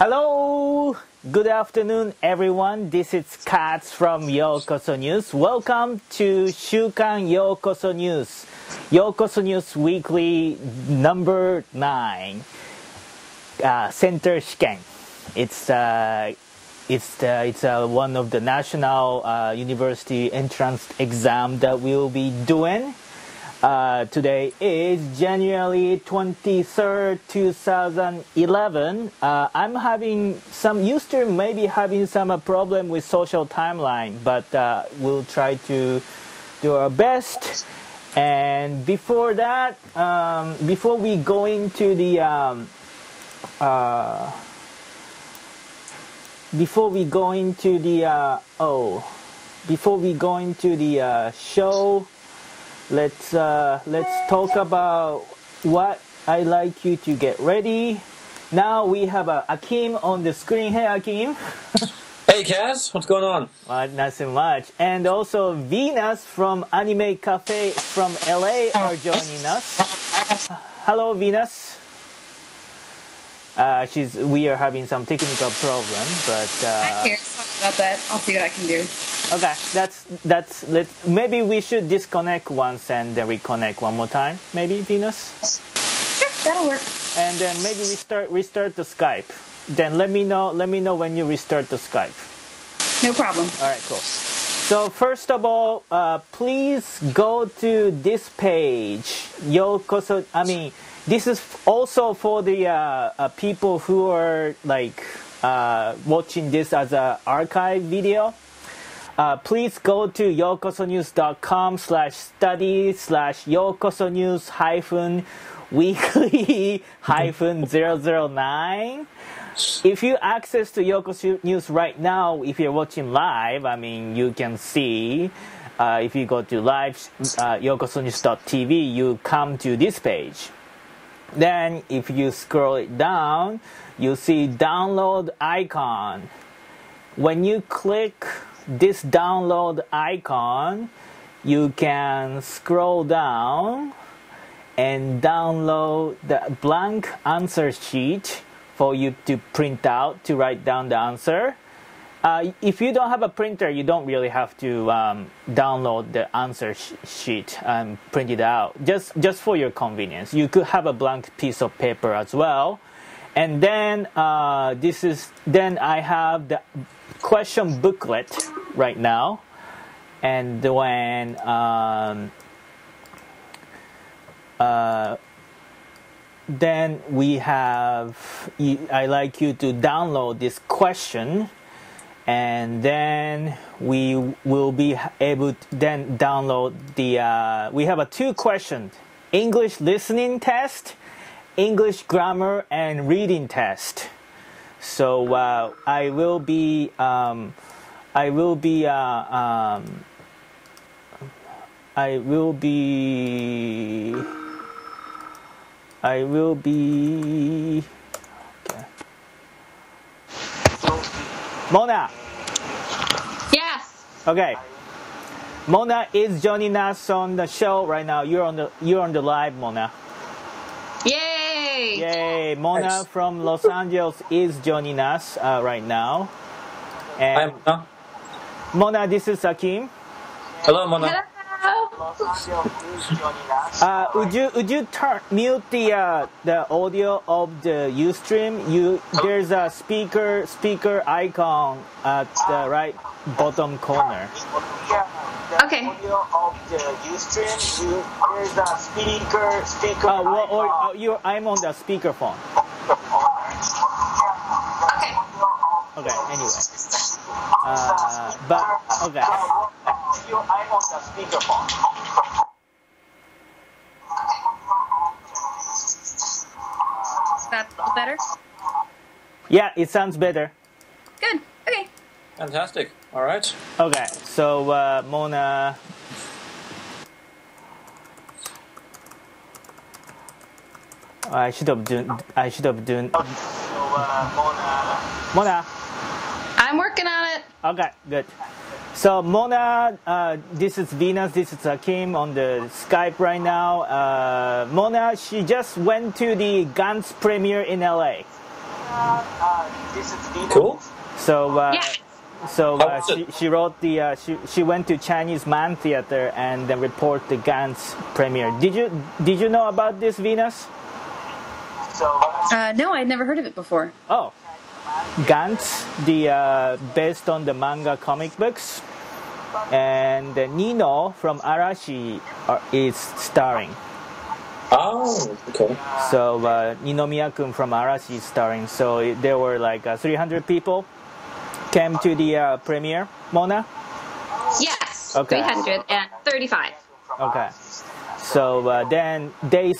Hello! Good afternoon, everyone. This is Katz from YokosoNews. Welcome to Shukan YokosoNews. YokosoNews Weekly number 9. Center Shiken. It's one of the national university entrance exam that we'll be doing. Today is January 23rd, 2011. I'm having some problem with social timeline, but we'll try to do our best. And before that, before we go into the show, let's talk about what I like you to get ready. Now we have Achim on the screen. Hey, Achim. Hey, Kaz. What's going on? Not so much. And also Venus from AniMaid Cafe from LA are joining us. Hello, Venus. We are having some technical problem, but I'm here. Sorry about that. I'll see what I can do. Okay, maybe we should disconnect once and then reconnect one more time. Maybe, Venus. Sure, that'll work. And then maybe restart the Skype. Then let me know when you restart the Skype. No problem. All right, cool. So first of all, please go to this page. This is also for the people who are watching this as an archive video. Please go to yokosonews.com/studies/yokosonews-weekly-009. If you access to YokosoNews right now, if you're watching live, you can see. If you go to live yokosonews.tv, you come to this page. Then if you scroll it down, you see download icon. When you click this download icon, you can scroll down and download the blank answer sheet for you to print out to write down the answer. If you don't have a printer, you don't really have to download the answer sheet and print it out. Just for your convenience, you could have a blank piece of paper as well. And then I have the question booklet right now. And when then I like you to download this question. And then we will be able to then download we have 2 questions: English listening test, English grammar, and reading test. So I will be Mona. Yes. Okay. Mona is joining us on the show right now. You're on the live, Mona. Yay! Yay! Mona Thanks. from Los Angeles is joining us right now. And Hi, Mona. Mona, this is Achim. Hello, Mona. Hello. Would you mute the audio of the Ustream? There's a speaker icon at the right bottom corner. Okay. I'm on the speakerphone. Okay. Okay. Anyway. But okay. I'm on the speakerphone. Is that better? Yeah, it sounds better. Good. Okay. Fantastic. All right. Okay, so Mona. I should have done. Mona. I'm working on it. Okay, good. So Mona, this is Venus, this is Achim on the Skype right now. Mona, she just went to the Gantz premiere in LA. This is Dina. Cool. So Yeah. she wrote the she went to Chinese Man Theater and then report the Gantz premiere. Did you know about this, Venus? So, No, I'd never heard of it before. Oh, Gantz, the based on the manga comic books, and Nino from Arashi is starring. Oh, okay. So Ninomiya-kun from Arashi is starring. So there were like 300 people came to the premiere. Mona? Yes. Okay. 335. Okay. So then they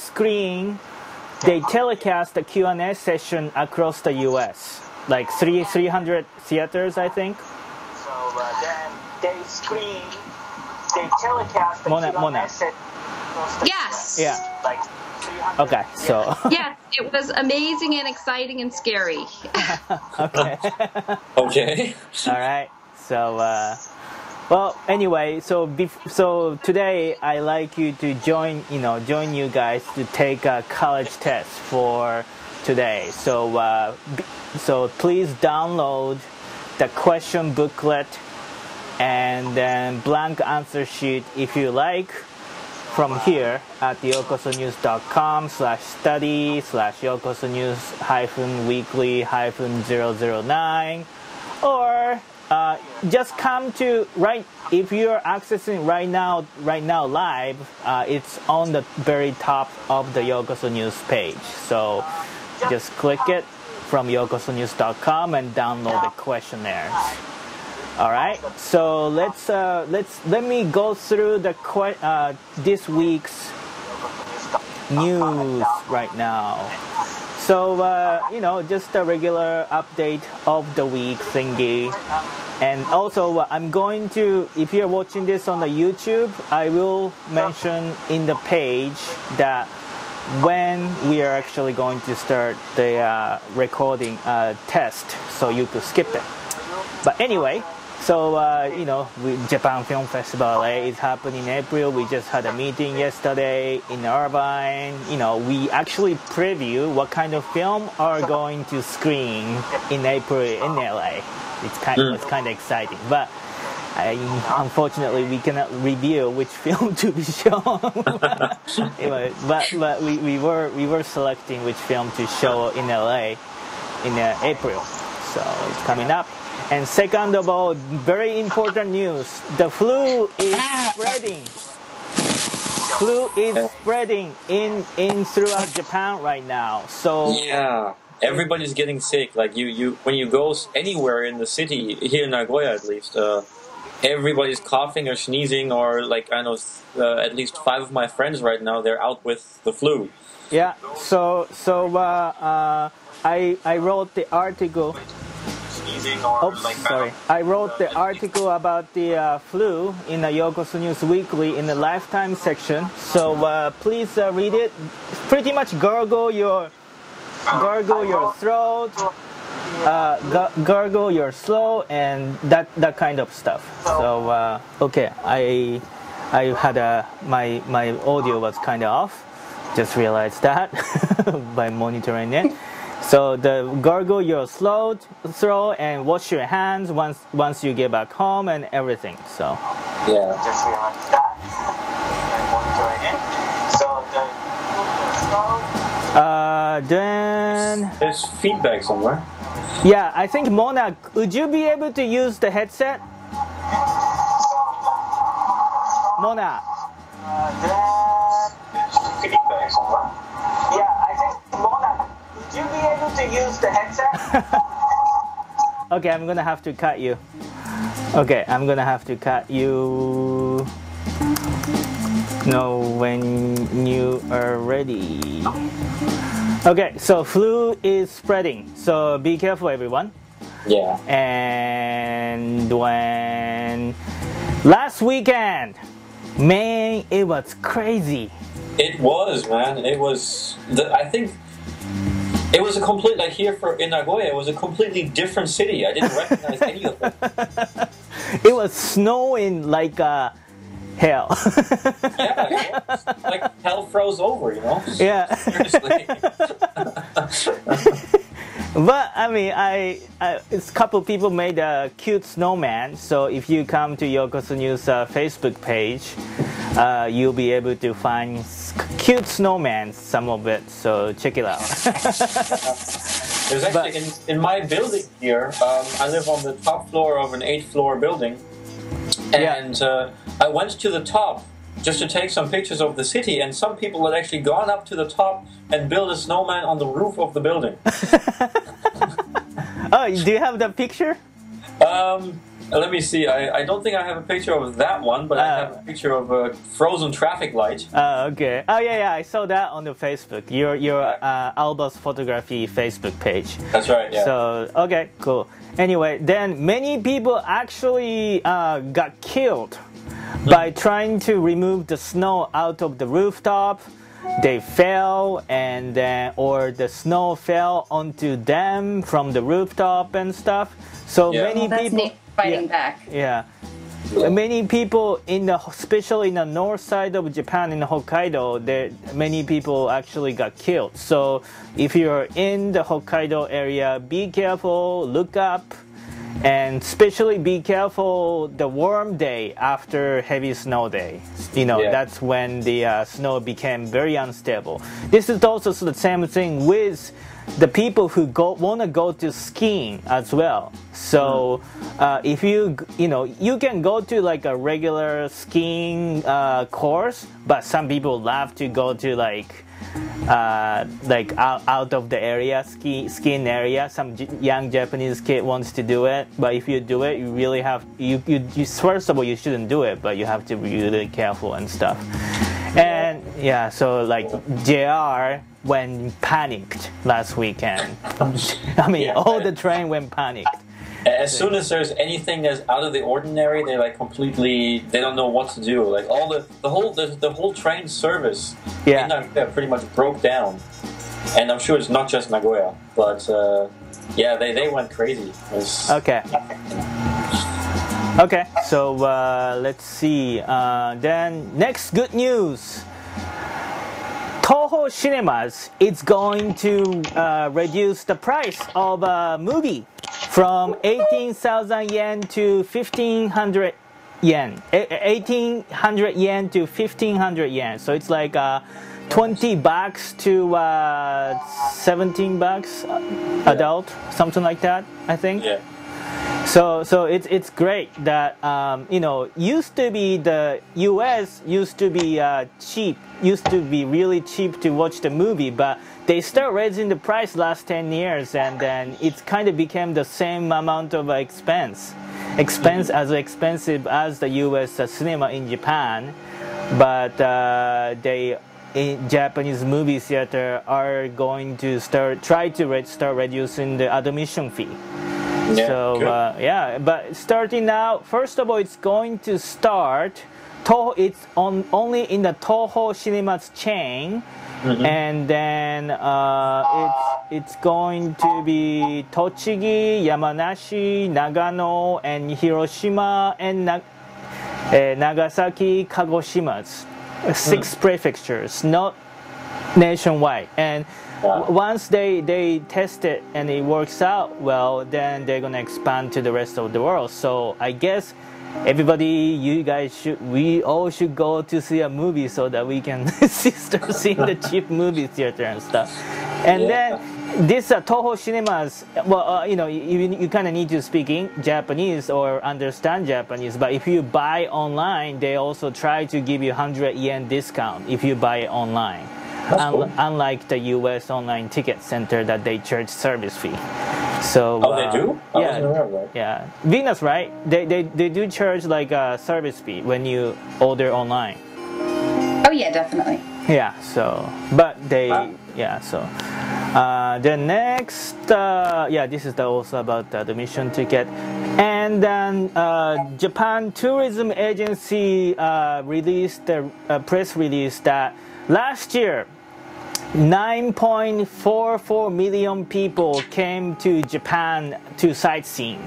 telecast the Q&A session across the U.S. Like 300 theaters, I think. So then they telecast the Mona. set. Yes. Yeah. Like 300. Okay. So Yes, it was amazing and exciting and scary. okay. Okay. All right. So well, anyway, so today I like you to join you guys to take a college test for today. So so please download the question booklet and then blank answer sheet if you like from here at yokosonews.com/study/yokosonews-weekly-009, or just come to if you're accessing right now live, it's on the very top of the Yokoso News page. So just click it from yokosonews.com and download the questionnaires. All right. So let me go through this week's news right now. So just a regular update of the week thingy. And also I'm going to, if you're watching this on the YouTube, I will mention in the page that when we are actually going to start the recording test, so you could skip it. But anyway, so Japan Film Festival is happening in April. We just had a meeting yesterday in Irvine. We actually preview what kind of film are going to screen in April in LA. It's kind of exciting, but unfortunately we cannot reveal which film to be shown. Anyway, but we were selecting which film to show in LA in April, so it's coming up. And second of all, very important news: the flu is spreading. Flu is spreading in throughout Japan right now. So yeah. Everybody's getting sick. Like you when you go anywhere in the city, here in Nagoya at least, everybody's coughing or sneezing, or like I know at least 5 of my friends right now, they're out with the flu. Yeah. So I wrote the article. Sorry. I wrote the article about the flu in the Yokoso News Weekly in the Lifetime section. So please read it. Pretty much gargle your throat, gargle your throat, and that kind of stuff. So okay, I had my audio was kind of off. Just realized that by monitoring it. So the gargle your throat and wash your hands once you get back home and everything. So yeah. Just realized that and monitoring it. So then There's feedback somewhere. yeah, I think Mona, would you be able to use the headset? Mona. feedback somewhere. Yeah, I think Mona, would you be able to use the headset? Okay, I'm gonna have to cut you. Okay, I'm gonna have to cut you. Know when you are ready. Okay, so flu is spreading, so be careful, everyone. Yeah. And when last weekend, man, it was crazy. It was, man. It was. I think it was a complete, like here in Nagoya, it was a completely different city. I didn't recognize any of it. It was snowing like hell. Yeah, like hell froze over, you know? Yeah. Seriously. But I mean, it's a couple people made a cute snowman. So if you come to Yokoso News Facebook page, you'll be able to find cute snowmen, some of it. So check it out. There's actually in my building here. I live on the top floor of an 8th-floor building, and I went to the top just to take some pictures of the city, and some people had actually gone up to the top and built a snowman on the roof of the building. Oh, do you have the picture? Let me see. I don't think I have a picture of that one, but I have a picture of a frozen traffic light. Okay. Oh, yeah, I saw that on the Facebook. Your Alba's photography Facebook page. That's right, yeah. So, okay, cool. Anyway, then many people actually got killed by trying to remove the snow out of the rooftop. They fell, and then or the snow fell onto them from the rooftop and stuff. So many people fighting back. Yeah. Many people especially in the north side of Japan, in Hokkaido, many people actually got killed. So if you're in the Hokkaido area, be careful, look up, and especially be careful the warm day after heavy snow day. That's when the snow became very unstable. This is also the same thing with the people who want to go to skiing as well. So if you can go to like a regular skiing course, but some people love to go to like out of the area, skiing area. Some young Japanese kid wants to do it, but if you do it, you really have you first of all, you shouldn't do it, but you have to be really careful and stuff. And so like JR when panicked last weekend. I mean, all the train went panicked. As soon as there's anything that's out of the ordinary, they like completely, they don't know what to do. Like all the whole train service in Nagoya pretty much broke down. And I'm sure it's not just Nagoya, but they went crazy. Okay. Okay, so let's see. Then next good news. Toho Cinemas is going to reduce the price of a movie from 18,000 yen to 1,500 yen. 1,800 yen to 1,500 yen. So it's like $20 to 17 bucks adult, something like that, I think. Yeah. So it's great that used to be the US used to be cheap, used to be really cheap to watch the movie, but they start raising the price last 10 years, and then it kind of became the same amount of expense as expensive as the US cinema in Japan, but in Japanese movie theater are going to start reducing the admission fee. Yeah, so but starting now, first of all, it's going to start. It's only in the Toho Cinemas chain, and then it's going to be Tochigi, Yamanashi, Nagano, and Hiroshima, and Nagasaki, Kagoshima's 6 prefectures, not nationwide. And once they test it and it works out well, then they're gonna expand to the rest of the world. So I guess we all should go to see a movie so that we can start seeing the cheap movie theater and stuff. And then this Toho Cinemas, you kind of need to speak Japanese or understand Japanese, but if you buy online, they also try to give you 100 yen discount if you buy it online. Cool. Unlike the US online ticket center that they charge service fee. So they do? Yeah. Venus, right? They do charge like a service fee when you order online. Oh yeah, definitely. Yeah. So, but they the next this is also about the admission ticket, and then Japan Tourism Agency released a press release that last year 9.44 million people came to Japan to sightseeing.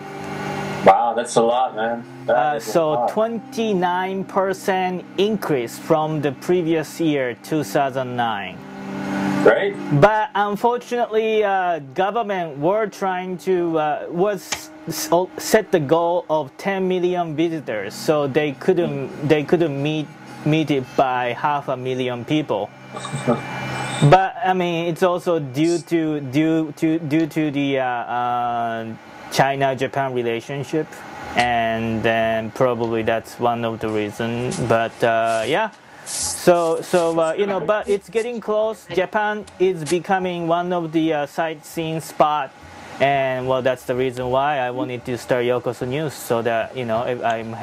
Wow, that's a lot, man. So 29% increase from the previous year, 2009. Right? But unfortunately, government were trying to set the goal of 10 million visitors, so they couldn't meet it by 500,000 people. But I mean, it's also due to the China-Japan relationship, and then probably that's one of the reasons. But yeah, so you know, but it's getting close. Japan is becoming one of the sightseeing spot, and well, that's the reason why I wanted to start Yokoso News, so that you know, I'm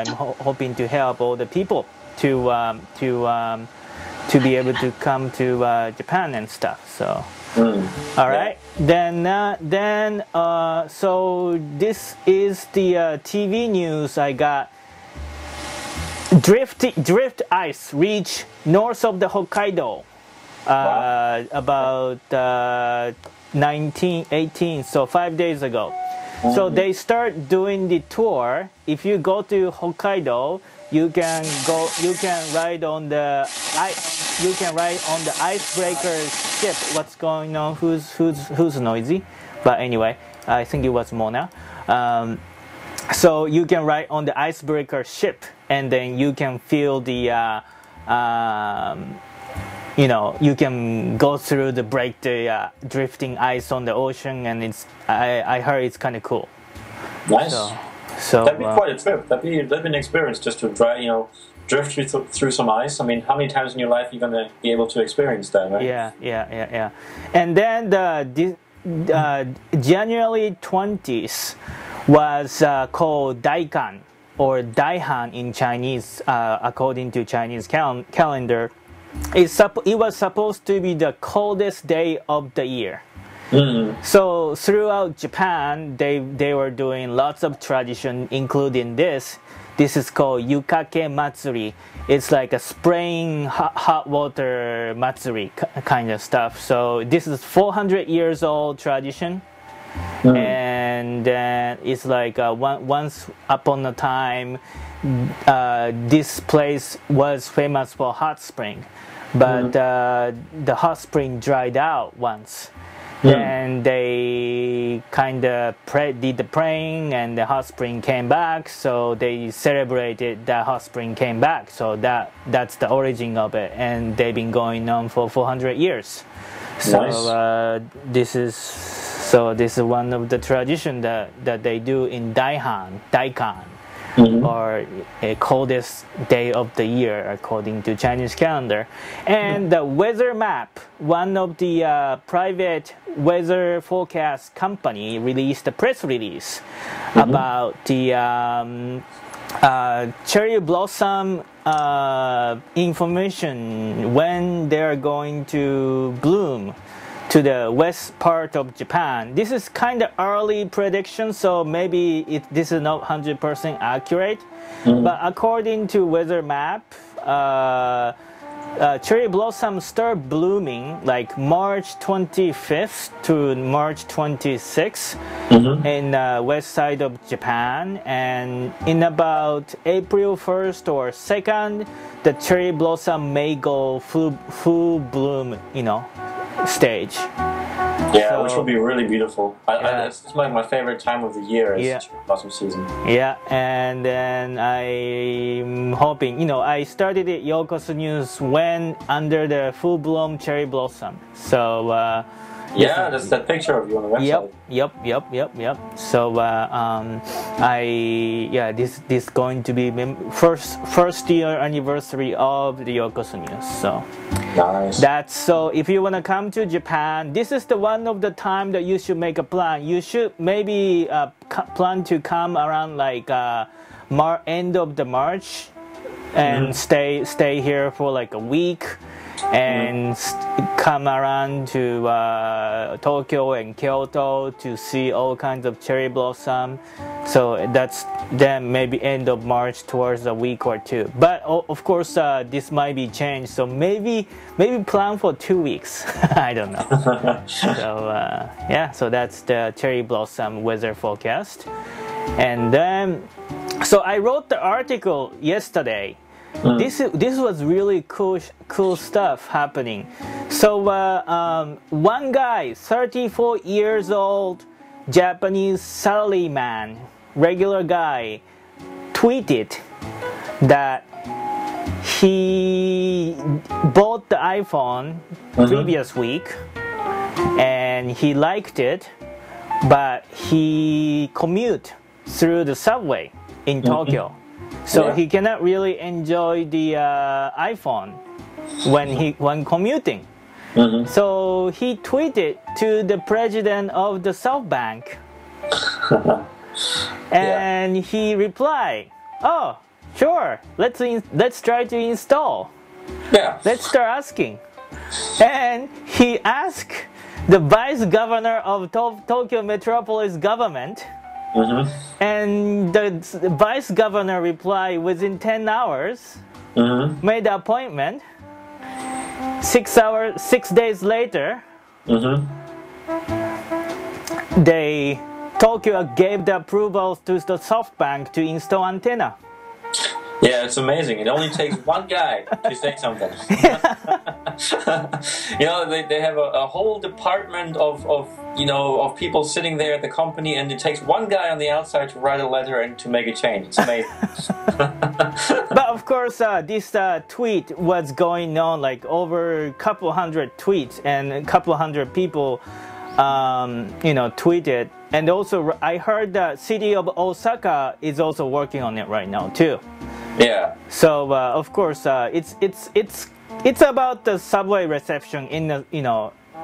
hoping to help all the people to be able to come to Japan and stuff. So, all right. Then, so this is the TV news I got. Drift ice reach north of the Hokkaido about 18, so 5 days ago. So they start doing the tour. If you go to Hokkaido, you can ride on the icebreaker ship. What's going on? Who's noisy? But anyway, I think it was Mona. So you can ride on the icebreaker ship, and then you can feel the you know, you can go through the drifting ice on the ocean, and I heard it's kind of cool. Nice. So that'd be quite a trip. That'd be an experience just to drift through some ice. I mean, how many times in your life are you gonna be able to experience that, right? Yeah. And then January 20th was called Daikan or Daihan in Chinese, according to Chinese calendar. It was supposed to be the coldest day of the year. So throughout Japan, they were doing lots of tradition, including this. This is called Yukake Matsuri. It's like a spraying hot water matsuri kind of stuff. So this is 400 years old tradition. And it's like once upon a time, this place was famous for hot spring, but the hot spring dried out once. Then they kind of did the praying, and the hot spring came back. So they celebrated that hot spring came back. So that's the origin of it, and they've been going on for 400 years. So Nice. this is one of the tradition that they do in Daikan, or a coldest day of the year according to Chinese calendar. And the weather map, one of the private weather forecast company released a press release about the cherry blossom information when they're going to bloom to the west part of Japan. This is kind of early prediction, so maybe this is not 100% accurate. But according to weather map, cherry blossoms start blooming like March 25th to March 26th in west side of Japan, and in about April 1st or 2nd, the cherry blossom may go full bloom, stage. Yeah, which will be really beautiful. It's like my favorite time of the year is cherry blossom season. Yeah, and then I'm hoping, I started at Yokoso News when under the full bloom cherry blossom. So yeah, that's that picture of you on the website. Yep. So this going to be first year anniversary of the Yokoso News. So nice. So if you want to come to Japan, this is the one of the time that you should make a plan. You should maybe plan to come around like end of the March and stay here for like a week. And come around to Tokyo and Kyoto to see all kinds of cherry blossom. So that's then maybe end of March towards a week or two. But of course, this might be changed. So maybe plan for 2 weeks. I don't know. So so that's the cherry blossom weather forecast. And then, so I wrote the article yesterday. this was really cool stuff happening. So one guy, 34 years old, Japanese salaryman, regular guy, tweeted that he bought the iPhone previous week and he liked it, but he commute through the subway in Tokyo, so he cannot really enjoy the iPhone when commuting. So he tweeted to the president of the SoftBank, and he replied, "Oh, sure, let's try to install. Let's start asking." And he asked the vice governor of Tokyo Metropolis government, and the vice governor replied within 10 hours, made the appointment. 6 days later, Tokyo gave the approval to the SoftBank to install antenna. Yeah, it's amazing. It only takes one guy to say something. They have a whole department of people sitting there at the company, and it takes one guy on the outside to write a letter and to make a change. It's amazing. But of course, this tweet was going on like over a couple hundred tweets, and a couple hundred people, tweeted. And also, I heard the city of Osaka is also working on it right now too. Yeah. So of course, it's about the subway reception in the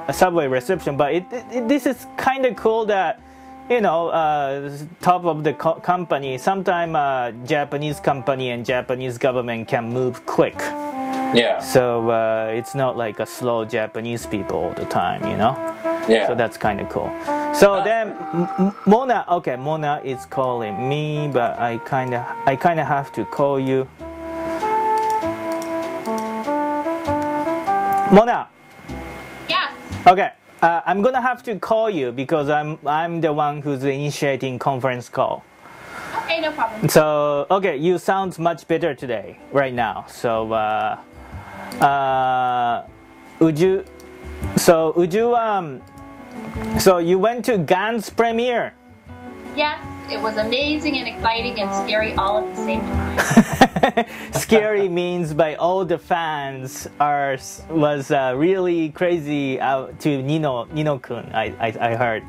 a subway reception, but this is kind of cool that top of the company. Sometimes Japanese company and Japanese government can move quick. Yeah. So it's not like a slow Japanese people all the time, Yeah. So that's kind of cool. So then Mona is calling me, but I kind of have to call you. Mona. Yeah. Okay. I'm gonna have to call you because I'm the one who's initiating conference call. Okay, no problem. So okay, you sound much better today, right now. So so you went to Gant's premiere? Yes, it was amazing and exciting and scary all at the same time. Scary means by all the fans was really crazy to Nino-kun, I heard.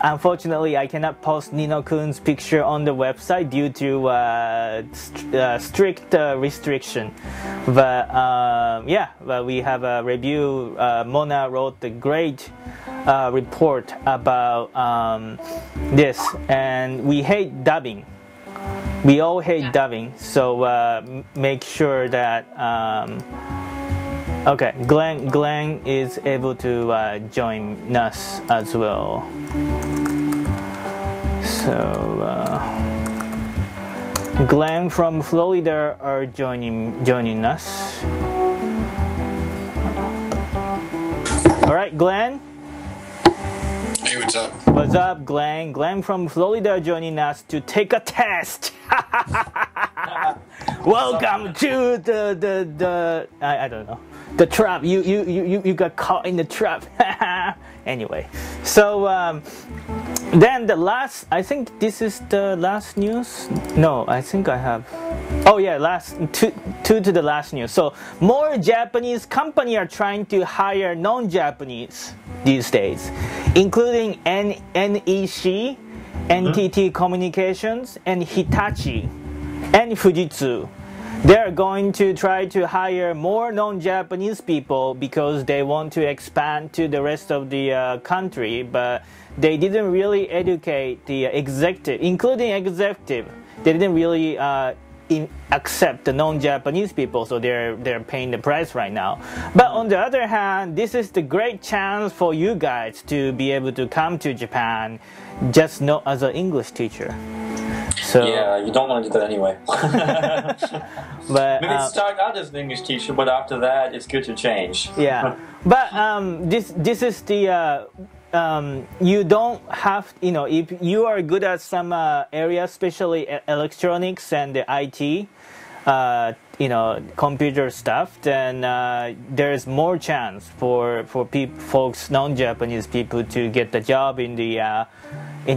Unfortunately, I cannot post Nino-kun's picture on the website due to strict restriction. But but we have a review. Mona wrote a great report about this, and we hate dubbing. We all hate dubbing, so make sure that okay, Glenn is able to join us as well. So Glenn from Florida are joining us. All right, Glenn. Hey, what's up? What's up, Glenn? Glenn from Florida joining us to take a test. Welcome to the I don't know, the trap. You got caught in the trap. Anyway, so then the last. I think this is the last news. No, I think I have. Oh yeah, last two to the last news. So more Japanese companies are trying to hire non-Japanese these days, including NEC, NTT Communications, and Hitachi, and Fujitsu. They're going to try to hire more non-Japanese people because they want to expand to the rest of the country, but they didn't really educate the executive, including executive. They didn't really accept the non-Japanese people, so they're paying the price right now. But on the other hand, this is the great chance for you guys to be able to come to Japan, just not as an English teacher. So yeah, you don't want to do that anyway. But maybe start out as an English teacher, but after that, it's good to change. Yeah, but this is the you don't have, if you are good at some area, especially electronics and the IT, computer stuff, then there's more chance for folks, non-Japanese people, to get the job in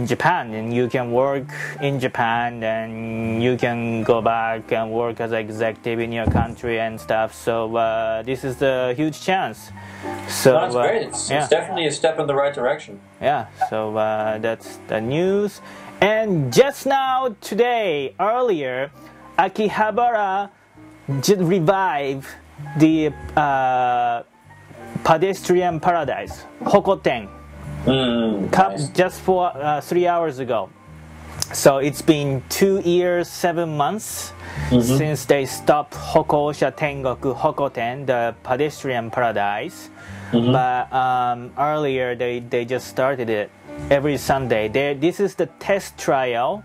Japan, and you can work in Japan, and you can go back and work as an executive in your country and stuff. So this is a huge chance. So that's great. It's definitely a step in the right direction. Yeah. So that's the news. And just now, earlier, Akihabara revived the pedestrian paradise, Hokoten, Nice. just for 3 hours ago. So it's been 2 years, 7 months since they stopped Hokosha Tengoku Hokoten, the pedestrian paradise. But earlier they just started it every Sunday. This is the test trial.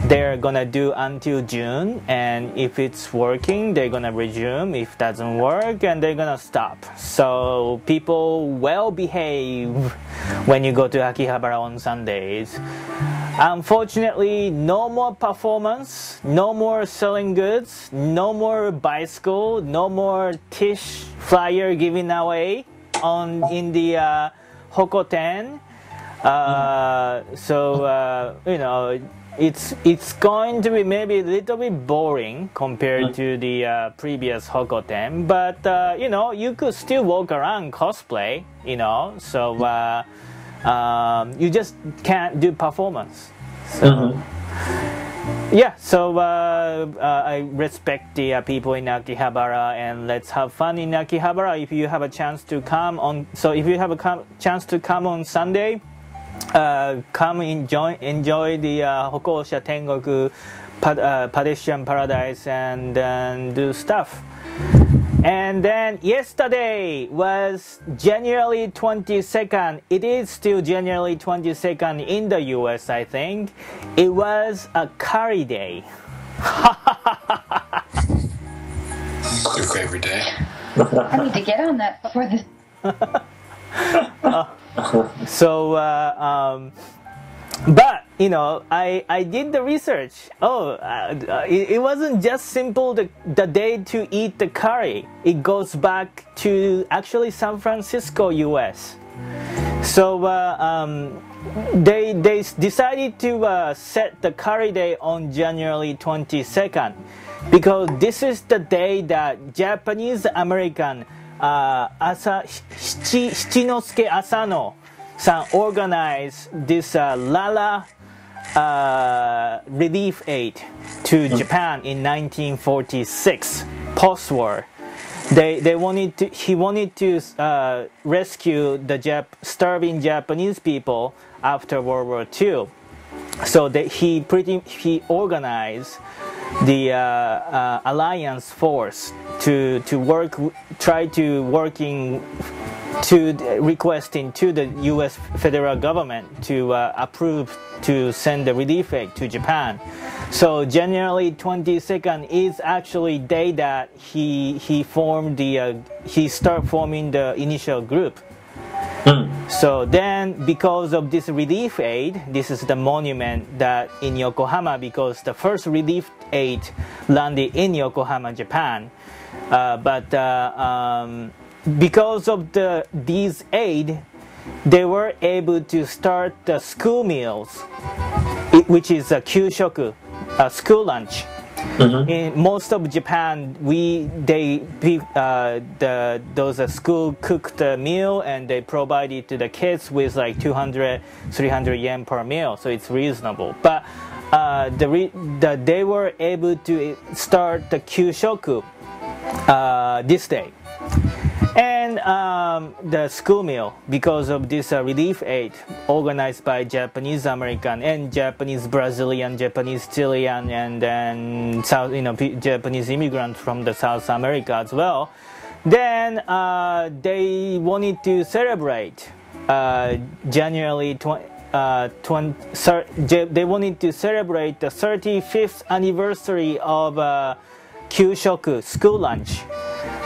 They're gonna do until June, and if it's working, they're gonna resume. If it doesn't work, and they're gonna stop. So people well behave when you go to Akihabara on Sundays. Unfortunately, no more performance, no more selling goods, no more bicycle, no more tish flyer giving away in the Hokoten. It's going to be maybe a little bit boring compared to the previous Hokoten, but you could still walk around cosplay, so you just can't do performance. So, I respect the people in Akihabara, and let's have fun in Akihabara. If you have a chance to come on, chance to come on Sunday, come enjoy the Hokosha Tengoku pedestrian paradise, and then do stuff. And then yesterday was January 22nd. It is still January 22nd in the US, I think. It was a curry day. Cook every day. I need to get on that before this. So, but I did the research. It wasn't just simple the day to eat the curry. It goes back to actually San Francisco, US. So they decided to set the curry day on January 22nd because this is the day that Japanese American Shichinosuke Asano-san organized this Lala relief aid to Japan in 1946, post-war. He wanted to rescue the starving Japanese people after World War II. So he organized the alliance force to requesting to the U.S. federal government to approve to send the relief aid to Japan. So January 22nd is actually the day that he started forming the initial group. So then, because of this relief aid, this is the monument that in Yokohama, because the first relief aid landed in Yokohama, Japan. Because of these aid, they were able to start the school meals, which is a kyushoku, a school lunch. In most of Japan, those school cooked meal, and they provide it to the kids with like 200, 300 yen per meal, so it's reasonable. But they were able to start the kyushoku this day. And the school meal, because of this relief aid organized by Japanese American and Japanese Brazilian, Japanese Chilean, and then Japanese immigrants from the South America as well. Then they wanted to celebrate January 20. They wanted to celebrate the 35th anniversary of Kyushoku, school lunch.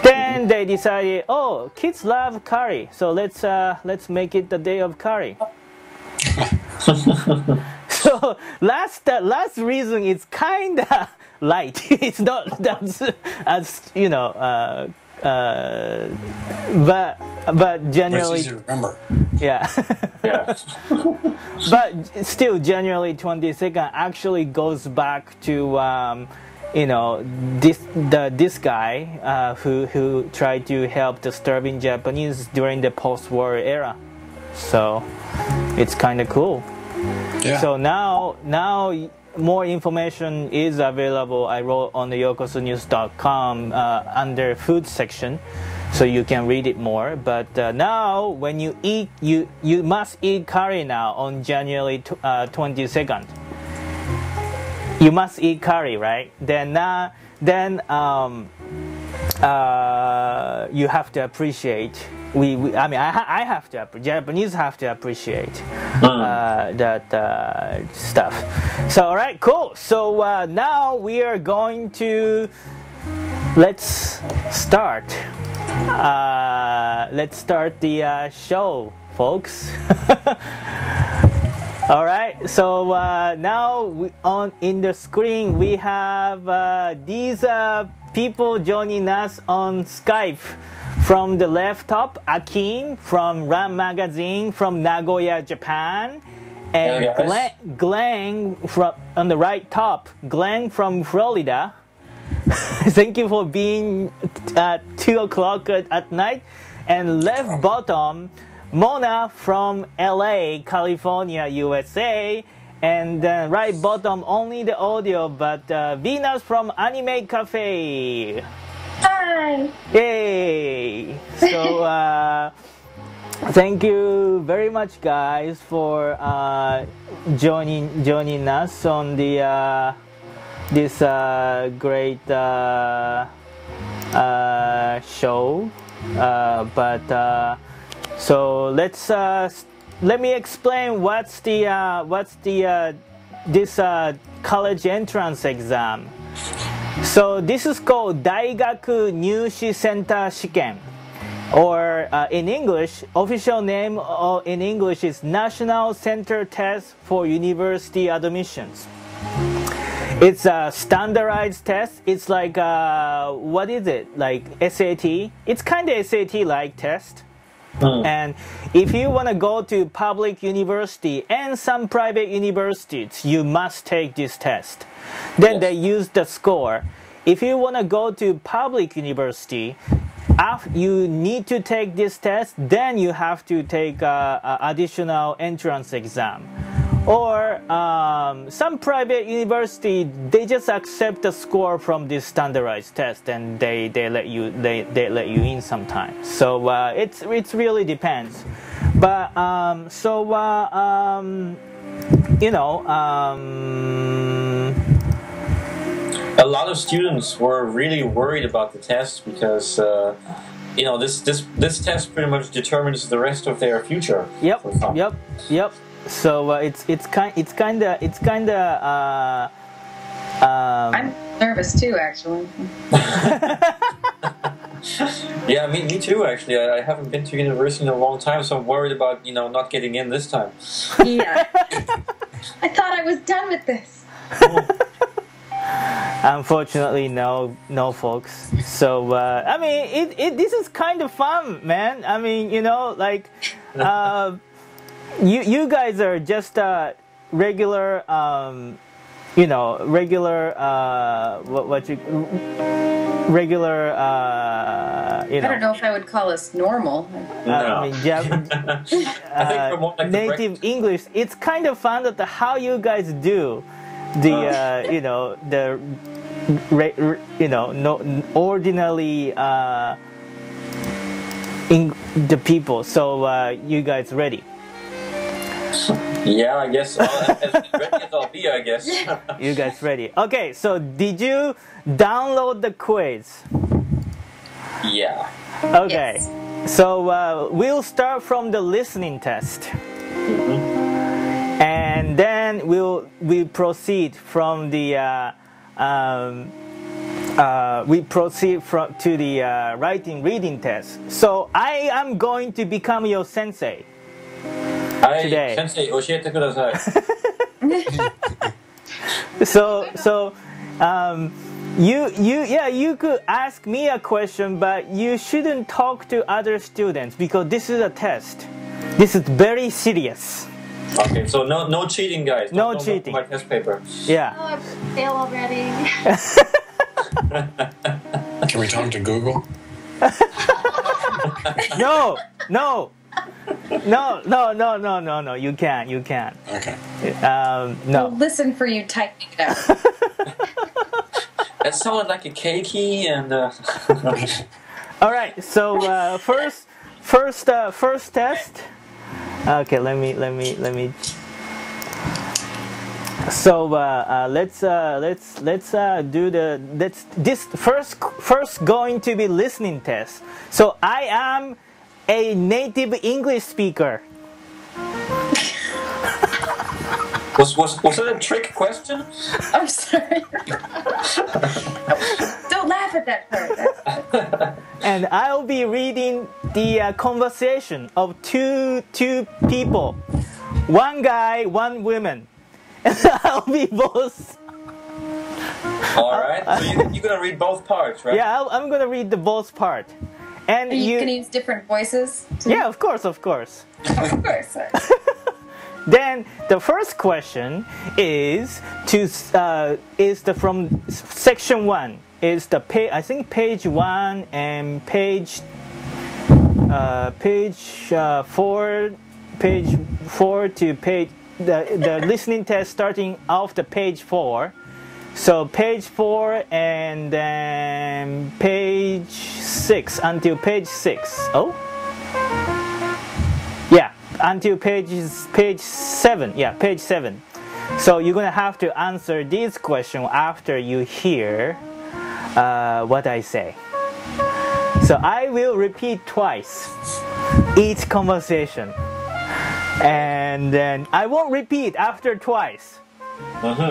Then they decided, kids love curry, so let's make it the day of curry. last reason is kinda light. It's not as you know, but generally, It's easy to remember. yeah. Yeah. But still, January 22nd actually goes back to you know, this guy who tried to help the starving Japanese during the post-war era. So it's kind of cool. Yeah. So now more information is available. I wrote on the YokosoNews.com under food section, so you can read it more. But now when you eat, you must eat curry now on January 22nd. You must eat curry, right? Then you have to appreciate. I have to. Japanese have to appreciate that stuff. So, all right, cool. So now we are going to let's start. Let's start the show, folks. All right. So now in the screen we have these people joining us on Skype. From the left top, Achim from Run Magazine from Nagoya, Japan. And Glenn from, on the right top, Glenn from Florida. Thank you for being at 2 o'clock at night. And left bottom, Mona from LA, California, USA. And right bottom, only the audio, but Venus from AniMaid Cafe. Hi. Yay! So thank you very much, guys, for joining us on the this great show. So let me explain what's this college entrance exam. So this is called Daigaku Nyushi Center Shiken, or in English, official name in English is National Center Test for University Admissions. It's a standardized test. It's like what is it? Like SAT? It's kind of SAT-like test. And if you want to go to public university and some private universities, you must take this test. Then they use the score. If you want to go to public university, you need to take this test, then you have to take additional entrance exam. Or some private university, they just accept the score from this standardized test, and they let you in sometimes. So it really depends. But you know, a lot of students were really worried about the test because you know, this test pretty much determines the rest of their future. Yep. So it's kind of I'm nervous too, actually. Yeah, me too. Actually, I haven't been to university in a long time, so I'm worried about, you know, not getting in this time. Yeah, I thought I was done with this. Unfortunately, no, folks. So I mean, this is kind of fun, man. I mean, you know, like. You guys are just regular, you know, regular, regular, you know. I don't know if I would call us normal. I mean, native English. It's kind of fun that how you guys do the, you know, the, you know, no ordinarily the people. So you guys ready? Yeah, I guess. As ready as I'll be, I guess. You guys ready? Okay, so did you download the quiz? Yeah. Okay, Yes. so we'll start from the listening test. And then we'll proceed from the to the writing reading test. So I am going to become your sensei. Today. 先生、教えてください。You could ask me a question, but you shouldn't talk to other students because this is a test. This is very serious. Okay, so no cheating, guys. No don't cheating. My test paper. Yeah. Oh, I failed already. Can we talk to Google? No. You can't. Okay. No. We'll listen for you typing it out. That sounded like a cakey and. All right. So first test. Okay. Let me. So let's do this first going to be listening test. So I am a native English speaker. Was it a trick question? I'm sorry. Don't laugh at that part. And I'll be reading the conversation of two people, one guy, one woman. And I'll be both. All right. So you're gonna read both parts, right? Yeah, I'm gonna read the both part. And Are you going to use different voices? Yeah, of course. Of course. Then the first question is from section 1. Is the I think page 1 and page 4 to page the listening test starting off the page 4. So page 4 and then page 6 until page 6. Oh? Yeah, until page 7. Yeah, page 7. So you're going to have to answer this question after you hear what I say. So I will repeat twice each conversation. And then I won't repeat after twice.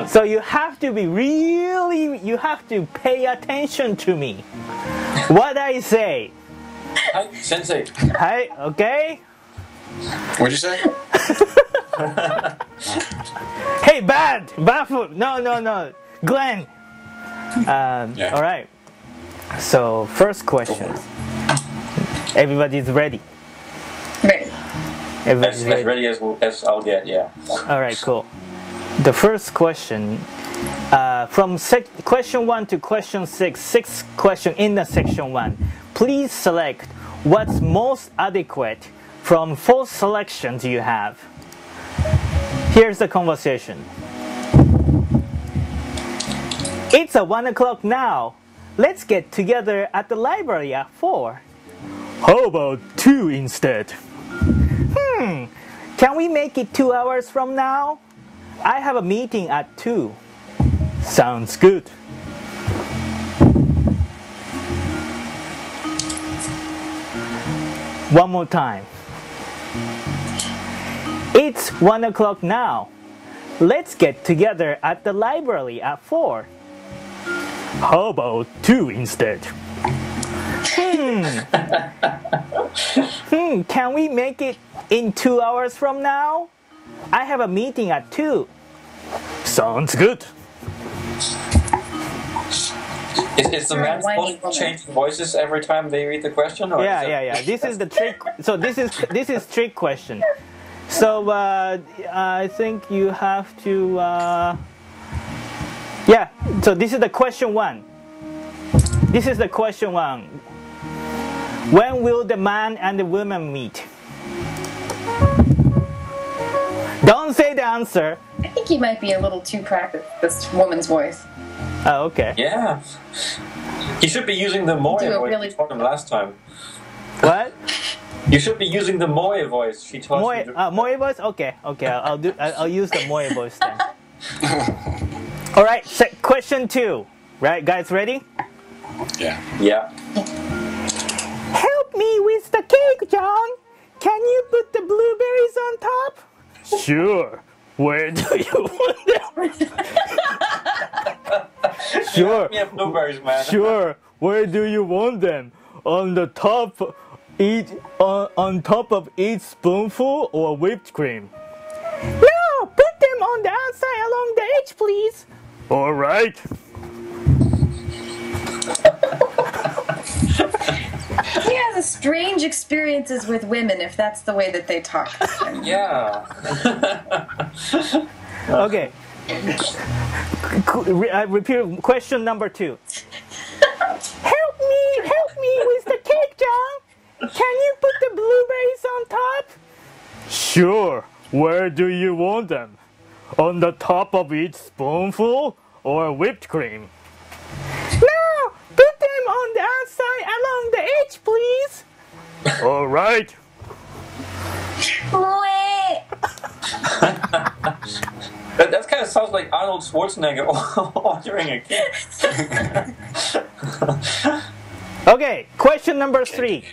So you have to you have to pay attention to me. What I say. Hi, sensei. Hi, okay? What'd you say? Hey, bad food. No. Glenn. Yeah. All right. So first question. Everybody's ready. Ready. Everybody's As ready. ready as I'll get, yeah. All right, cool. The first question, from question 1 to question 6, sixth question in the section 1. Please select what's most adequate from 4 selections you have. Here's the conversation. It's 1 o'clock now. Let's get together at the library at 4. How about 2 instead? Can we make it 2 hours from now? I have a meeting at 2. Sounds good. One more time. It's 1 o'clock now. Let's get together at the library at 4. How about 2 instead? Can we make it in 2 hours from now? I have a meeting at 2. Sounds good. Is the man supposed to change voices every time they read the question? Or Yeah. This is the trick. So this is trick question. So I think you have to. So this is the question 1. This is the question 1. When will the man and the woman meet? Don't say the answer. I think he might be a little too practiced, this woman's voice. Oh, okay. Yeah. He should be using the Moe Do a voice really- she taught him last time. What? You should be using the Moe voice she taught you. Moe voice? Okay. I'll use the Moe voice then. All right. Question 2. Right, guys, ready? Yeah. Yeah. Help me with the cake, John. Can you put the blueberries on top? Sure. Where do you want them? Sure. We have blueberries, man. Sure. Where do you want them? On the top, on top of each spoonful or whipped cream? No, put them on the outside along the edge, please. All right. He has strange experiences with women if that's the way that they talk. Yeah. Okay. Repeat question number 2. Help me with the cake, John. Can you put the blueberries on top? Sure. Where do you want them? On the top of each spoonful or whipped cream? No, put them on the outside along the edge, please. All right. That kind of sounds like Arnold Schwarzenegger ordering a cake. Okay, question number 3.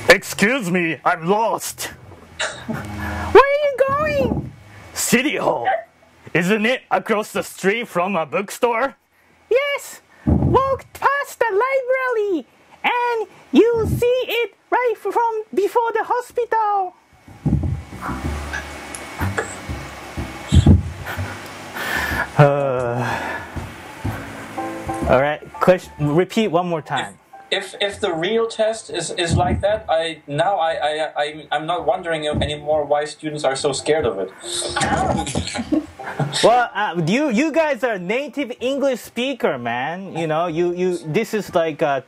Excuse me, I'm lost. Where are you going? City Hall. Isn't it across the street from a bookstore? Yes. Walk past the library and you'll see it right from before the hospital. All right. Question. Repeat one more time. If the real test is like that, I'm not wondering anymore why students are so scared of it. Well, you guys are native English speaker, man. You know, this is like a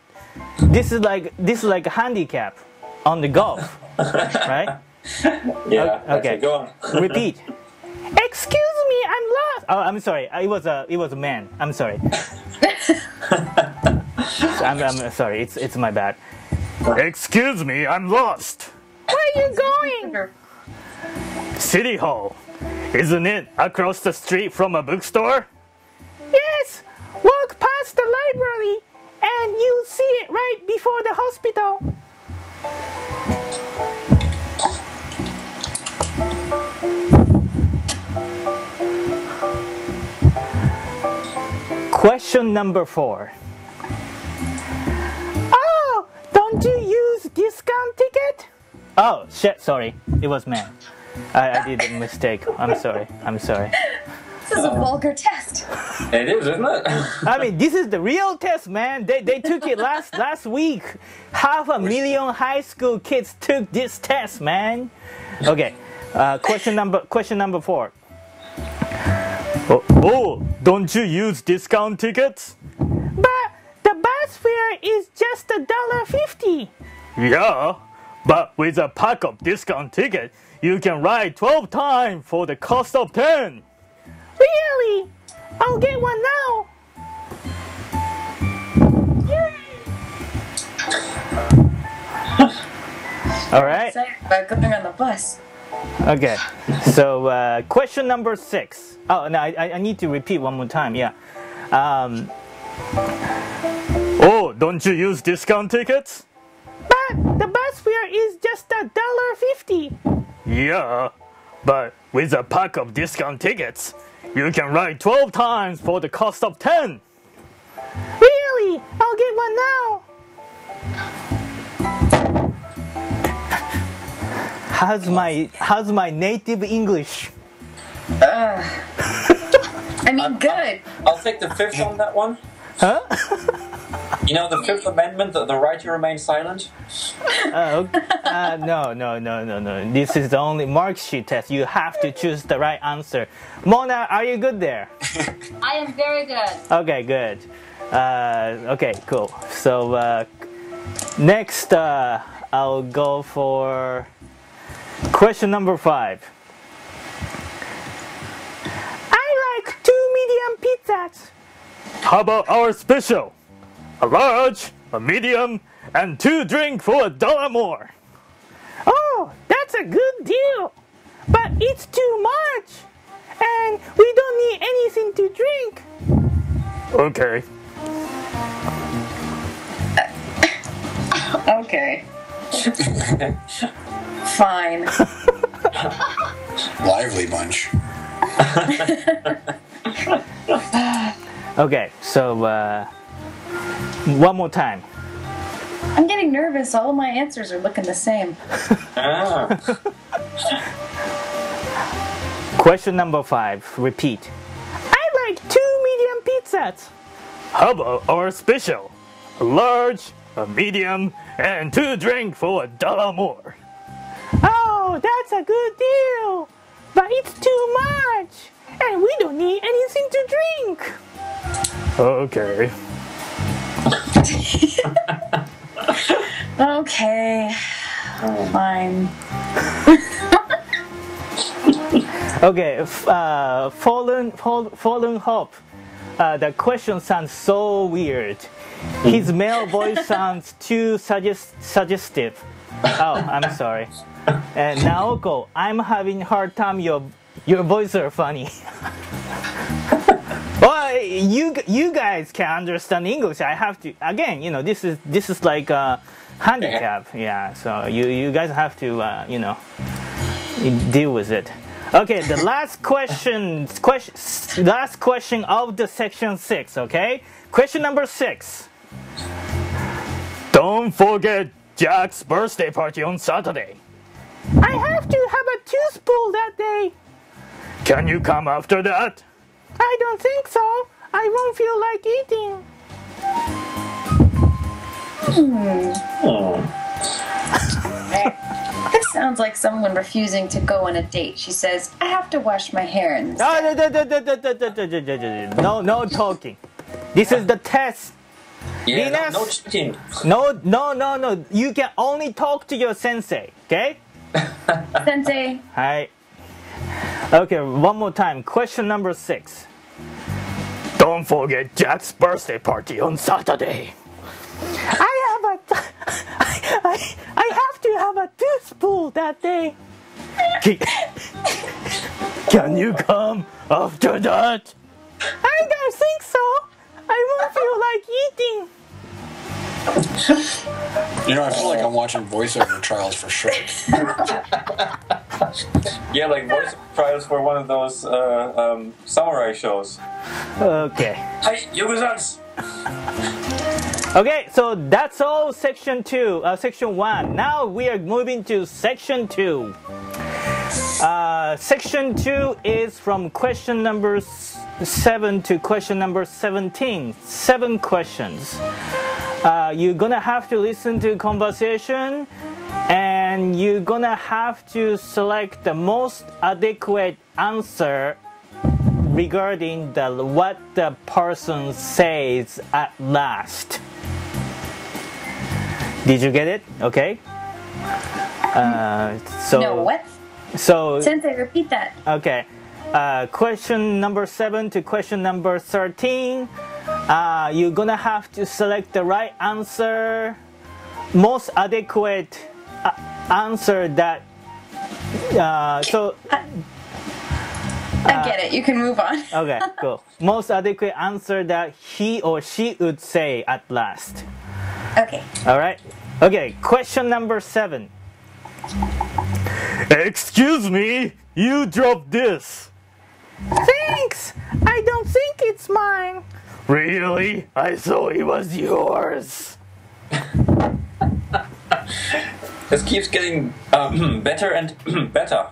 handicap on the golf, right? Yeah. Okay. Go on. Repeat. Excuse me, I'm lost. Oh, I'm sorry. It was a man. I'm sorry. I'm sorry. It's my bad. Excuse me, I'm lost. Where are you going? City Hall. Isn't it across the street from a bookstore? Yes. Walk past the library and you'll see it right before the hospital. Question number 4. Oh, don't you use discount ticket? Oh, shit, sorry. It was man. I did a mistake. I'm sorry. This is a vulgar test. It is, isn't it? I mean, this is the real test, man. They took it last week. 500,000 high school kids took this test, man. Okay. Question number 4. Oh, don't you use discount tickets? But the bus fare is just $1.50. Yeah, but with a pack of discount tickets, you can ride 12 times for the cost of 10. Really? I'll get one now. All right. Excited about going on the bus. Okay, so question number 6. Oh, no, I need to repeat one more time, yeah. Oh, don't you use discount tickets? But the bus fare is just $1.50. Yeah, but with a pack of discount tickets, you can ride 12 times for the cost of 10. Really? I'll get one now. How's my native English? I mean, good. I'll take the 5th on that one. Huh? You know the 5th Amendment, the right to remain silent? No. This is the only mark sheet test. You have to choose the right answer. Mona, are you good there? I am very good. Okay, good. Okay, cool. So next, I'll go for question number 5. I like 2 medium pizzas. How about our special? A large, a medium, and 2 drinks for $1 more. Oh, that's a good deal. But it's too much. And we don't need anything to drink. Okay. Okay. Fine. Lively bunch. Okay, so one more time. I'm getting nervous. All of my answers are looking the same. Question number 5. Repeat. I like 2 medium pizzas. How about our special? A large, a medium, and 2 drinks for $1 more. Oh, that's a good deal. But it's too much. And we don't need anything to drink. Okay. Okay. Fine. Okay, Fallen Hope. The question sounds so weird. His male voice sounds too suggestive. Oh, I'm sorry. And Naoko, I'm having a hard time. Your voice are funny. Well, you guys can understand English. I have to again. You know, this is like a handicap. Yeah. So you guys have to deal with it. Okay, the last question of the section 6. Okay, question number 6. Don't forget Jack's birthday party on Saturday. I have to have a tooth pull that day. Can you come after that? I don't think so. I won't feel like eating. This sounds like someone refusing to go on a date. She says, I have to wash my hair. And No talking. This is the test. Yeah, Venus? no cheating. No. You can only talk to your sensei, okay? Sensei. Hi. Okay, one more time. Question number 6. Don't forget Jack's birthday party on Saturday. I have to have a tooth pull that day. Can you come after that? I don't think so. I won't feel like eating. You know, I feel like I'm watching voiceover trials for sure. Yeah, like voice trials for one of those samurai shows. Okay. Hi, Yokozans! Okay, so that's all section 1. Now we are moving to section 2. Section 2 is from question number 7 to question number 17. 7 questions. You're gonna have to listen to conversation, and you're gonna have to select the most adequate answer regarding what the person says at last. Did you get it? Okay. No, what? So. Sensei, repeat that. Okay. Question number 7 to question number 13. You're gonna have to select the right answer, most adequate answer that. I get it. You can move on. Okay, cool. Most adequate answer that he or she would say at last. Okay. All right. Okay. Question number 7. Excuse me, you dropped this. Thanks. I don't think it's mine. Really? I thought it was yours. This keeps getting better and better.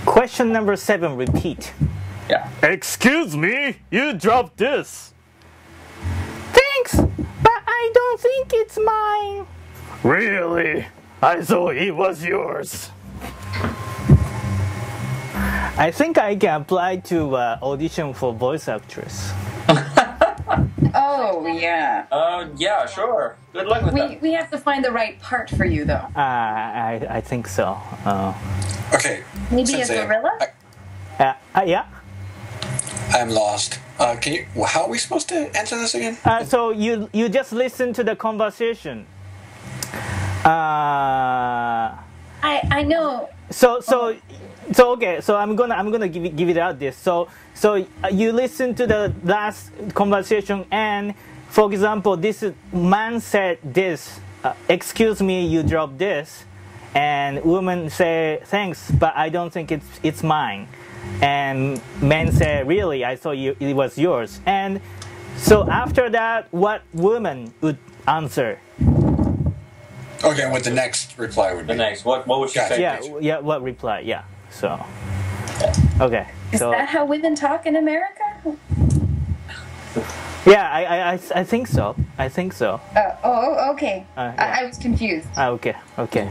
Question number 7. Repeat. Yeah. Excuse me, you dropped this. Thanks, but I don't think it's mine. Really? I thought it was yours. I think I can apply to audition for voice actress. Oh, yeah. Yeah, sure. Good luck with that. We have to find the right part for you, though. I think so. Okay. Maybe Sensei, a gorilla? Yeah. I'm lost. Can you? How are we supposed to answer this again? So you just listen to the conversation. I know. So okay. So I'm gonna give it out this. So you listen to the last conversation, and for example, this man said this. Excuse me, you dropped this, and woman say thanks, but I don't think it's mine. And man said, really, I thought it was yours. And so after that, what woman would answer? Okay, what the next reply would be? The next, what would she say? Yeah, what reply? Yeah. So, okay. Is that how women talk in America? Yeah, I think so. I think so. Okay. Yeah. I was confused. Okay. Okay.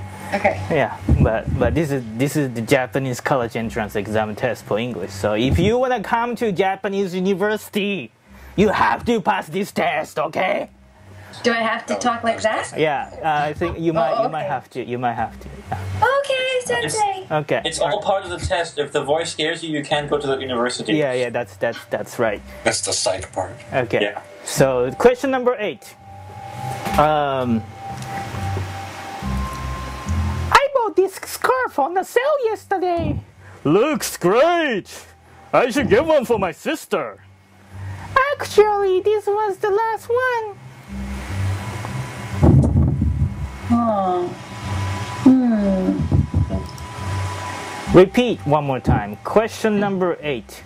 Yeah, but this is the Japanese college entrance exam test for English. So if you wanna come to Japanese university, you have to pass this test. Okay? Do I have to talk like that? Yeah, I think you might have to. You might have to. Okay, Sensei. Okay. It's all part of the test. If the voice scares you, you can't go to the university. Yeah, that's right. That's the psych part. Okay. Yeah. So question number 8. I bought this scarf on the sale yesterday. Looks great. I should get one for my sister. Actually, this was the last one. Repeat one more time. Question number 8.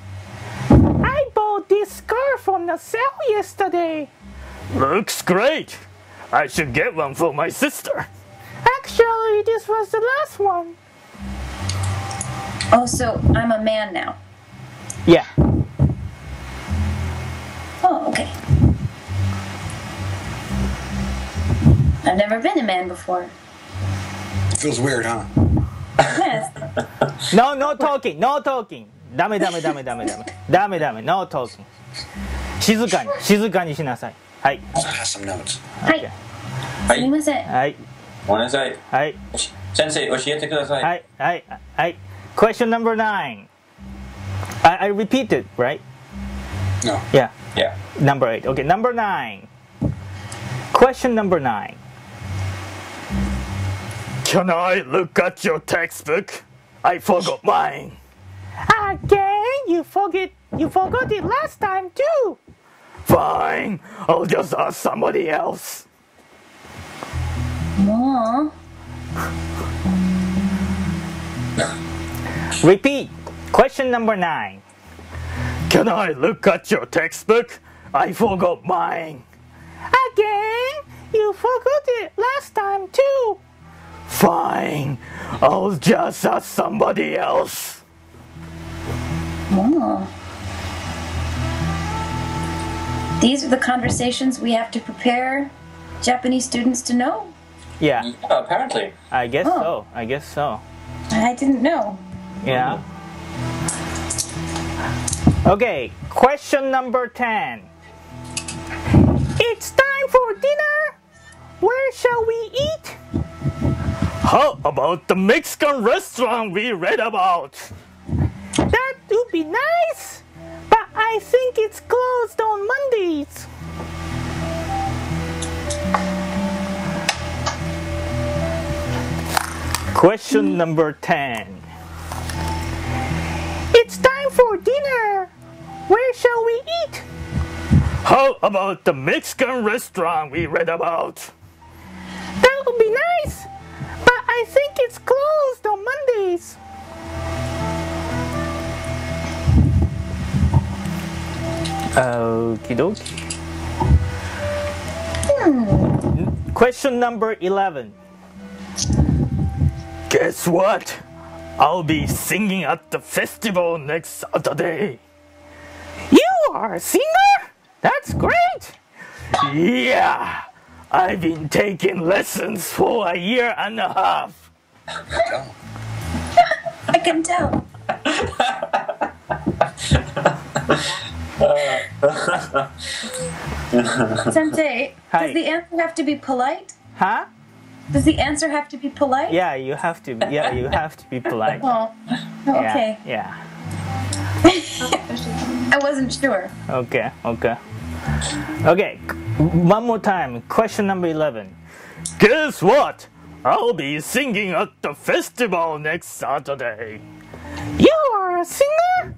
I bought this scarf on the sale yesterday. Looks great. I should get one for my sister. Actually, this was the last one. Oh, so I'm a man now. Yeah. Oh, okay. I've never been a man before. Feels weird, huh? Yes. No talking. No talking. ダメ。No talking. 静かにしなさい。はい。Also has some notes. はい。すみません。はい。ごめんなさい。はい。先生、教えてください。はい。Question number 9. I repeated, right? No. Yeah. Yeah. Number 8. Okay, number 9. Question number 9. Can I look at your textbook? I forgot mine. Again? You forgot it last time too. Fine. I'll just ask somebody else. Mom. Repeat. Question number 9. Can I look at your textbook? I forgot mine. Again? You forgot it last time too. Fine. I'll just ask somebody else. Mom. These are the conversations we have to prepare Japanese students to know. Yeah, Yeah, apparently. I guess so. I I didn't know. Yeah. Okay, question number 10. It's time for dinner. Where shall we eat? How about the Mexican restaurant we read about? That would be nice, but I think it's closed on Mondays. Question number 10. It's time for dinner. Where shall we eat? How about the Mexican restaurant we read about? That would be nice, but I think it's closed on Mondays. Okie dokie. Question number 11. Guess what? I'll be singing at the festival next Saturday. You are a singer? That's great! Yeah! I've been taking lessons for a year and a half. I can tell. Sensei, Hi. does the answer have to be polite? Huh? Does the answer have to be polite? Yeah, you have to. Yeah, you have to be polite. Oh, okay. Yeah. I wasn't sure. Okay. Okay. One more time. Question number 11. Guess what? I'll be singing at the festival next Saturday. You are a singer?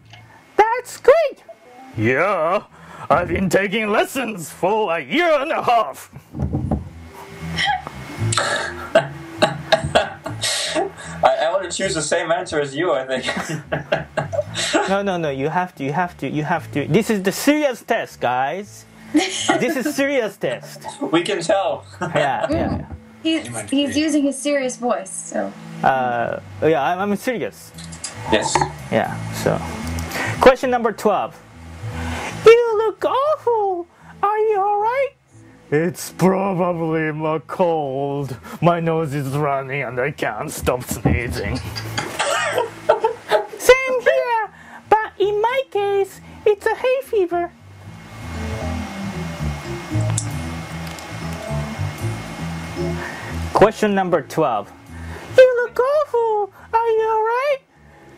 That's great. Yeah, I've been taking lessons for a year and a half. I want to choose the same answer as you, I think. No. You have to. This is the serious test, guys. This is serious test. We can tell. Yeah. he's using his serious voice, so. Yeah, I'm serious. Yes. Yeah, so. Question number 12. You look awful. Are you alright? It's probably my cold. My nose is running and I can't stop sneezing. Same here, but in my case, it's a hay fever. Question number 12. You look awful. Are you alright?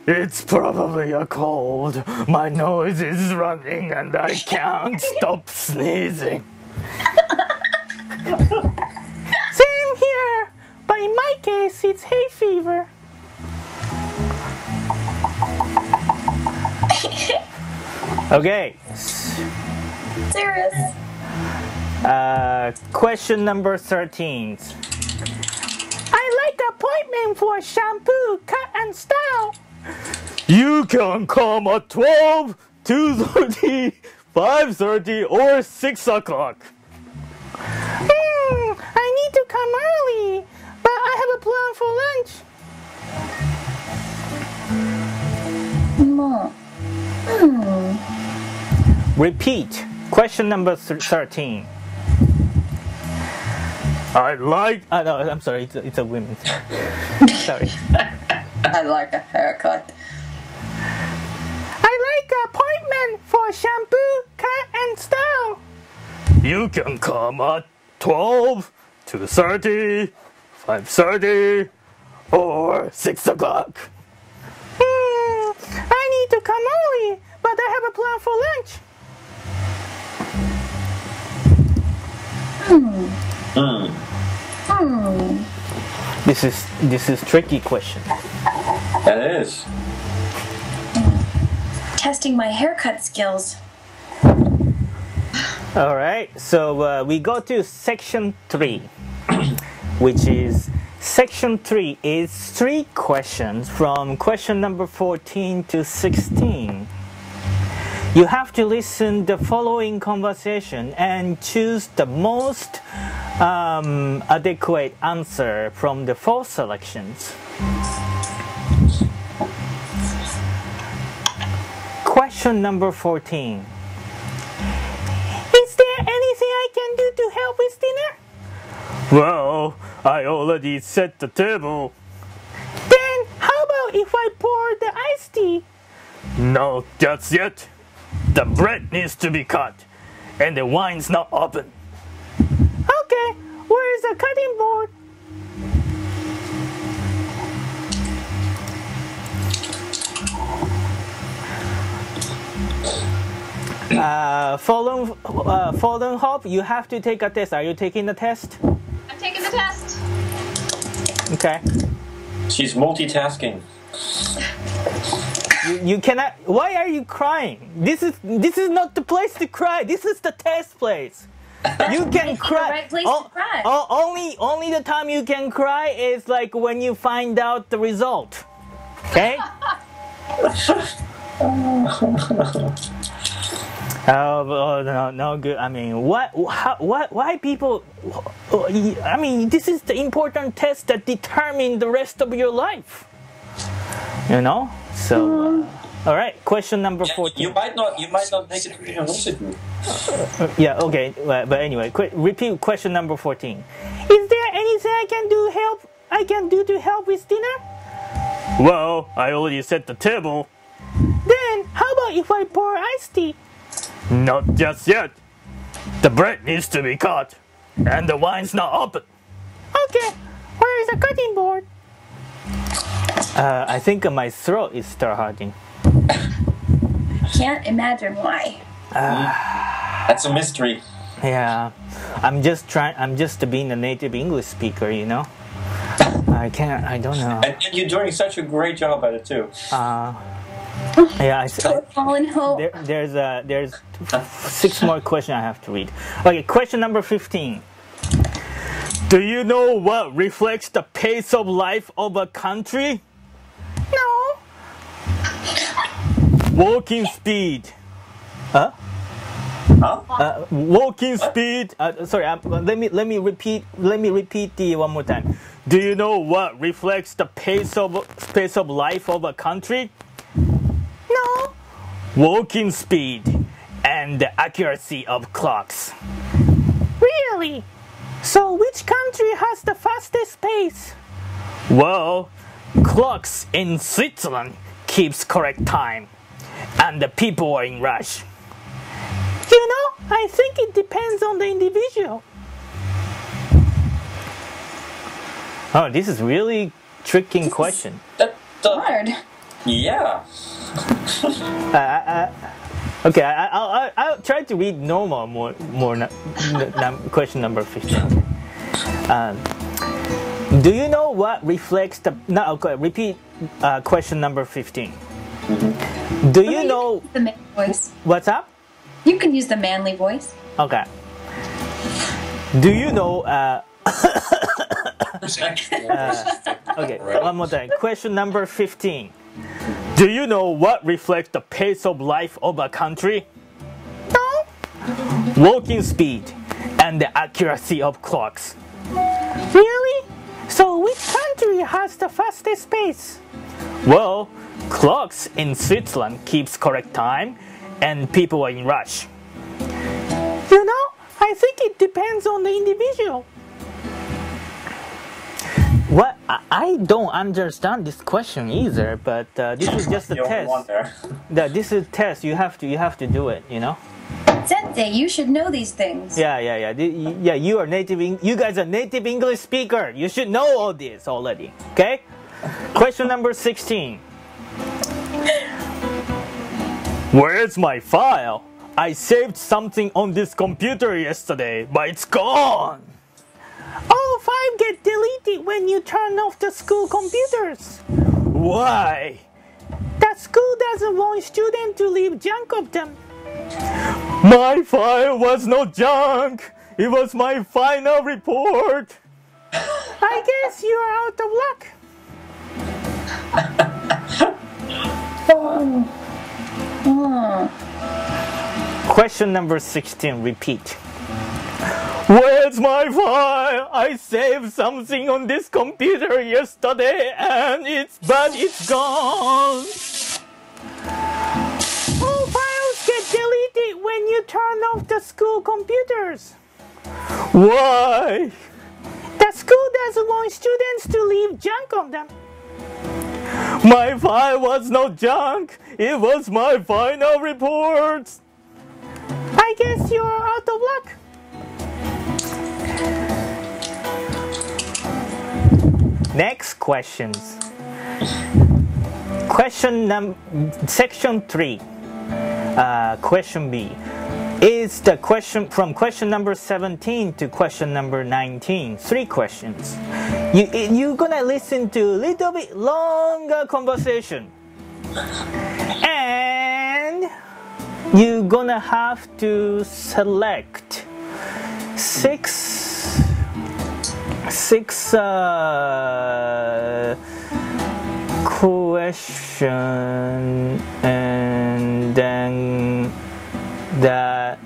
It's probably a cold. My nose is running and I can't stop sneezing. Same here, but in my case, it's hay fever. Okay. Serious. Question number 13. I like appointment for shampoo, cut and style. You can come at 12, 2:30, 5:30, or 6 o'clock. I need to come early, but I have a plan for lunch. Mom. Repeat. Question number 13. I like... no, I'm sorry. It's a women. Sorry. I like a haircut. I like appointment for shampoo, cut and style. You can come at 12, 2:30, 5:30, or 6 o'clock. I need to come early, but I have a plan for lunch. This is tricky question. That is. Testing my haircut skills. All right, so we go to section 3, which is section 3 is 3 questions from question number 14 to 16. You have to listen the following conversation and choose the most adequate answer from the 4 selections. Question number 14. Is there anything I can do to help with dinner? Well, I already set the table. Then how about if I pour the iced tea? No, just yet. The bread needs to be cut, and the wine's not open. Okay, where is the cutting board? Fallen Hope, you have to take a test. Are you taking the test? I'm taking the test. Okay. She's multitasking. You cannot. Why are you crying? This is not the place to cry. This is the test place. You can cry. The right place to cry. Only the time you can cry is like when you find out the result. Okay. No good. I mean, why people? I mean, this is the important test that determines the rest of your life. You know. So, all right. Question number 14. You might not make it to the university. Yeah. Okay. But anyway, repeat question number 14. Is there anything I can do to help with dinner? Well, I already set the table. Then how about if I pour iced tea? Not just yet. The bread needs to be cut, and the wine's not open. Okay, where is the cutting board? I think my throat is still hurting. Can't imagine why. That's a mystery. Yeah, I'm just being a native English speaker, you know. I don't know. And you're doing such a great job at it too. Yeah, there's 6 more questions I have to read. Okay, question number 15. Do you know what reflects the pace of life of a country? No. Walking speed. Huh? Huh? Walking speed. Sorry, let me repeat the one more time. Do you know what reflects the pace of life of a country? No. Walking speed and the accuracy of clocks. Really? So which country has the fastest pace? Well, clocks in Switzerland keeps correct time, and the people are in rush. You know, I think it depends on the individual. Oh, this is really tricky question. Hard. Yeah. Okay, I'll try to read normal question number 15. Do you know what reflects the... No, okay, repeat question number 15. Do you know... The manly voice. What's up? You can use the manly voice. Okay. Do you know... okay, one more time. Question number 15. Do you know what reflects the pace of life of a country? No. Walking speed and the accuracy of clocks. Really? So which country has the fastest pace? Well, clocks in Switzerland keeps correct time and people are in rush. You know, I think it depends on the individual. What? I don't understand this question either, but this is just a test. This is a test. You have to do it, you know. Sensei, you should know these things. Yeah. You are native. You guys are native English speaker. You should know all this already. Okay. Question number 16. Where's my file? I saved something on this computer yesterday, but it's gone. All 5 get deleted when you turn off the school computers. Why? The school doesn't want students to leave junk of them. My file was not junk. It was my final report. I guess you are out of luck. Question number 16, repeat. Where's my file? I saved something on this computer yesterday and it's gone. All files get deleted when you turn off the school computers. Why? The school doesn't want students to leave junk on them. My file was not junk. It was my final report. I guess you're out of luck. Next questions. Section 3. Question B. Is the question from question number 17 to question number 19. 3 questions. You're gonna listen to a little bit longer conversation. And you're gonna have to select 6 question and then that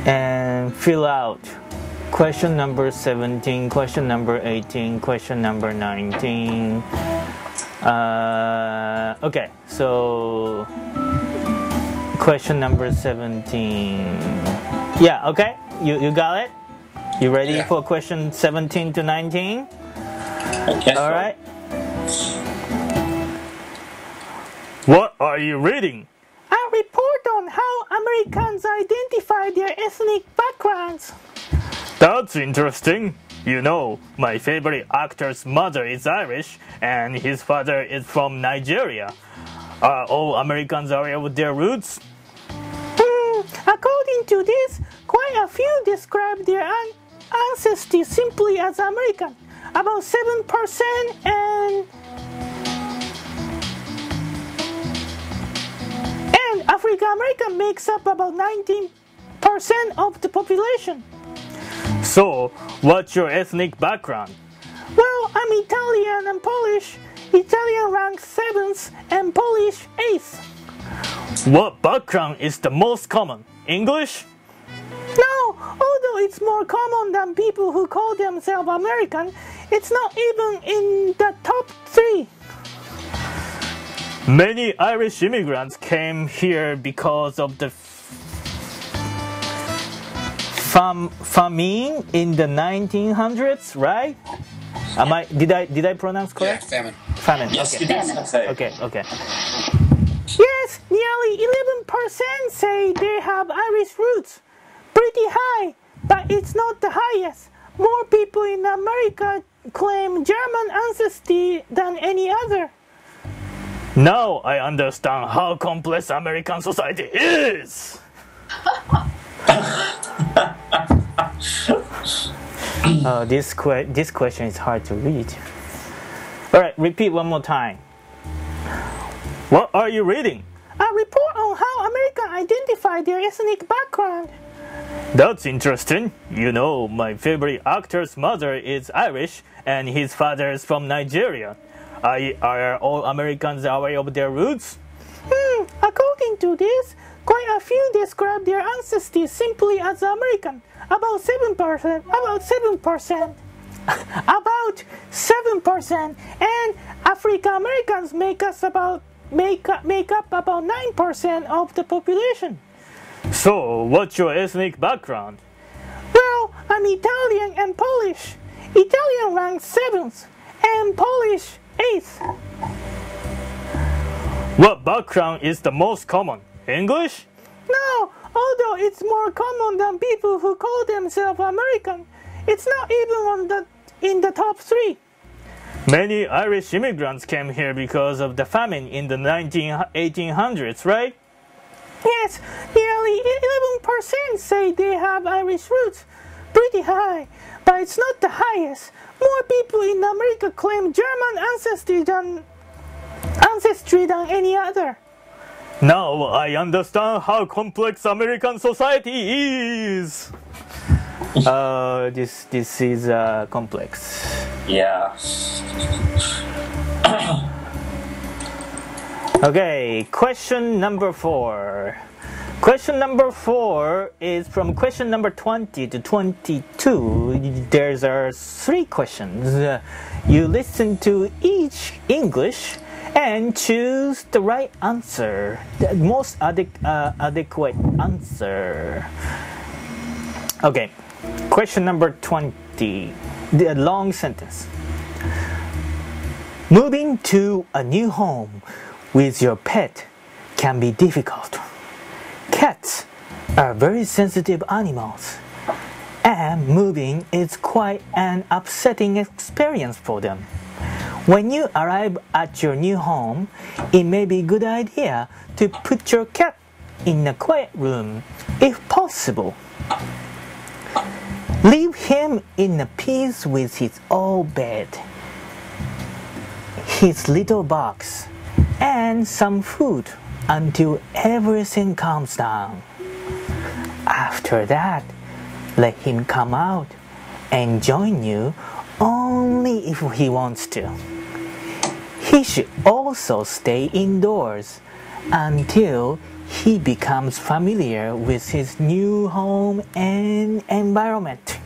and fill out question number 17, question number 18, question number 19. Okay, so question number 17. Yeah, okay, you got it? You ready for question 17 to 19? All right. What are you reading? A report on how Americans identify their ethnic backgrounds. That's interesting. You know, my favorite actor's mother is Irish and his father is from Nigeria. Are all Americans aware of their roots? According to this, quite a few describe their ancestry simply as American. About 7% and African American makes up about 19% of the population. So, what's your ethnic background? Well, I'm Italian and Polish. Italian ranks 7th and Polish 8th. What background is the most common? English? No, although it's more common than people who call themselves American, it's not even in the top 3. Many Irish immigrants came here because of the famine in the 1900s, right? Did I pronounce correct? Yeah, famine. Famine. Yes, Okay. you did say. Okay. Yes, nearly 11% say they have Irish roots. Pretty high, but it's not the highest. More people in America claim German ancestry than any other. Now I understand how complex American society is. This question is hard to read. All right, repeat one more time. What are you reading? A report on how Americans identify their ethnic background. That's interesting. You know, my favorite actor's mother is Irish and his father is from Nigeria. Are all Americans aware of their roots? According to this, quite a few describe their ancestry simply as American. About 7%. About 7%. And African Americans make up about 9% of the population. So, what's your ethnic background? Well, I'm Italian and Polish. Italian ranks 7th and Polish 8th. What background is the most common? English? No, although it's more common than people who call themselves American, it's not even in the top 3. Many Irish immigrants came here because of the famine in the 1800s, right? Yes, nearly 11% say they have Irish roots. Pretty high, but it's not the highest. More people in America claim German ancestry than any other. Now I understand how complex American society is. This is complex. Yeah. Okay, question number 4. Question number 4 is from question number 20 to 22. There's 3 questions. You listen to each English and choose the right answer, the most adequate answer. Okay, question number 20, the long sentence. Moving to a new home with your pet can be difficult. Cats are very sensitive animals, and moving is quite an upsetting experience for them. When you arrive at your new home, it may be a good idea to put your cat in a quiet room, if possible. Leave him in a peace with his old bed, his little box, and some food until everything calms down. After that, let him come out and join you only if he wants to. He should also stay indoors until he becomes familiar with his new home and environment.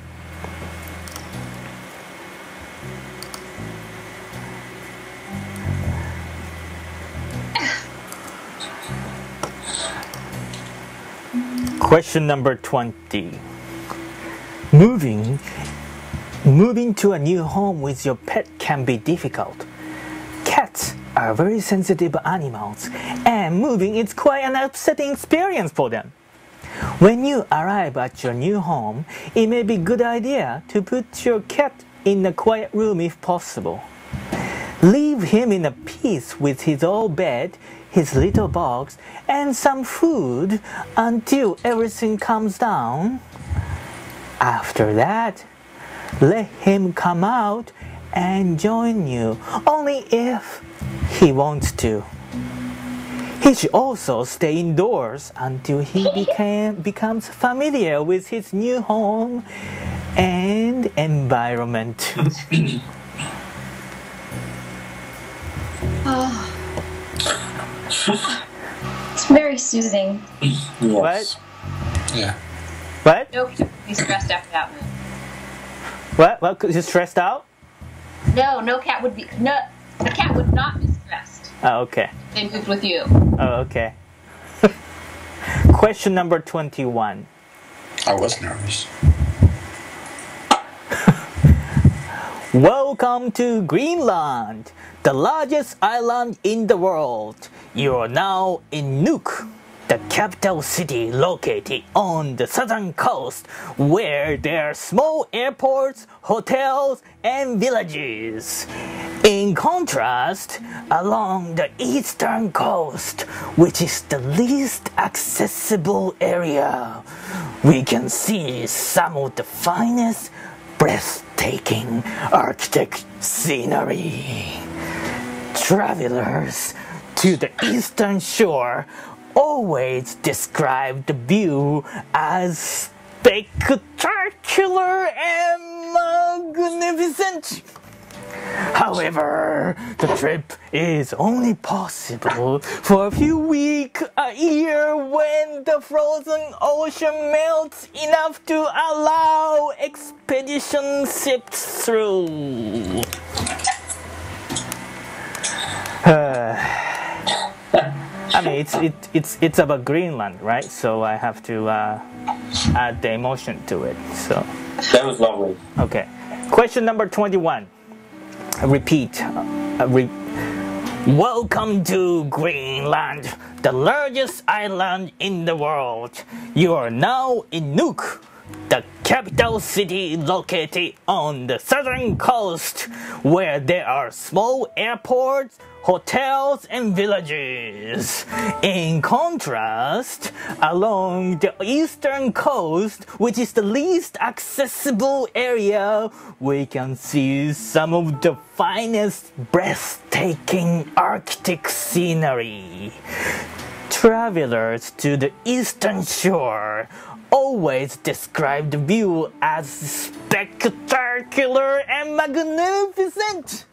Question number 20. Moving to a new home with your pet can be difficult. Cats are very sensitive animals, and moving is quite an upsetting experience for them. When you arrive at your new home, it may be a good idea to put your cat in a quiet room if possible. Leave him in a peace with his old bed, his little box, and some food until everything calms down. After that, let him come out and join you only if he wants to. He should also stay indoors until he becomes familiar with his new home and environment. It's very soothing. Yes. What? Yeah. What? No cat would be stressed after that move. What? What? Is you stressed out? No, no cat would be. No, the cat would not be stressed. Oh, okay. If they moved with you. Oh, okay. Question number 21. I was nervous. Welcome to Greenland, the largest island in the world. You are now in Nuuk, the capital city located on the southern coast, where there are small airports, hotels, and villages. In contrast, along the eastern coast, which is the least accessible area, we can see some of the finest, breathtaking Arctic scenery. Travelers to the eastern shore always describe the view as spectacular and magnificent. However, the trip is only possible for a few weeks a year when the frozen ocean melts enough to allow expedition ships through. I mean, it's about Greenland, right? So I have to add the emotion to it. So That was lovely. okay. Question number 21. Repeat. Welcome to Greenland, the largest island in the world. You are now in Nuuk, the capital city located on the southern coast, where there are small airports, hotels, and villages. In contrast, along the eastern coast, which is the least accessible area, we can see some of the finest, breathtaking Arctic scenery. Travelers to the eastern shore always describe the view as spectacular and magnificent.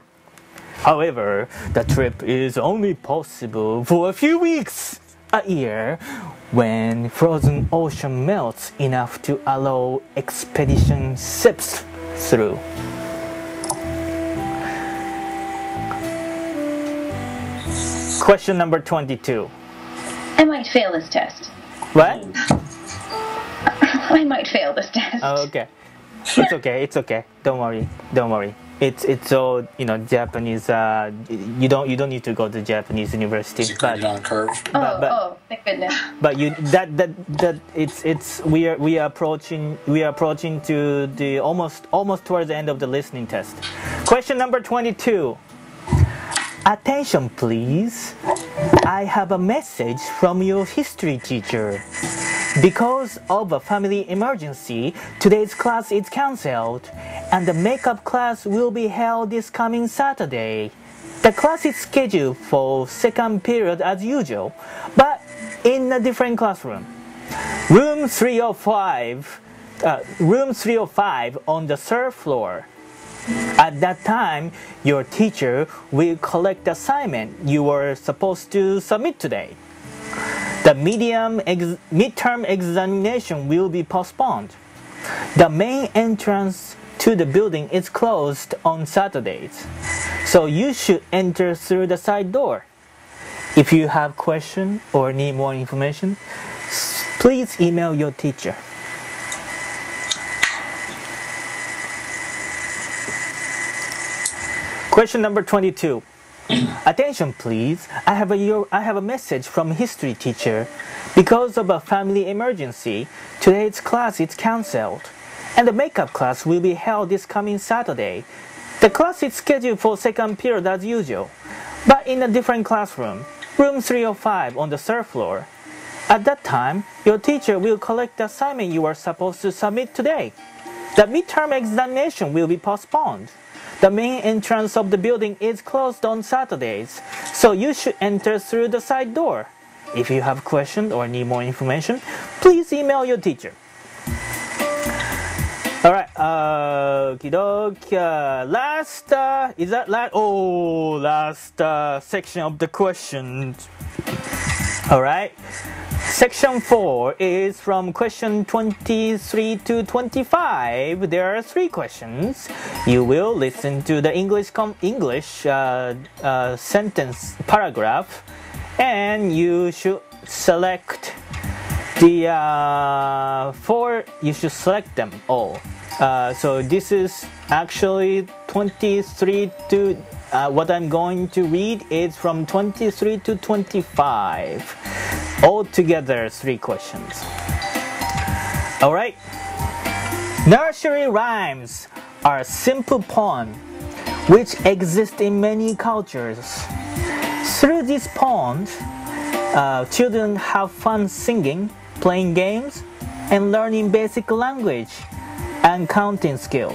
However, the trip is only possible for a few weeks a year when frozen ocean melts enough to allow expedition ships through. Question number 22. I might fail this test. What? I might fail this test. Oh, okay. It's okay. It's okay. Don't worry. Don't worry. It's all Japanese. You don't need to go to Japanese university. Is it graded on a curve? Oh, thank goodness. But you we are approaching to the almost towards the end of the listening test. Question number 22. Attention, please. I have a message from your history teacher. Because of a family emergency, today's class is cancelled, and the makeup class will be held this coming Saturday. The class is scheduled for second period as usual, but in a different classroom. Room 305 on the third floor. At that time, your teacher will collect the assignment you were supposed to submit today. The midterm examination will be postponed. The main entrance to the building is closed on Saturdays, so you should enter through the side door. If you have questions or need more information, please email your teacher. Question number 22. Attention, please. I have a message from history teacher. Because of a family emergency, today's class is cancelled, and the makeup class will be held this coming Saturday. The class is scheduled for second period as usual, but in a different classroom, room 305 on the third floor. At that time, your teacher will collect the assignment you are supposed to submit today. The midterm examination will be postponed. The main entrance of the building is closed on Saturdays, so you should enter through the side door. If you have questions or need more information, please email your teacher. Alright, okie doke. Last section of the questions. All right. Section 4 is from question 23 to 25. There are 3 questions. You will listen to the English sentence paragraph, and you should select the 4. You should select them all. So this is actually 23 to what I'm going to read is from 23 to 25. Altogether 3 questions. Alright. Nursery rhymes are simple poems which exist in many cultures. Through these poems, children have fun singing, playing games, and learning basic language and counting skill.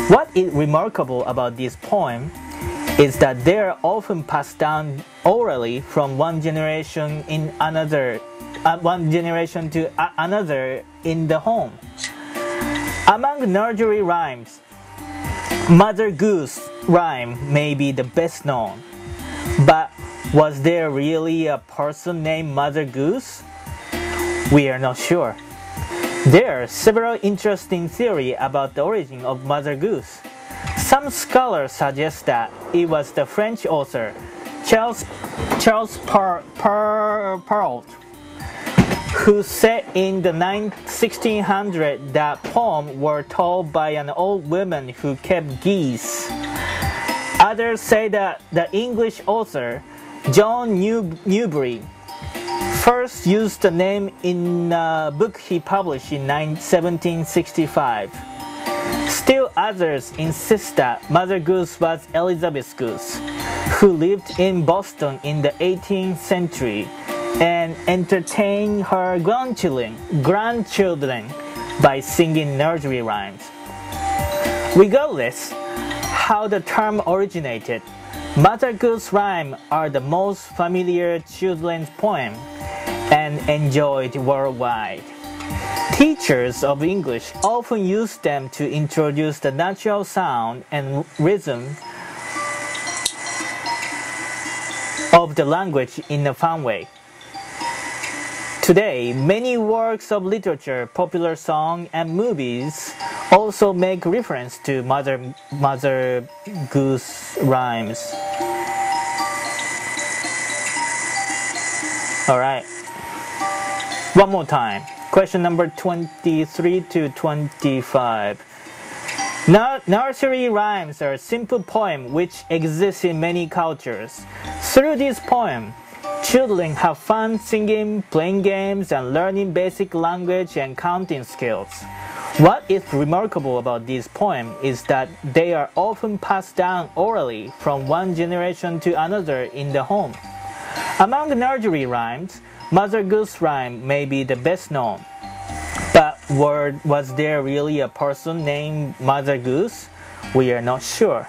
What is remarkable about this poem is that they are often passed down orally from one generation to another in the home. Among nursery rhymes, Mother Goose rhyme may be the best known. But was there really a person named Mother Goose? We are not sure. There are several interesting theories about the origin of Mother Goose. Some scholars suggest that it was the French author Charles Perrault who said in the 1600s that poems were told by an old woman who kept geese. Others say that the English author John Newbery first used the name in a book he published in 1765. Still others insist that Mother Goose was Elizabeth Goose, who lived in Boston in the 18th century and entertained her grandchildren by singing nursery rhymes. Regardless how the term originated, Mother Goose rhymes are the most familiar children's poem and enjoyed worldwide. Teachers of English often use them to introduce the natural sound and rhythm of the language in a fun way. Today, many works of literature, popular songs, and movies also make reference to Mother Goose rhymes. Alright, one more time. Question number 23 to 25. Nursery rhymes are simple poems which exist in many cultures. Through these poems, children have fun singing, playing games, and learning basic language and counting skills. What is remarkable about these poems is that they are often passed down orally from one generation to another in the home. Among nursery rhymes, Mother Goose rhyme may be the best known. But was there really a person named Mother Goose? We are not sure.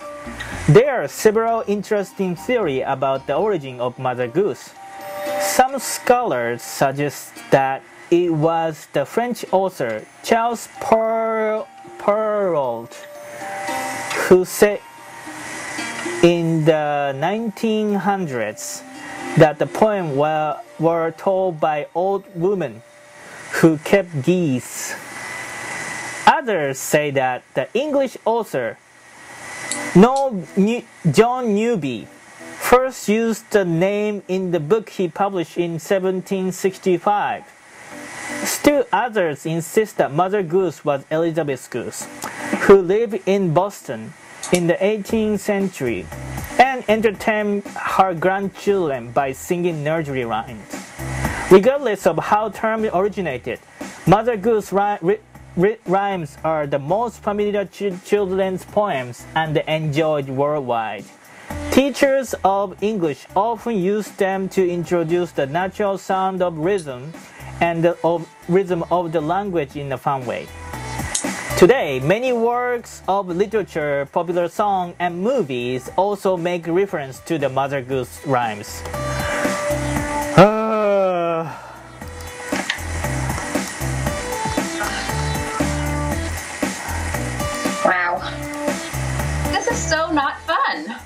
There are several interesting theories about the origin of Mother Goose. Some scholars suggest that it was the French author Charles Perrault who said in the 1900s that the poems were told by old women who kept geese. Others say that the English author John Newbery first used the name in the book he published in 1765. Still others insist that Mother Goose was Elizabeth Goose, who lived in Boston in the 18th century and entertained her grandchildren by singing nursery rhymes. Regardless of how the term originated, Mother Goose rhymes are the most familiar children's poems and enjoyed worldwide. Teachers of English often use them to introduce the natural sound of rhythm and the rhythm of the language in a fun way. Today, many works of literature, popular songs, and movies also make reference to the Mother Goose rhymes. Wow. This is so not fun.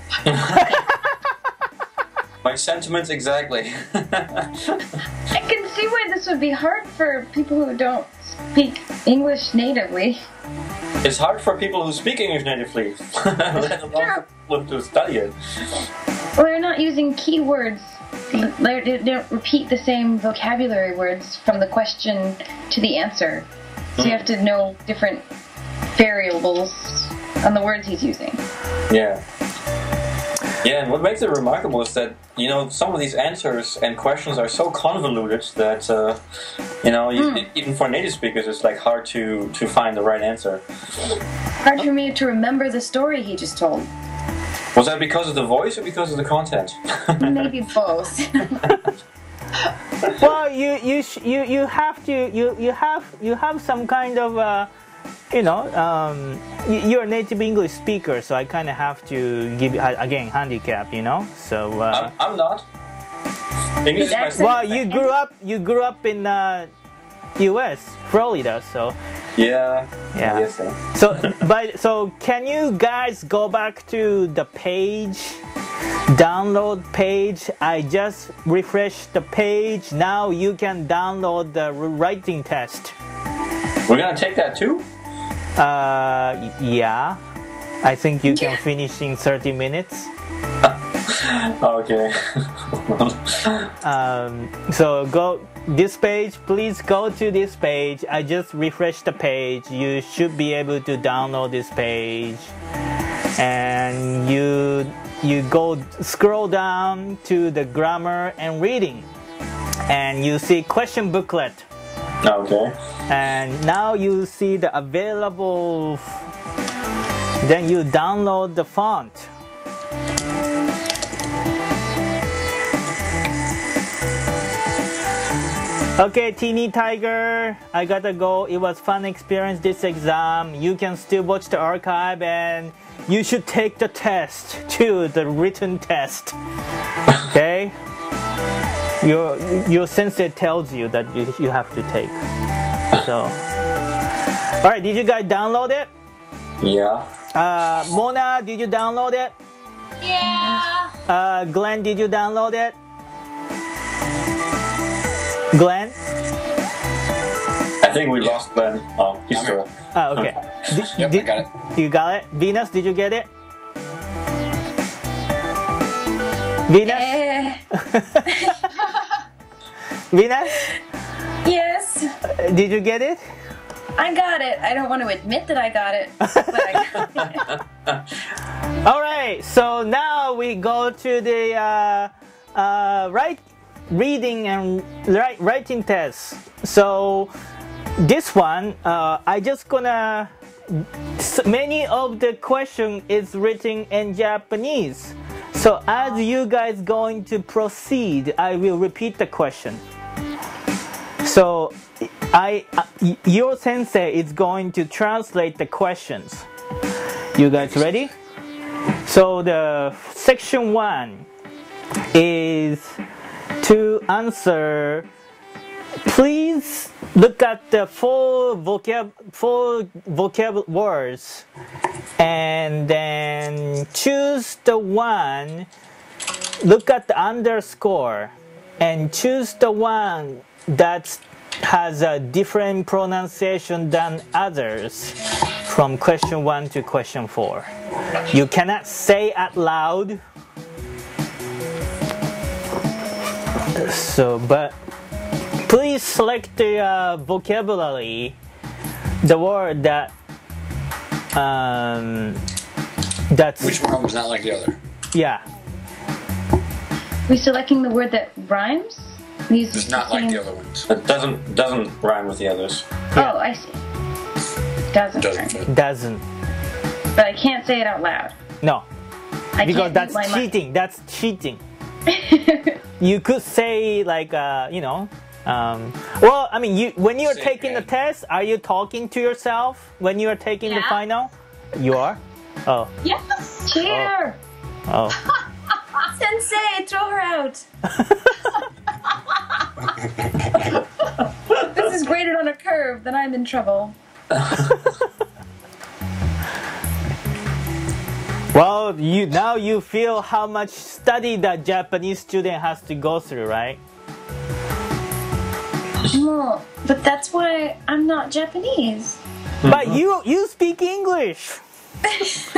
My sentiments exactly. I can see why this would be hard for people who don't speak English natively. It's hard for people who speak English natively, let alone people to study it. Well, they're not using keywords. They don't repeat the same vocabulary words from the question to the answer. So you have to know different variables on the words he's using. Yeah. Yeah, and what makes it remarkable is that, you know, some of these answers and questions are so convoluted that, you know, even for native speakers, it's like hard to find the right answer. Hard for me to remember the story he just told. Was that because of the voice or because of the content? Maybe both. Well, you have some kind of you know, you're a native English speaker, so I kind of have to give you again handicap, you know. So I'm not. English is my well, you grew up in U.S., Florida, so yeah. yeah. So can you guys go back to the page, download page? I just refreshed the page. Now you can download the writing test. We're gonna take that too? Yeah. I think you can finish in 30 minutes. Okay. So go this page, please go to this page. I just refreshed the page. You should be able to download this page. And you go scroll down to the grammar and reading. And you see question booklet. Okay. And now you see the available, then you download the font. Okay, Teeny Tiger, I gotta go. It was fun experience this exam. You can still watch the archive and you should take the test too, the written test. Okay? Your sensei tells you that you have to take. So, all right, did you guys download it? Yeah. Mona, did you download it? Yeah. Glenn, did you download it? Glenn? I think we lost Glenn. Oh, he's still. Oh, okay. Yep, I got it. You got it? Venus, did you get it? Venus? Venus? Yes. Did you get it? I got it. I don't want to admit that I got it, but I got it. All right. So now we go to the reading and writing test. So this one, I just gonna. Many of the question is written in Japanese. So as you guys going to proceed, I will repeat the question. So your sensei is going to translate the questions. You guys ready? So the section 1 is to answer. Please look at the four vocab words and then choose the one. Look at the underscore and choose the one that has a different pronunciation than others from question 1 to question 4. You cannot say out loud. So, but please select the vocabulary, the word that that's Which one was not like the other? yeah. We selecting the word that rhymes? It's not like the other ones. It doesn't rhyme with the others. Oh, I see. Doesn't. Doesn't. Doesn't. But I can't say it out loud. No, I because can't that's use my cheating. That's cheating. You could say like you know. Well, I mean, when you're taking the test, are you talking to yourself when you are taking the final? You are. Oh. Yes. Cheer! Oh. Sensei, throw her out! This is graded on a curve, then I'm in trouble. Well, now you feel how much study that Japanese student has to go through, right? Well, but that's why I'm not Japanese. But you speak English. That's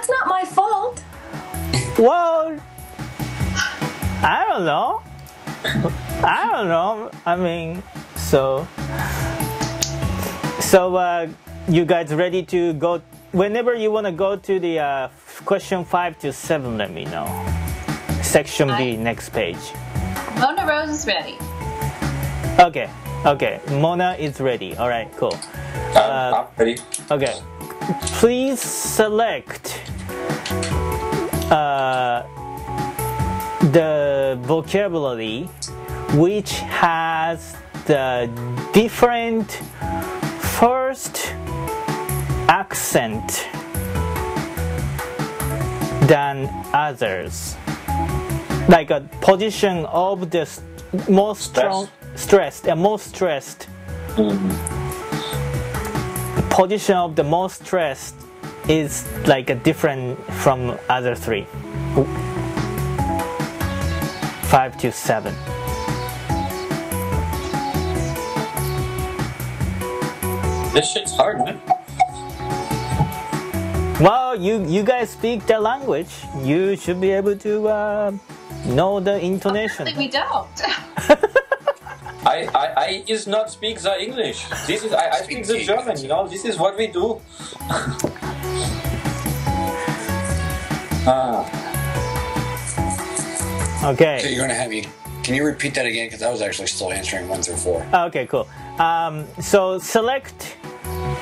not my fault. Well, I don't know. I mean, so you guys ready to go? Whenever you want to go to the question 5 to 7, let me know. Section B, next page. Mona Rose is ready. Okay. Mona is ready. All right, cool. I'm ready. Okay. Please select the vocabulary which has the different first accent than others. Like a position of the most stressed. Position of the most stressed is like a different from other 3. 5 to 7. This shit's hard, man. Well, you guys speak the language. You should be able to know the intonation. We don't. I is not speak the English. This is I speak the German. You know, this is what we do. Okay. So you're gonna have me. Can you repeat that again? Because I was actually still answering 1 through 4. Okay, cool. So select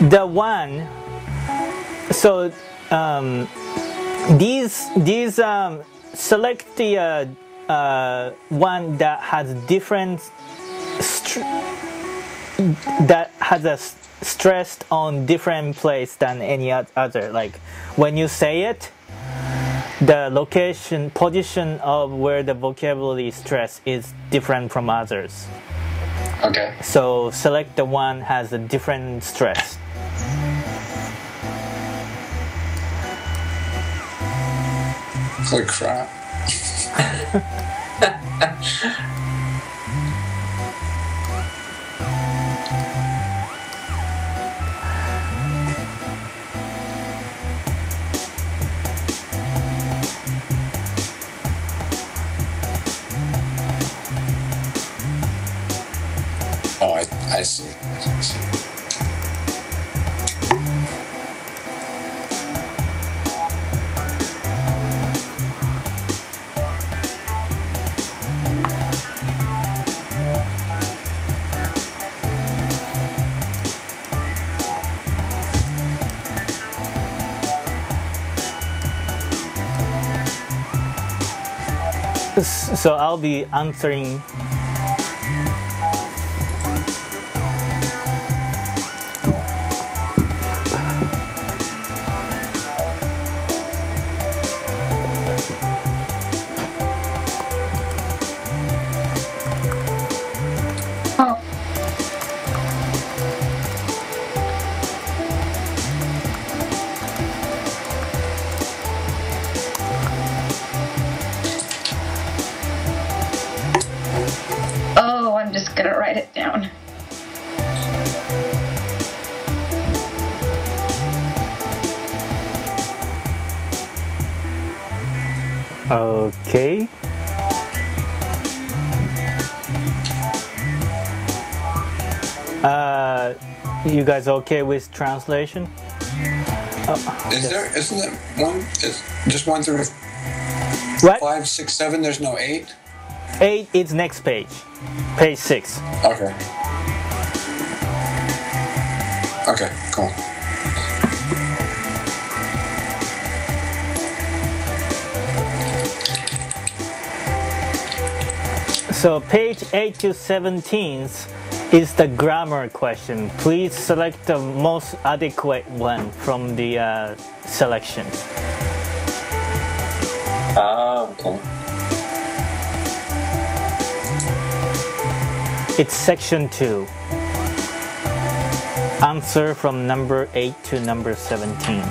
the one. So these select the one that has different that has a stressed on different place than any other. Like when you say it, the location, position of where the vocabulary stress is different from others. Okay. So select the one has a different stress. Holy crap. Oh, I see. So I'll be answering. I'm just gonna write it down. Okay. You guys okay with translation? Isn't it one? It's just 1 through What? 5, 6, 7. There's no 8. 8 is next page. Page 6. Okay. Okay. Cool. So page 8 to 17 is the grammar question. Please select the most adequate one from the selections. Okay. It's section 2. Answer from number 8 to number 17.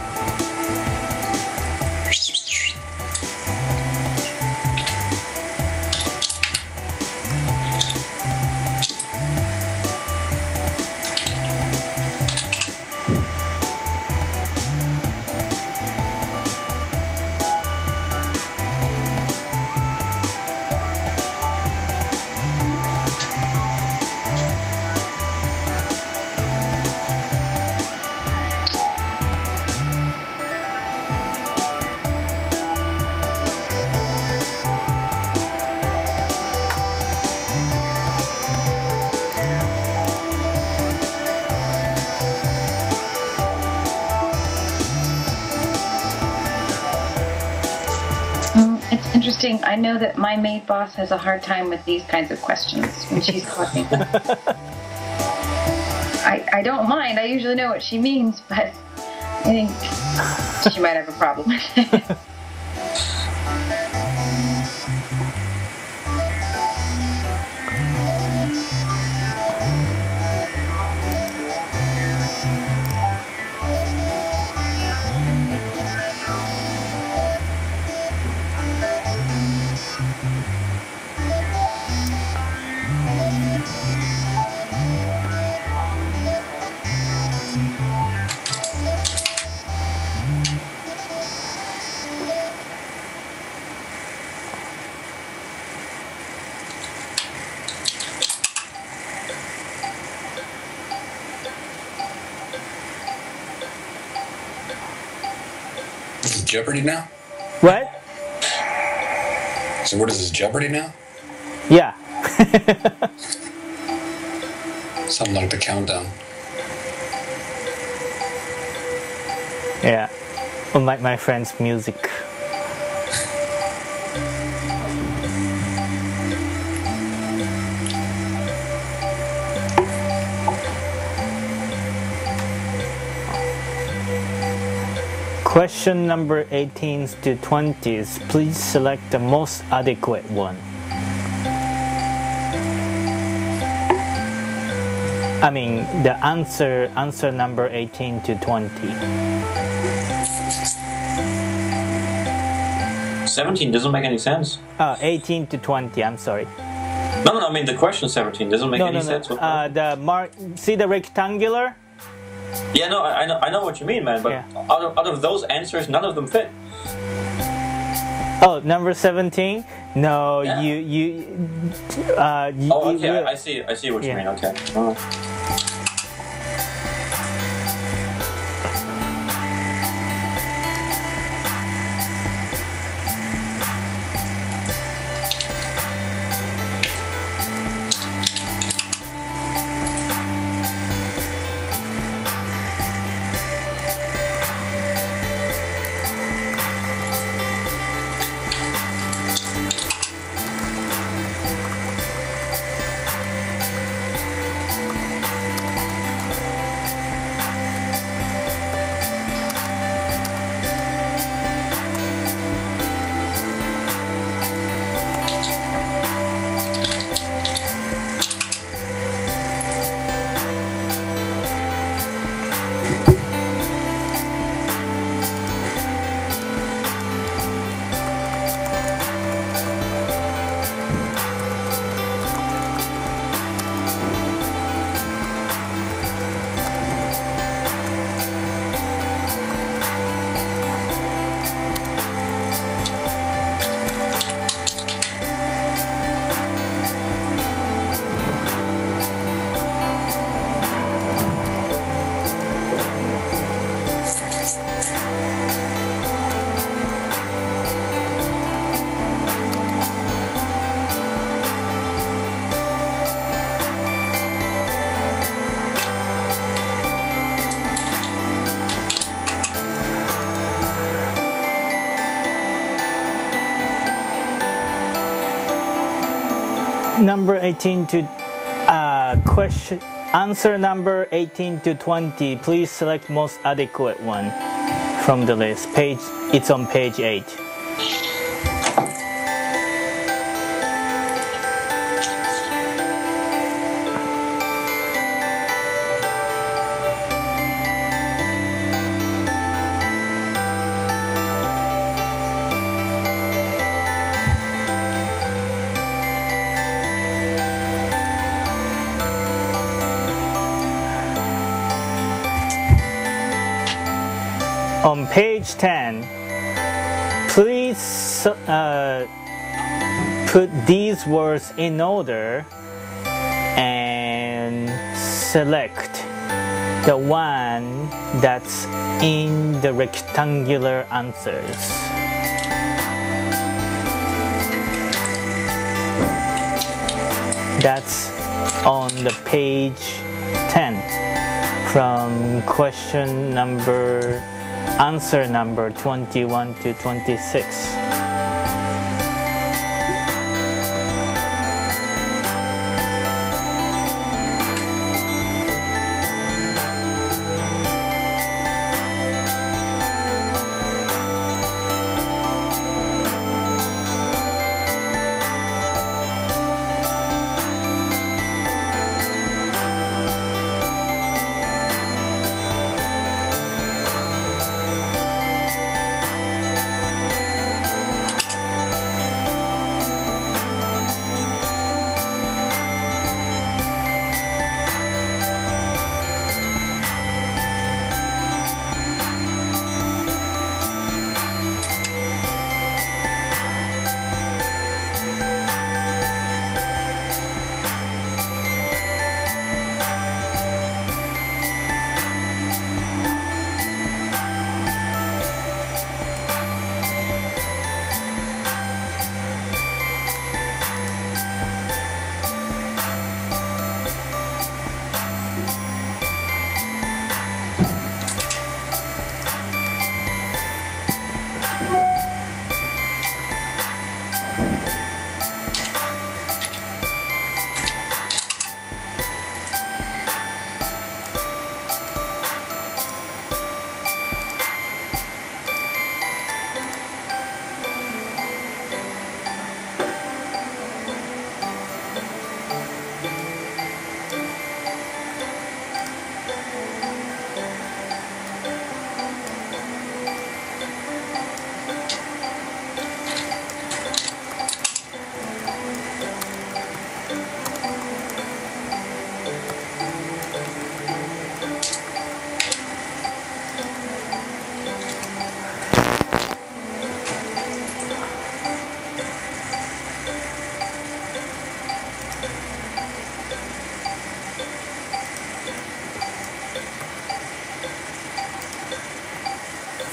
interesting. I know that my maid boss has a hard time with these kinds of questions when she's talking. I don't mind. I usually know what she means, but I think she might have a problem with it. Jeopardy now? What? So what is this, Jeopardy now? Yeah. Something like the countdown. Yeah. Oh, my friend's music. Question number 18 to 20s. Please select the most adequate one. I mean, the answer number 18 to 20. 17 doesn't make any sense. 18 to 20, I'm sorry. No, I mean the question 17 doesn't make any sense. See the rectangular? Yeah, no, I know what you mean, man. But Yeah. out of those answers, none of them fit. Oh, number 17? No, Yeah. you Oh, okay, you- I see what you Yeah. mean. Okay. Number 18 to question answer number 18 to 20. Please select most adequate one from the list. It's on page 8. On page 10, please put these words in order and select the one that's in the rectangular answers. That's on the page 10 from question answer number 21 to 26.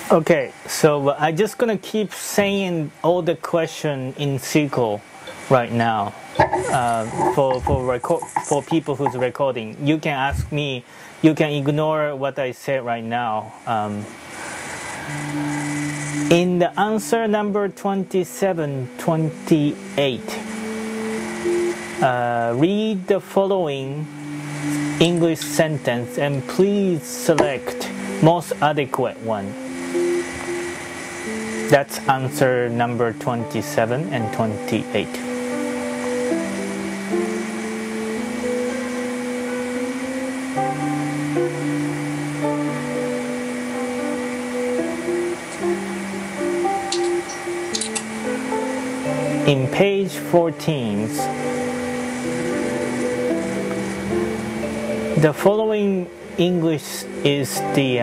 Okay, so I'm just gonna keep saying all the question in circle right now for people who's recording. You can ask me. You can ignore what I said right now. In the answer number 27, 28, read the following English sentence and please select most adequate one. That's answer number 27 and 28. In page 14, the following English is the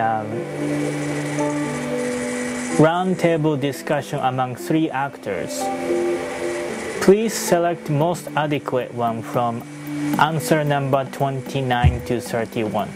roundtable discussion among 3 actors. Please select most adequate one from answer number 29 to 31.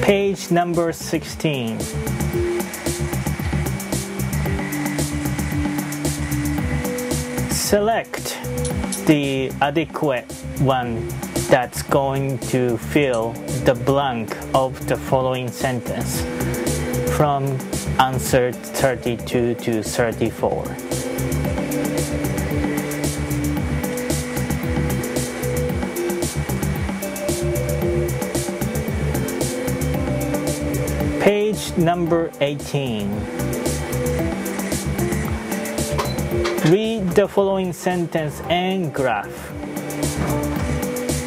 Page number 16. Select the adequate one that's going to fill the blank of the following sentence from answer 32 to 34. Page number 18. Read the following sentence and graph.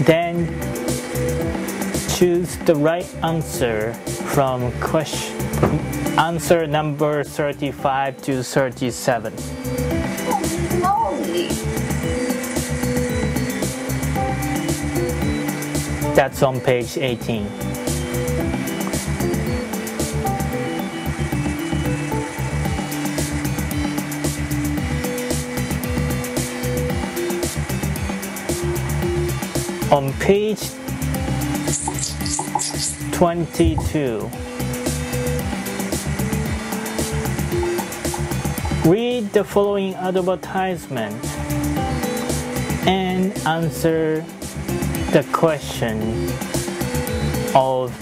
Then choose the right answer from answer number 35 to 37. Holy. That's on page 18. On page 22, read the following advertisement and answer the question of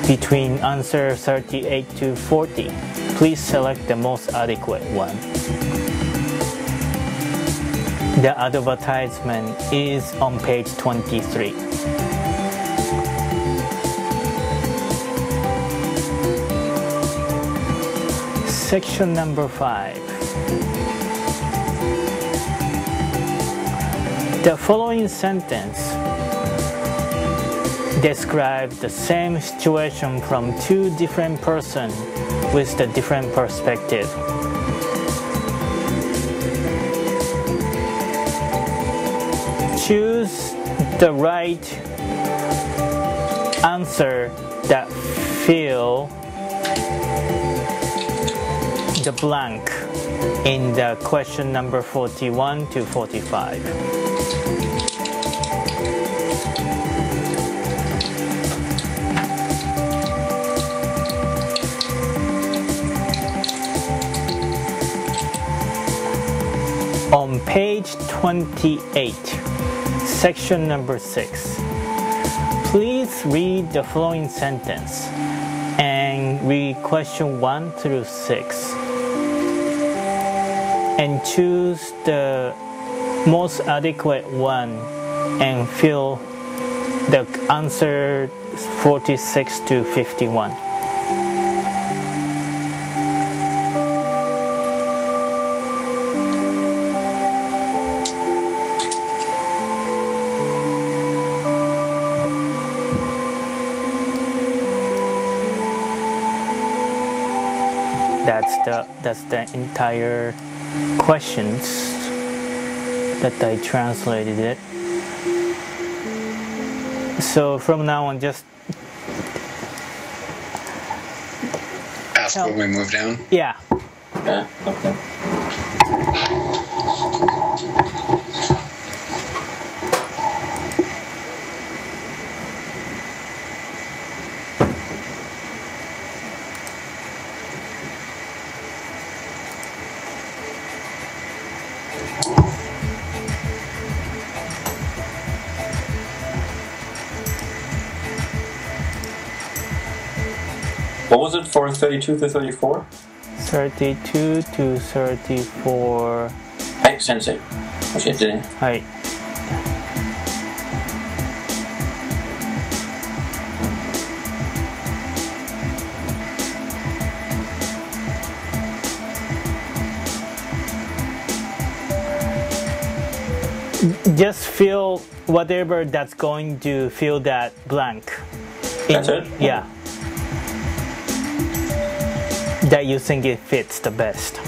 between answer 38 to 40. Please select the most adequate one. The advertisement is on page 23. Section number 5. The following sentence describes the same situation from 2 different persons with the different perspective. Choose the right answer that fill the blank in the question number 41 to 45. On page 28, section number 6, please read the following sentence and read question 1 through 6 and choose the most adequate one and fill the answer 46 to 51. That's the entire questions that I translated it. So from now on, just ask when we move down. Yeah. Yeah. Okay. What was it for 32 to 34? 32 to 34. はい、先生。教えてね。はい。Just fill whatever that's going to fill that blank. That's it? Yeah. That you think it fits the best.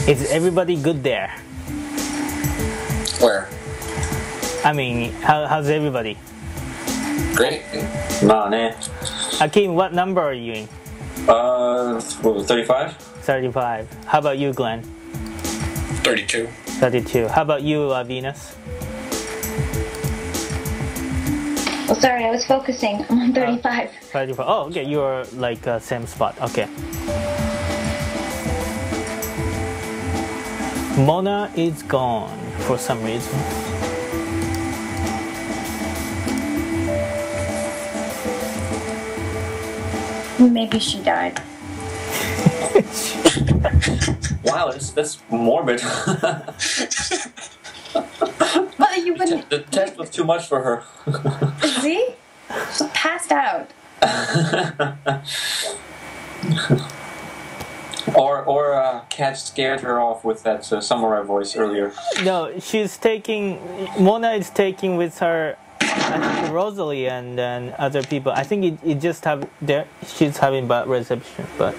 Is everybody good there? Where? I mean, how's everybody? Great. まあね。Achim, what number are you in? 35? 35. How about you, Glenn? 32. 32. How about you, Venus? Oh, sorry, I was focusing. I'm on 35. 35. Oh, okay, you're like same spot. Okay. Mona is gone for some reason. Maybe she died. Wow, that's morbid. Well, you wouldn't. The test was too much for her. See? She passed out. Or Kat scared her off with that samurai voice earlier. No, Mona is taking with her Rosalie and then other people. I think it just she's having bad reception, but.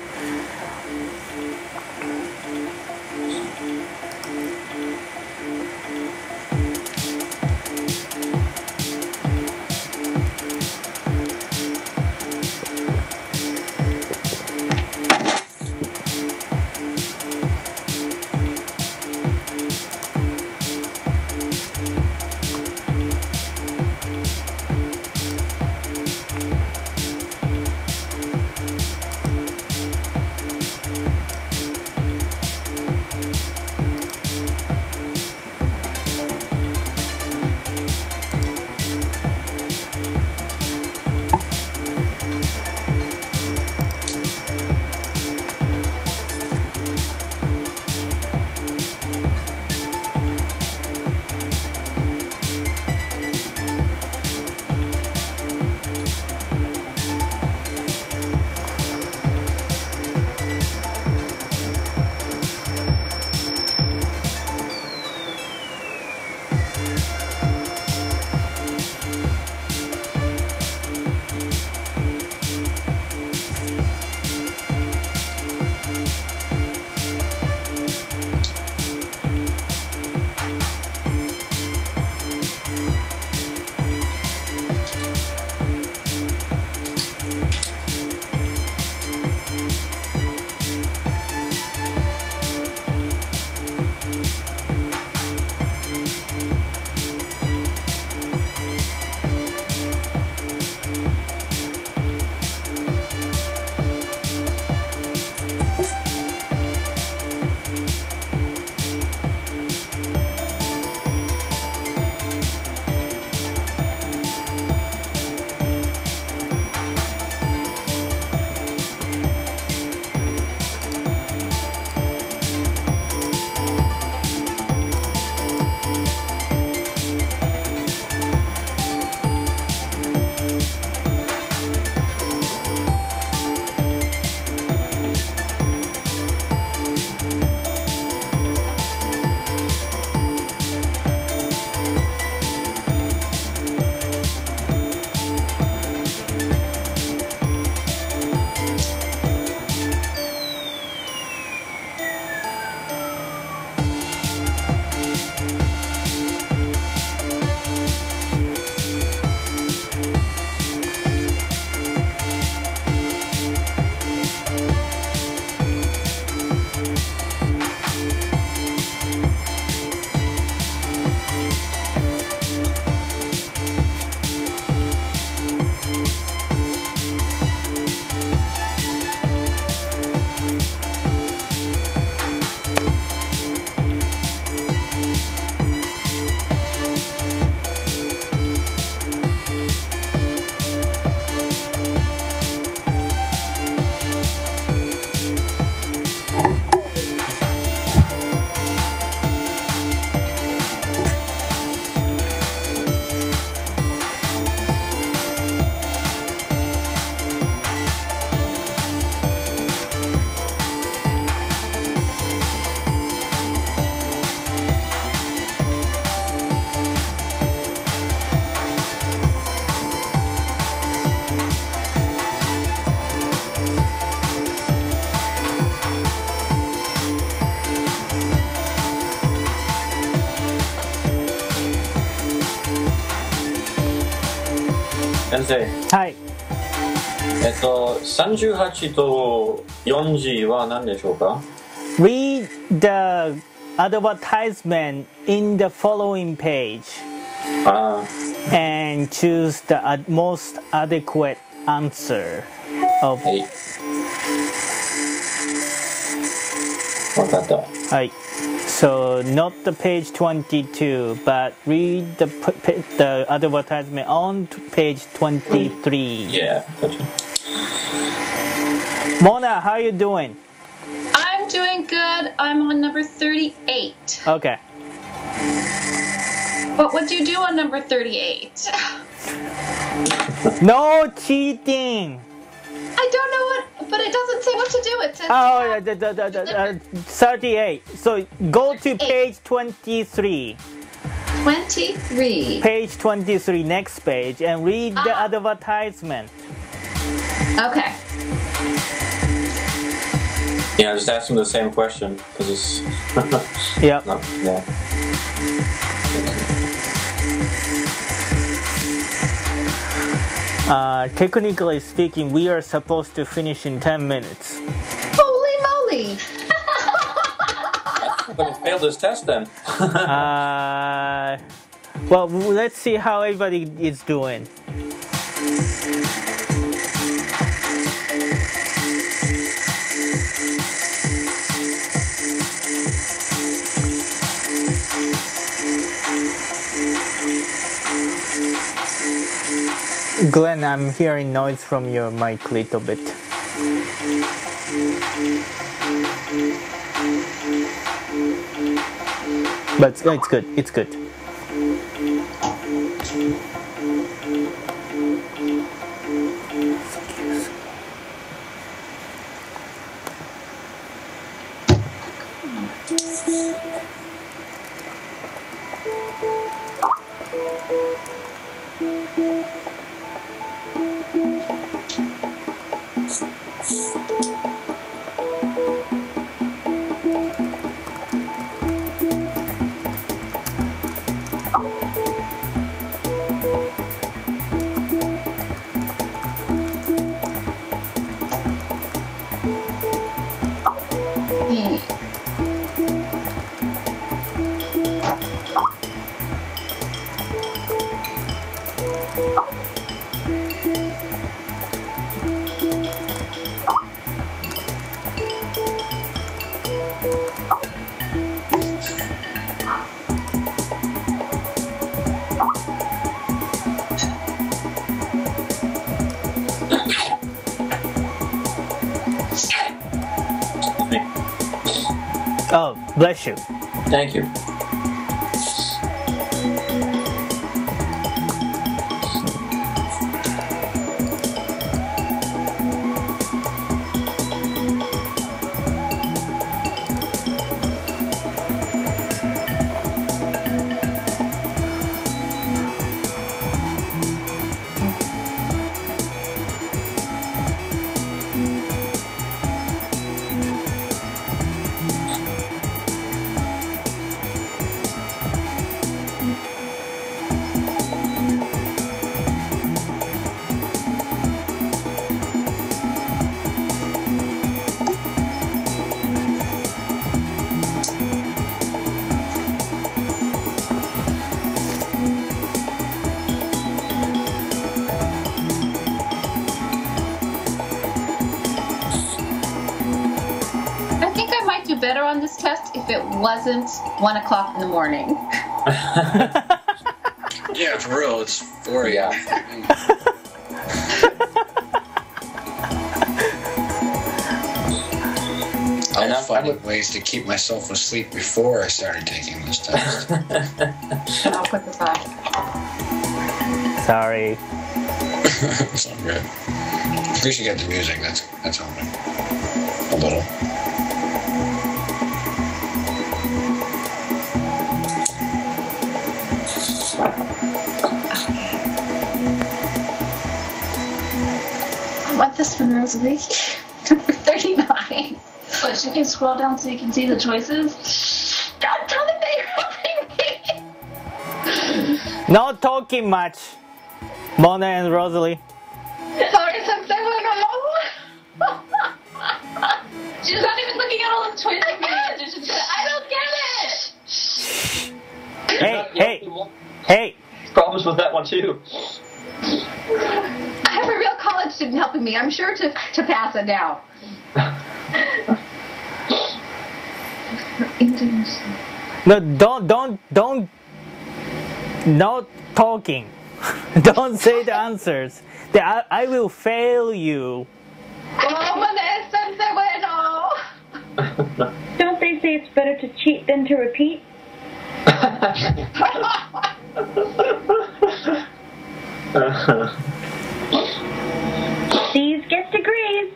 先生。はい。38と40は何でしょうか？ Read the advertisement in the following page and choose the most adequate answer of はい。わかった。はい。So not the page 22, but read the advertisement on page 23. Yeah, gotcha. Mona, how are you doing? I'm doing good. I'm on number 38. Okay. What would you do on number 38? No cheating. I don't know but it doesn't say what to do. It says. Oh, 38. So go to page 23. 23. Page 23, next page, and read the advertisement. Okay. Yeah, just ask him the same question because it's. Yep. No, yeah. Technically speaking, we are supposed to finish in 10 minutes. Holy moly! I'm gonna fail this test then. Well, let's see how everybody is doing. Glenn, I'm hearing noise from your mic a little bit. But it's good, it's good. Oh, bless you. Thank you. Better on this test if it wasn't 1 o'clock in the morning. Yeah, for real, it's 4 a.m. I was finding ways to keep myself asleep before I started taking this test. I'll put this on. Sorry. It's all good. At least you get the music, that's all right. A little. I want this one, Rosalie. Number 39. But you can scroll down so you can see the choices. Stop telling me you're helping me. Not talking much, Mona and Rosalie. Sorry, something went wrong. She's not even looking at all the choices. I don't get it. Hey. Problems with that one too. I have a real college student helping me. I'm sure to pass it now. No, don't. Not talking. Don't say the answers. I will fail you. Don't they say it's better to cheat than to repeat? These get degrees.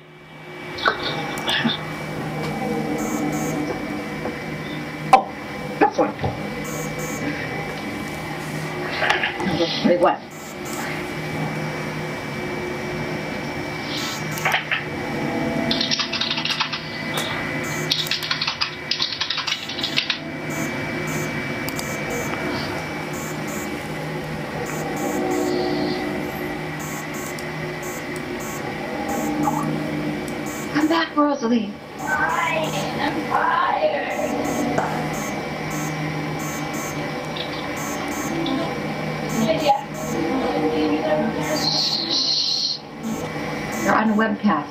Like what? Come back, Rosalie. You're on a webcast.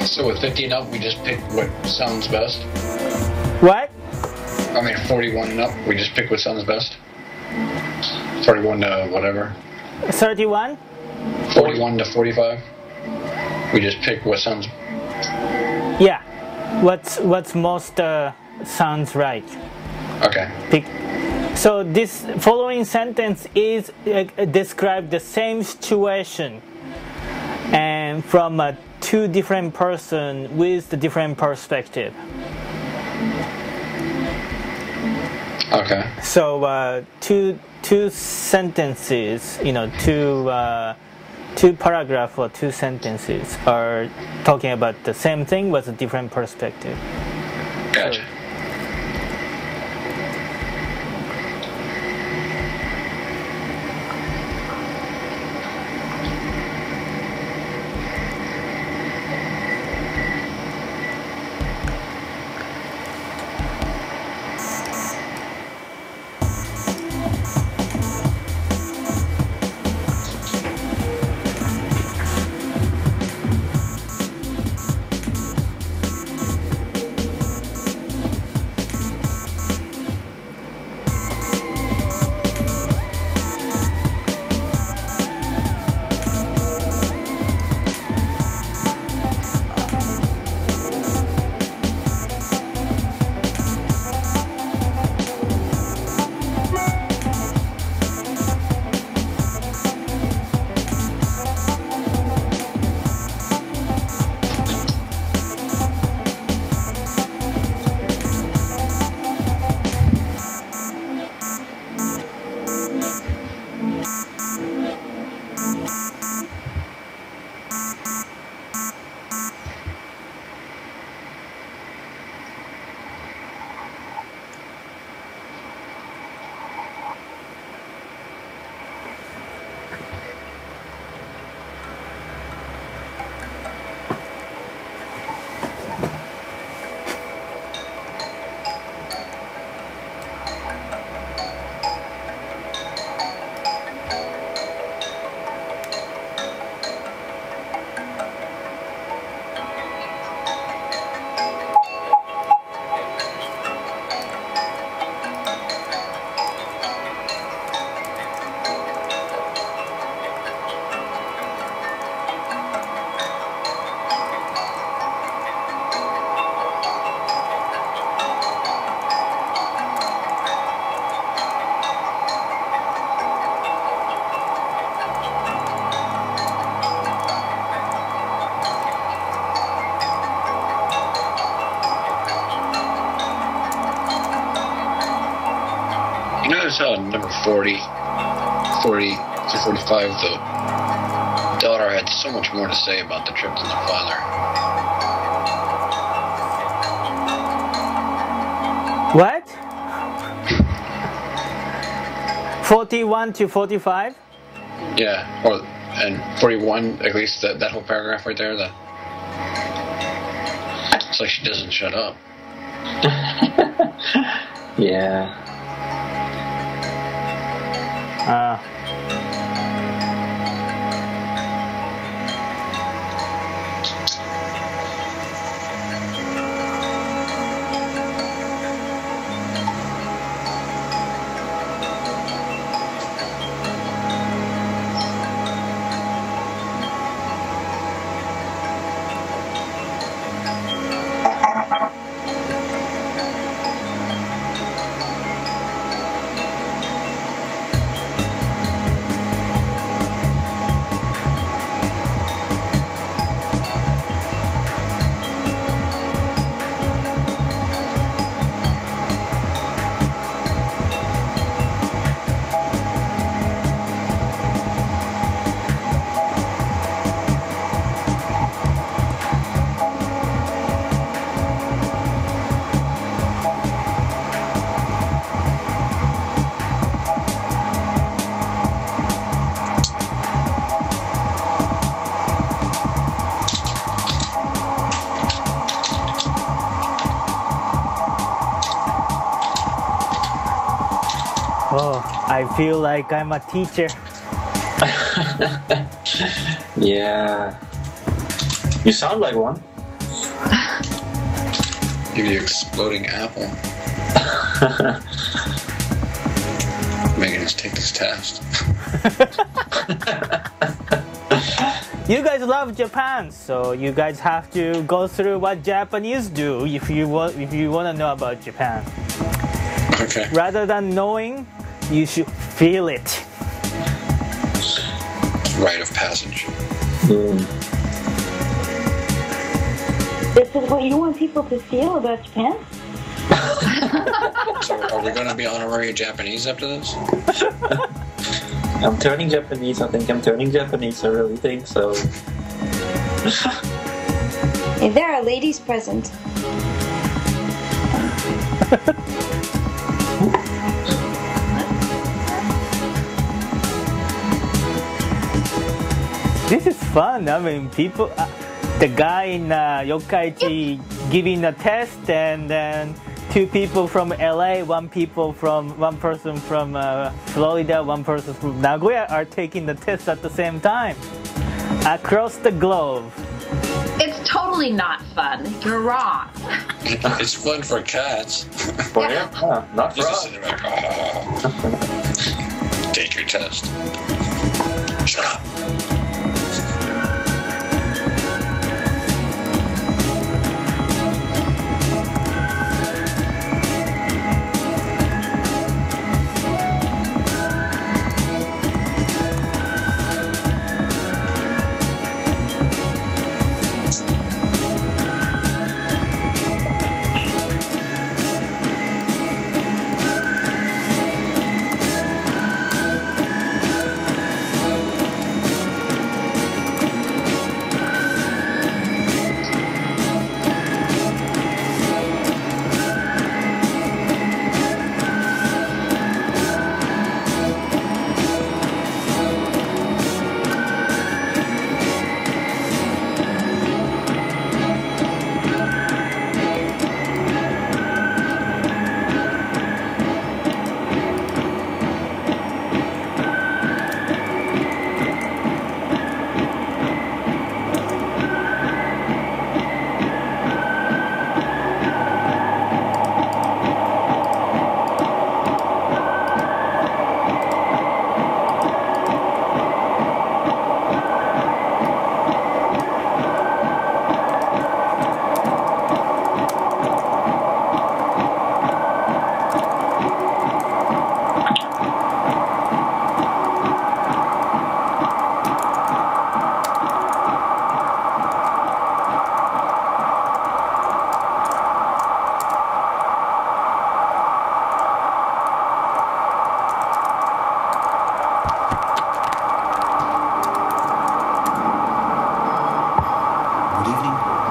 So with 50 and up, we just pick what sounds best. What? I mean, 41 and up, we just pick what sounds best. 41 to whatever. 31? 41 to 45. We just pick what sounds. Yeah. What's most sounds right. Okay. Pick. So this following sentence is describe the same situation and from two different person with the different perspective. Okay. So two sentences, two paragraph or two sentences are talking about the same thing with a different perspective. Gotcha. notice how number 40 to 45, the daughter had so much more to say about the trip than the father. What? 41 to 45? Yeah, and 41, at least that whole paragraph right there, it's like she doesn't shut up. Yeah. Oh, I feel like I'm a teacher. Yeah. You sound like one. Give you exploding apple. Making us take this test. You guys love Japan, so you guys have to go through what Japanese do if you want to know about Japan. Okay. Rather than knowing, you should feel it. Rite of passage. This is what you want people to feel about Japan? So are we going to be honorary Japanese after this? I'm turning Japanese. I think I'm turning Japanese. I really think so. Hey, there are ladies present. This is fun. I mean, people, the guy in Yokkaichi giving a test, and then two people from LA, one person from Florida, one person from Nagoya are taking the test at the same time across the globe. It's totally not fun. You're wrong. It's fun for cats. For him? Yeah, not for Just us. sit there like, oh. Take your test. Shut up.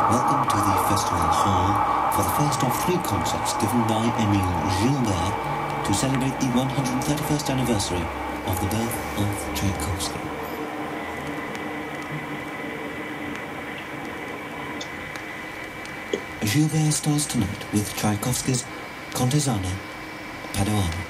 Welcome to the festival hall for the first of 3 concerts given by Émile Gilbert to celebrate the 131st anniversary of the birth of Tchaikovsky. Gilbert starts tonight with Tchaikovsky's Contesano Padoano.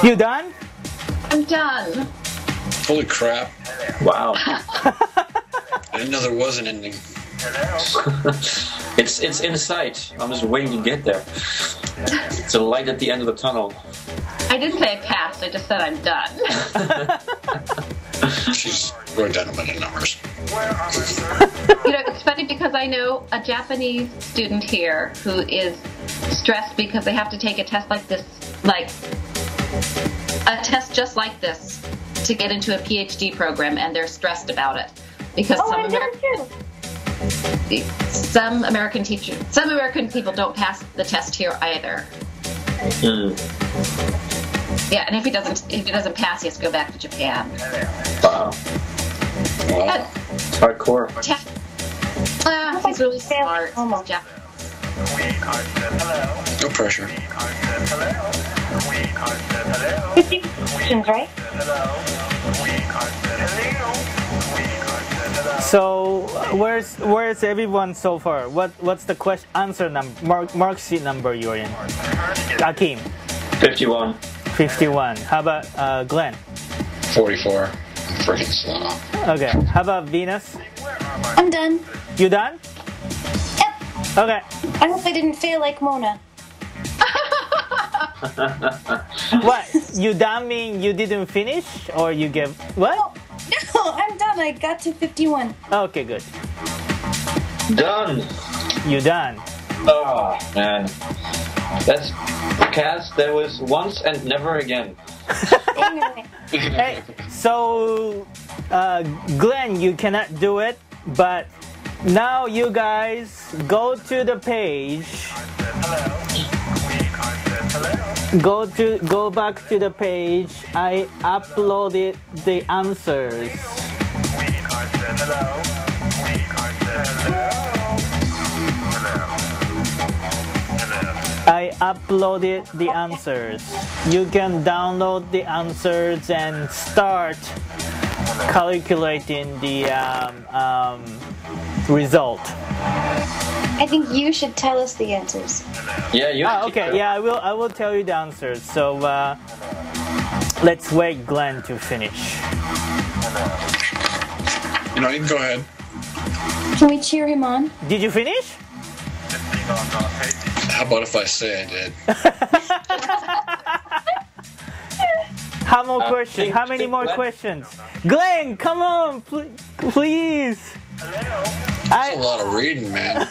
You done? I'm done. Holy crap. Wow. I didn't know there was an ending. It's in sight. I'm just waiting to get there. It's a light at the end of the tunnel. I didn't say I passed, I just said I'm done. She's wrote down a bunch of numbers. You know, it's funny because I know a Japanese student here who is stressed because they have to take a test like this, like a test just like this to get into a PhD program, and they're stressed about it because some American people don't pass the test here either. Yeah, and if he doesn't pass, he has to go back to Japan. Wow. It's hardcore. He's really smart. No pressure. 50 questions, right? So where's everyone so far? What's the question answer number mark sheet number you're in? Achim. 51. 51. How about Glenn? 44. I'm freaking slow. Okay. How about Venus? I'm done. You done? Yep. Okay. I hope I didn't fail like Mona. What? You done mean you didn't finish or you gave what? No, I'm done. I got to 51. Okay, good. Done. You done? Oh man, that's the cast that was once and never again. Hey, so Glenn, you cannot do it, but now you guys go to the page. Go back to the page. I uploaded the answers. I uploaded the answers. You can download the answers and start calculating the result. I think you should tell us the answers. Yeah, you. Okay. Yeah, I will tell you the answers. So let's wait Glenn to finish. You know, you can go ahead. Can we cheer him on? Did you finish? How about if I say I did? How more questions? How many more questions? Glenn, come on, please. That's a lot of reading, man.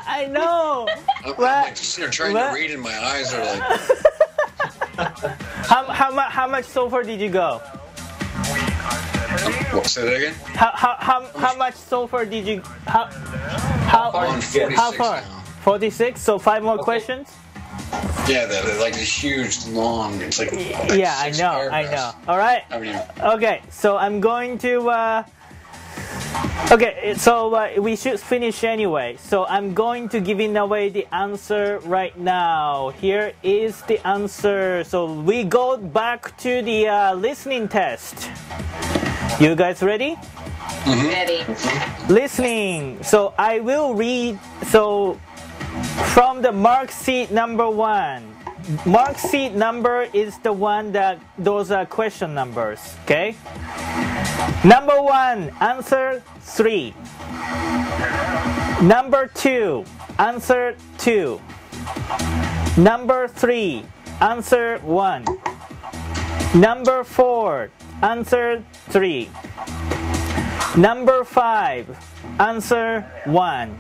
I know. I'm like just here trying to read, and my eyes are like. How much so far did you go? What? Say that again. How much so far did you? How far? 46. So 5 more questions. Yeah, they're like this huge, long. It's like yeah, I know. All right. Okay, so I'm going to. Okay, so we should finish anyway. So I'm going to giving away the answer right now. Here is the answer. So we go back to the listening test. You guys ready? Mm-hmm. Ready. Listening. So I will read. So from the mark sheet number 1, mark sheet number is the one that those are question numbers. Okay. Number 1, answer 3. Number 2, answer 2. Number 3, answer 1. Number 4, answer 3. Number 5, answer 1.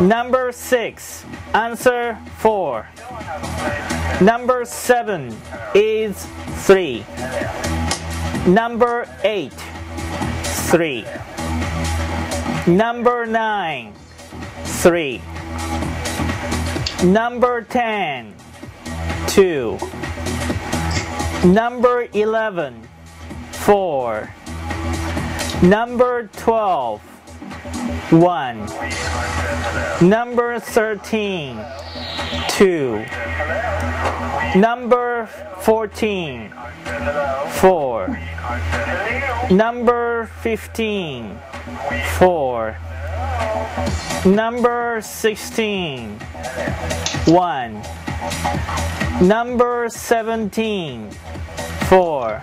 Number 6, answer 4. Number 7 is 3. Number 8, 3. Number 9, 3. Number 10, 2. Number 11, 4. Number 12, 1. Number 13, 2. Number 14, 4. Number 15, 4. Number 16, 1. Number 17, 4.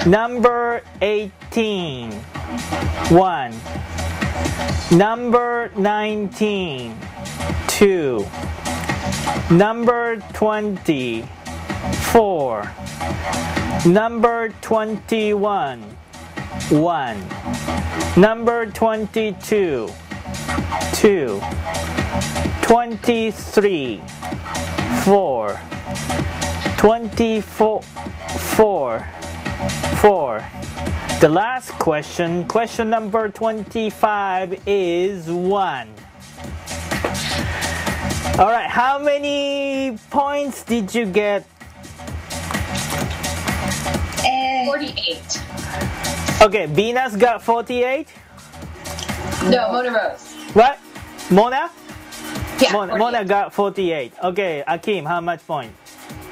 Number 18, 1. Number 19, 2. Number 20, 4. Number 21, 1. Number 22, 2. 23, 4. 24, 4. The last question, question number 25 is 1. Alright, how many points did you get? 48. Okay, Venus got 48? No, Mona Rose. What? Mona? Yeah, Mona got 48. Okay, Achim, how much point?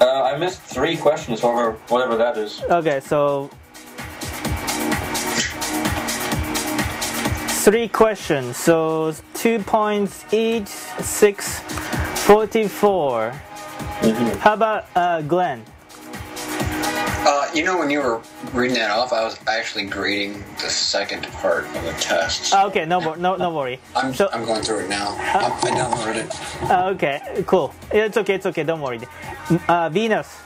I missed 3 questions, whatever that is. Okay, so 3 questions, so 2 points each, 6, 44. How about Glenn? You know, when you were reading that off, I was actually grading the second part of the test. Okay, no worry. I'm going through it now. I downloaded it. Okay, cool. It's okay, don't worry. Venus?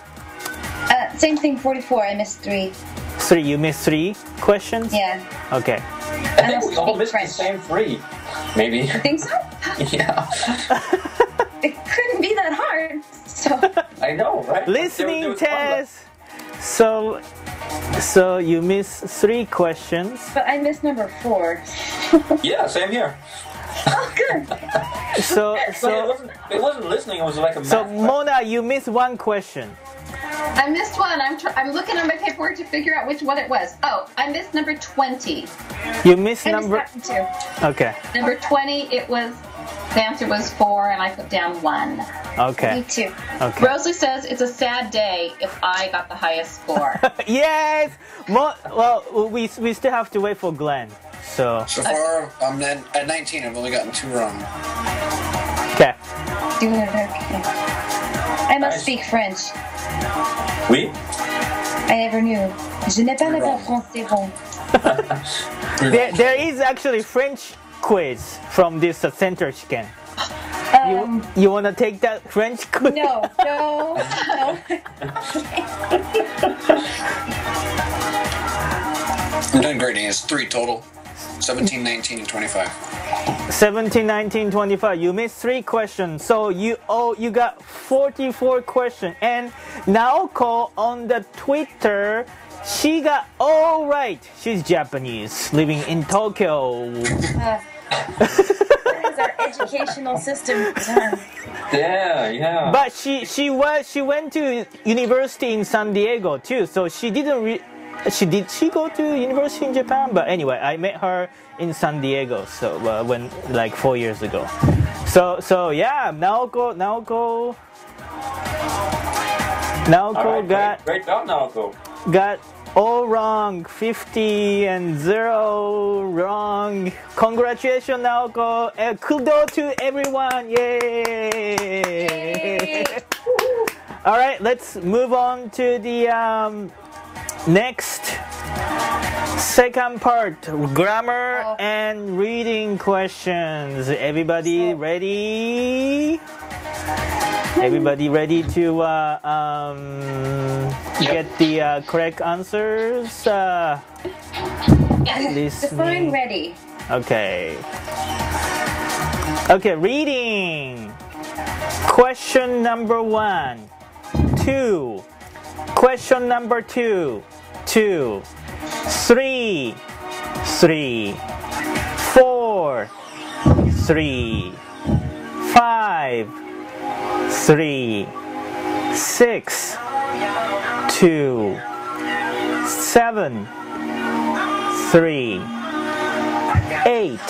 Same thing, 44. I missed 3. 3, you missed 3 questions? Yeah. Okay. I think we all missed the same 3. Maybe. You think so? Yeah. It couldn't be that hard. So. I know, right? Listening test. So you missed 3 questions. But I missed number 4. Yeah, same here. Oh, good. So it wasn't listening. It was like a math. So Mona, you missed 1 question. I missed one. I'm looking on my paperwork to figure out which one it was. Oh, I missed number 20. You missed I number. missed that one too. Okay. Number 20. The answer was 4, and I put down 1. Okay. Me too. Okay. Rosalie says it's a sad day if I got the highest score. Yes. Well, we still have to wait for Glenn. So far, I'm at 19. I've only gotten 2 wrong. Okay. Doing it okay. I must speak French. Oui. I never knew. Je n'ai pas le français bon. There is actually French quiz from this center Shiken. You want to take that French quiz? No. I'm doing great. It's 3 total. 17, 19, and 25. 17, 19, 25. You missed 3 questions, so you got 44 questions. And Naoko on the Twitter, she got all right. She's Japanese, living in Tokyo. That is our educational system. Yeah. But she went to university in San Diego too, so she didn't. Did she go to university in Japan? But anyway, I met her in San Diego, so when like 4 years ago. So yeah, Naoko right, got great job, Naoko. Got All wrong. 50 and 0 wrong. Congratulations, Naoko. Kudo to everyone. Yay! All right, let's move on to the next second part, grammar and reading questions. Everybody ready? Everybody ready to get the correct answers? Define ready. Okay. Okay, reading. Question number 1. 2. Question number 2. 2. 3. 3. 4. 3. 5. 3. 6. 2. 7. 3. 8.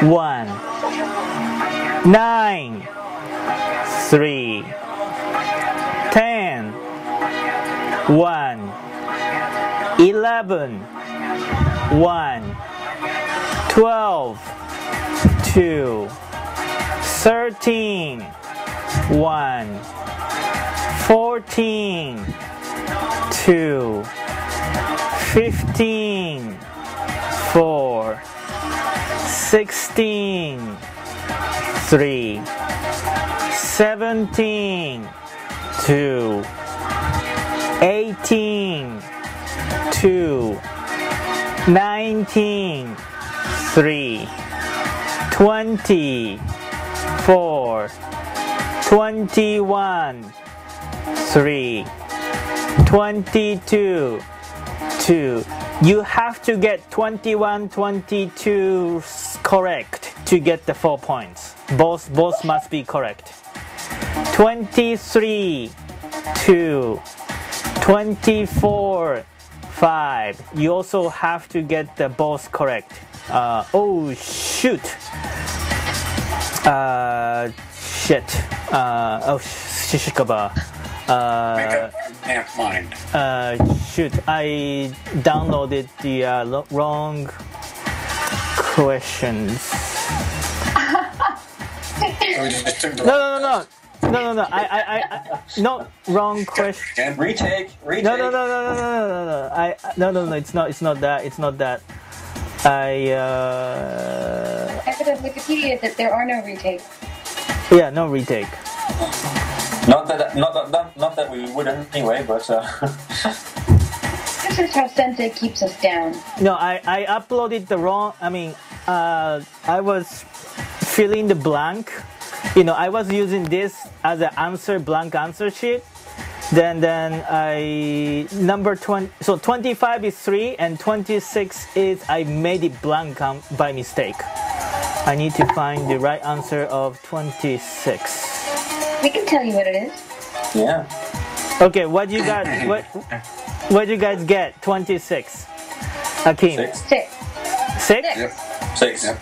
1. 9. 3. 10. 1. 11. 1. 12. 2. 13. 1. 14. 2. 15. 4. 16. 3. 17. 2. 18. 2. 19. 3. 20. 4. 21. 3. 22. 2. You have to get 21, 22 correct to get the 4 points. Both must be correct. 23. 2. 24. 5. You also have to get the both correct. Oh shoot. Shit. Oh shishikaba. Mind. Shoot. I downloaded the wrong questions. No. No, wrong question. And retake. No. It's not that. I put on Wikipedia that there are no retakes. Yeah, no retake. Not that we wouldn't anyway, but. This is how Sensei keeps us down. No, I uploaded the wrong. I mean, I was filling the blank. I was using this as an blank answer sheet. Then I number 20. So 25 is 3 and 26 is I made it blank by mistake. I need to find the right answer of 26. We can tell you what it is. Yeah. Okay, what you got? What you guys get? 26. Achim. 6. 6? Yep. 6. Yep.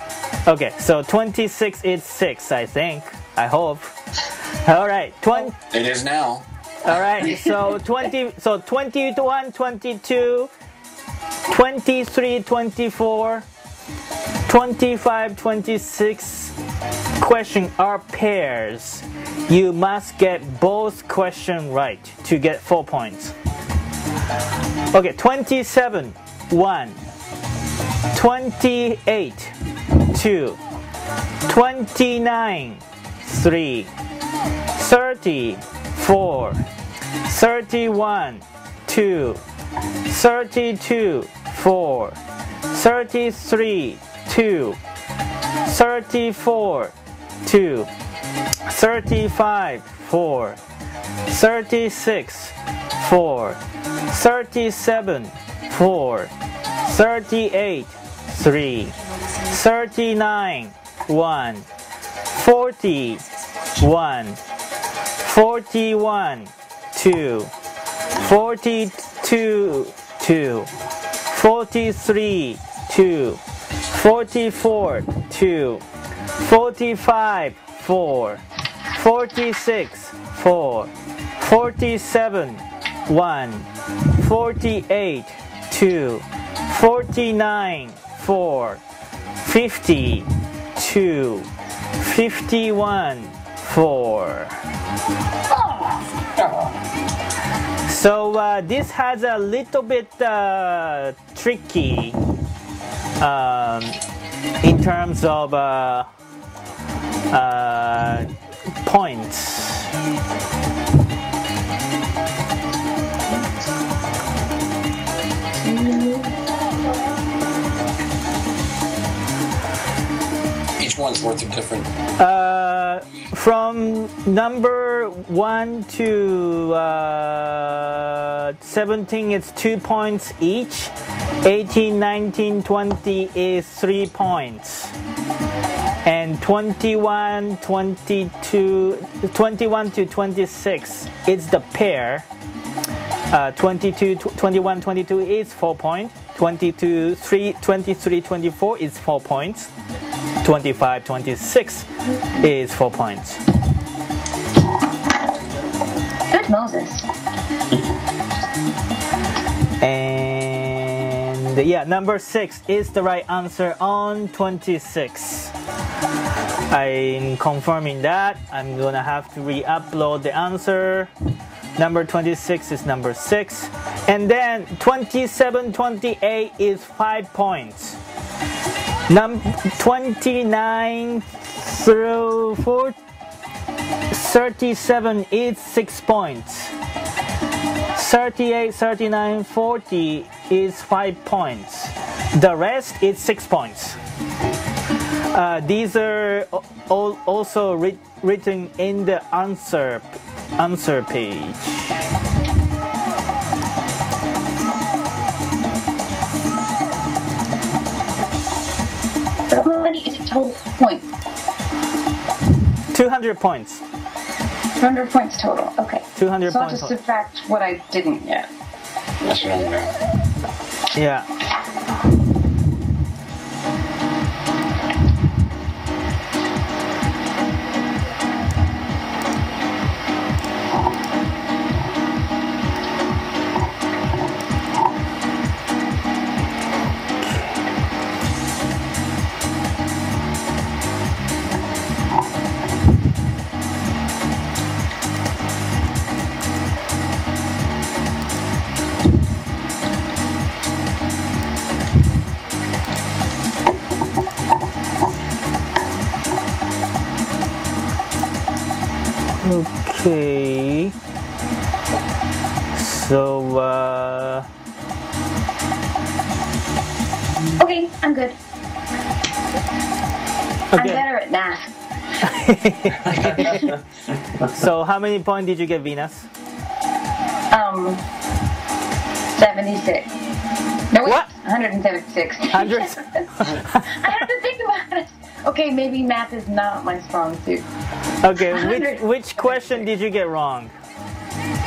Okay, so 26 is 6, I think. I hope. All right. It is now. All right. So 21, 22, 23, 24, 25, 26 questions are pairs. You must get both questions right to get 4 points. Okay, 27, 1. 28, 2. 29, 3. 30, 4. 31, 2. 32, 4. 33, 2. 34, 2. 35, 4. 36, 4. 37, 4. 38, 3. 39, 1. 40, 1. 41, 2. 42, 2. 43, 2. 44, 2. 45, 4. 46, 4. 47, 1. 48, 2, 49, 4, 50, 2, 51, 4. So this has a little bit tricky in terms of points. Each one's worth a different. From number 1 to 17, it's 2 points each. 18, 19, 20 is 3 points. And 21, 22, 21 to 26, it's the pair. 22, 21, 22 is 4 points. 22, 23, 24 is 4 points. 25, 26 is 4 points. Good Moses. And yeah, number 6 is the right answer on 26. I'm confirming that. I'm gonna have to re-upload the answer. Number 26 is number 6. And then 27, 28 is 5 points. 29 through 37 is 6 points. 38, 39, 40 is 5 points. The rest is 6 points. These are also written in the answer page. How many is it total points? 200 points. 200 points total. Okay. 200 so I'll points. just subtract what I didn't get. That's what I'm doing. Yeah. Okay. So, Okay, I'm good. I'm okay. better at math. So, how many points did you get, Venus? 76. No, wait, What? 176. 100? I have to think about it. Okay, maybe math is not my strong suit. Okay, which question did you get wrong?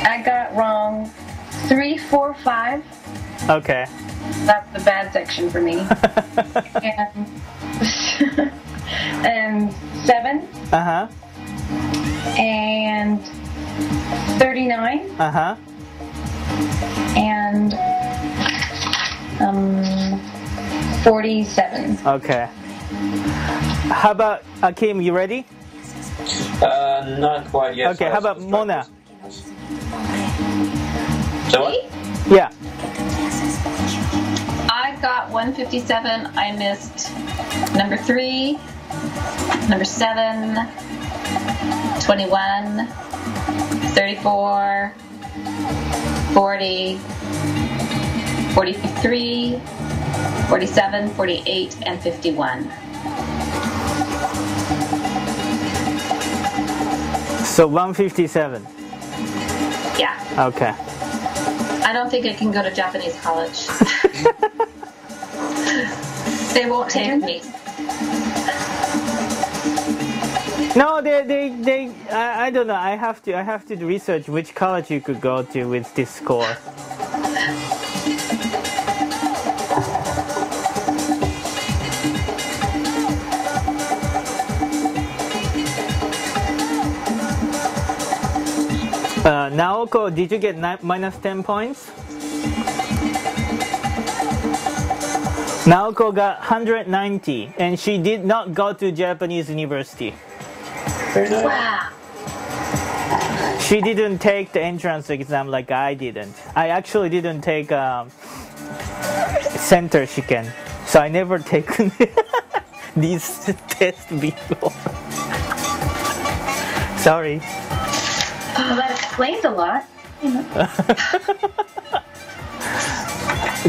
I got wrong 3, 4, 5. Okay. That's the bad section for me. and 7. Uh-huh. And 39. Uh-huh. And 47. Okay. How about Achim, you ready? Not quite yet. Okay, how about Mona? So what? Yeah. I got 157. I missed number 3, number 7, 21, 34, 40, 43, 47, 48, and 51. So 157. Yeah. Okay. I don't think I can go to Japanese college. They won't take me. No, they I don't know. I have to research which college you could go to with this score. Naoko, did you get minus 10 points? Naoko got 190, and she did not go to Japanese university. Very nice. Wow. She didn't take the entrance exam like I didn't. I actually didn't take Center Shiken, so I never taken these tests before. Sorry. Well, that explains a lot.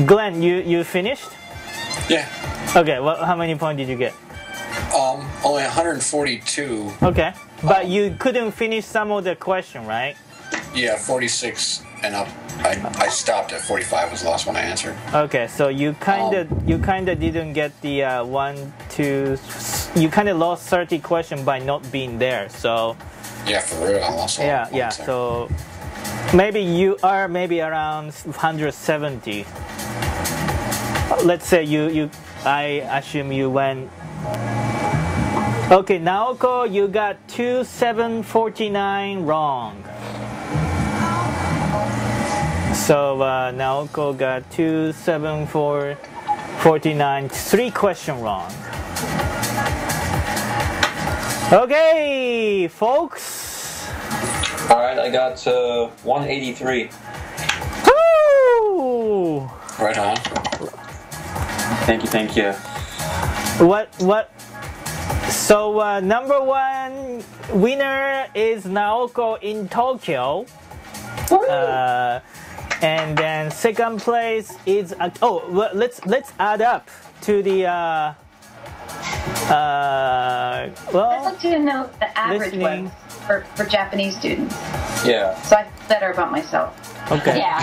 Glenn, you finished? Yeah. Okay, well, how many points did you get? Only 142. Okay, but you couldn't finish some of the question, right? Yeah, 46 and up. I stopped at 45 was the last one I answered. Okay, so you kind of didn't get the 1, 2. You kind of lost 30 questions by not being there. So yeah, for real, I lost a lot of points there. So maybe you are around 170. Let's say I assume you went. Okay, Naoko, you got 2749 wrong. So Naoko got 27449, 3 questions wrong. Okay, folks. All right, I got 183. Woo! Right on. Thank you. What? So number 1 winner is Naoko in Tokyo. And then second place is well, let's add up to the I'd like to know the average listening. one for Japanese students. Yeah. So I feel better about myself. Okay. Yeah.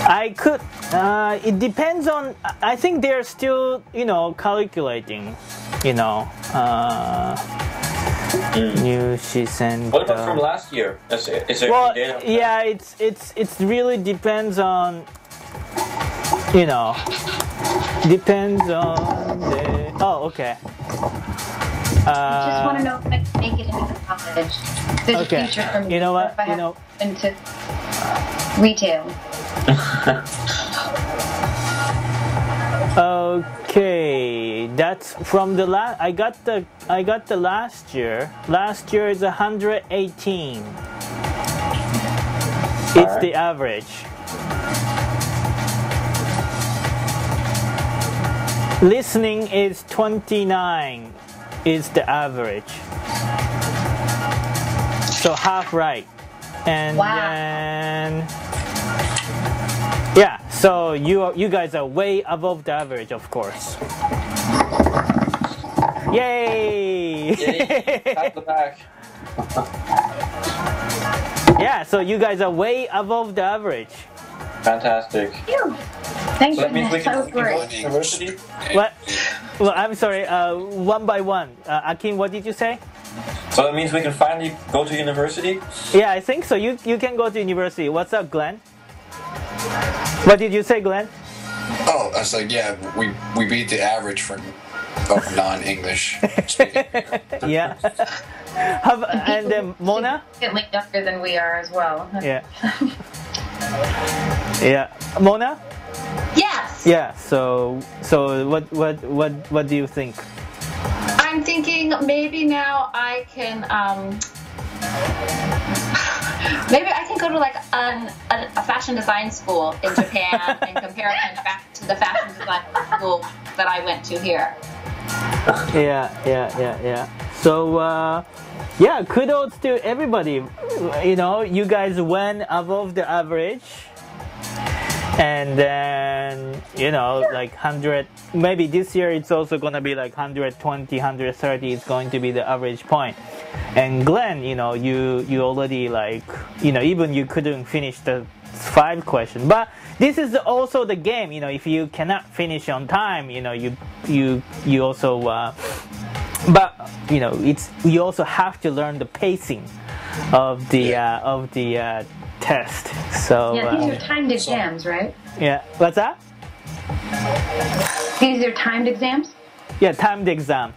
I could. It depends on. I think they're still, calculating. Nyushi Center. What about from last year? Is there Well, any data? yeah, it's really depends on. Depends on the. Oh, okay. I just want to know if I can make it into college. There's a future for me. You know what? If I have into retail. Okay, that's from the last. I got the last year. Last year is 118. It's the average. Listening is 29. Is the average. So half right, and then. Yeah, so you guys are way above the average, of course. Yay! Pat the back. Yeah, so you guys are way above the average. Fantastic. Thanks. So that means we can go to university? What? Well, I'm sorry. One by one. Achim, what did you say? So that means we can finally go to university? Yeah, I think so. You can go to university. What's up, Glenn? What did you say, Glenn? Oh, I was like, yeah, we beat the average for non-English speaking. Yeah. And then Mona? Significantly younger than we are as well. Yeah. Yeah. Mona? Yes. Yeah. So what do you think? I'm thinking maybe now I can maybe I can go to like a fashion design school in Japan in comparison back to the fashion design school that I went to here. Yeah. So yeah, kudos to everybody. You guys went above the average. And then, like 100, maybe this year it's also going to be like 120, 130 is going to be the average point. And Glenn, you already like, even you couldn't finish the 5 questions. But this is also the game, if you cannot finish on time, you also, but, you also have to learn the pacing of the test. So yeah, these are timed exams, right? Yeah. What's that? These are timed exams? Yeah, timed exam.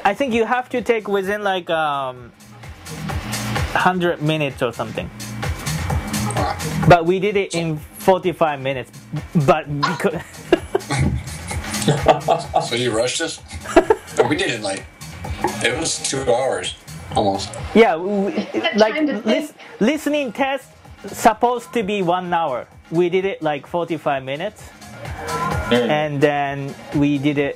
I think you have to take within like 100 minutes or something. But we did it in 45 minutes, but because So you rushed us? No, we did it like it was 2 hours almost. yeah, listening test supposed to be 1 hour. We did it like 45 minutes, and then we did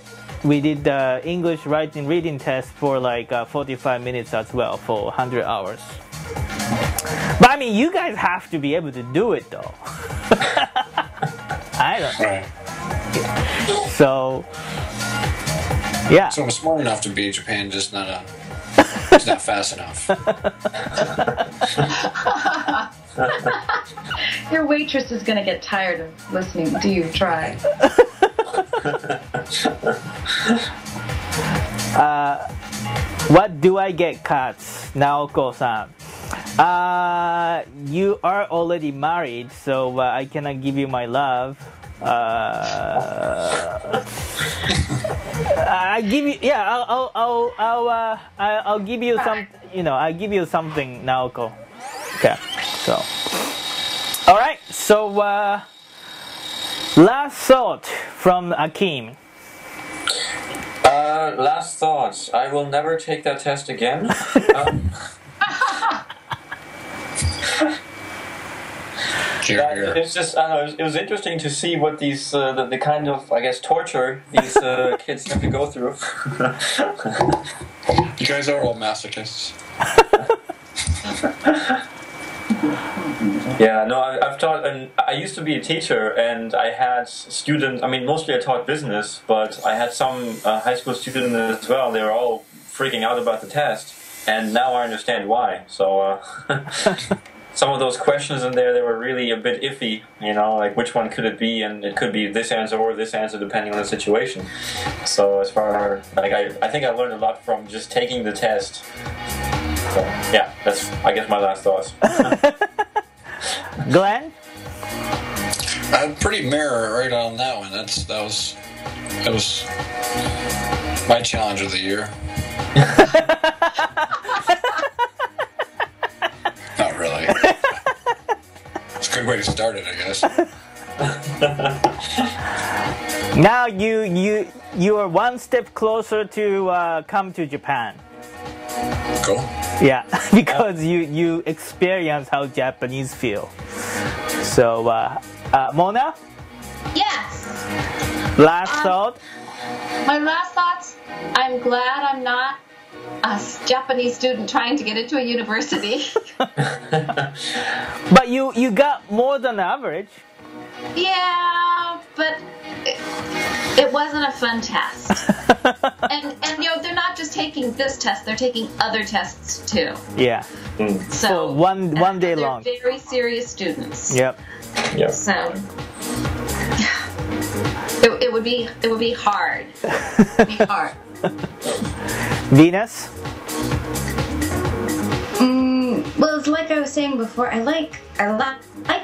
the English writing reading test for like 45 minutes as well for 100 hours. But I mean, you guys have to be able to do it though. I don't. Right. So, yeah. So I'm smart enough to be Japan, just not fast enough. Your waitress is gonna get tired of listening to you try. What do I get, Katz? Naoko-san. You are already married, so I cannot give you my love. I give you, yeah. I'll give you some. You know, I give you something, Naoko. Okay. So, all right. So, last thought from Achim. Last thoughts. I will never take that test again. It's just, I don't know, it was interesting to see what these, the kind of, I guess, torture these kids have to go through. You guys are all masochists. Yeah, no, I've taught, and I used to be a teacher, and I had students, I mean, mostly I taught business, but I had some high school students as well. They were all freaking out about the test, and now I understand why. So, some of those questions in there, they were really a bit iffy, you know, like which one could it be, and it could be this answer or this answer depending on the situation. So as far, like, I think I learned a lot from just taking the test. So, yeah, that's, I guess, my last thoughts. Glenn? I'm pretty mirror right on that one. That was my challenge of the year. Not really. It's a good way to start it, I guess. Now you are one step closer to come to Japan. Cool. Yeah, because you experience how Japanese feel. So, Mona? Yes. Last thought? My last thoughts, I'm glad I'm not a Japanese student trying to get into a university. But you got more than average. Yeah, but it wasn't a fun test. and you know, they're not just taking this test, they're taking other tests too. Yeah. So one day they're long. very serious students. Yep. So it would be hard. It would be hard. Venus? Well, it's like I was saying before, I like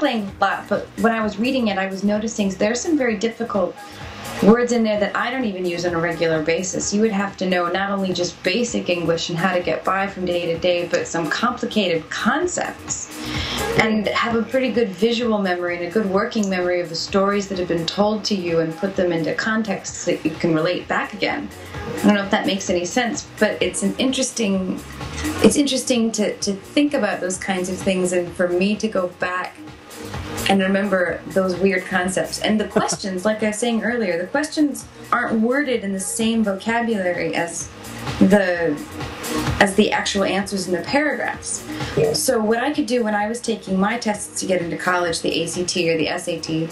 language a lot, but when I was reading it, I was noticing there's some very difficult words in there that I don't even use on a regular basis. You would have to know not only just basic English and how to get by from day to day, but some complicated concepts. And have a pretty good visual memory and a good working memory of the stories that have been told to you and put them into contexts that you can relate back again. I don't know if that makes any sense, but it's interesting to think about those kinds of things and for me to go back and remember those weird concepts. And the questions, like I was saying earlier, the questions aren't worded in the same vocabulary as the actual answers in the paragraphs. Yeah. So what I could do when I was taking my tests to get into college, the ACT or the SAT,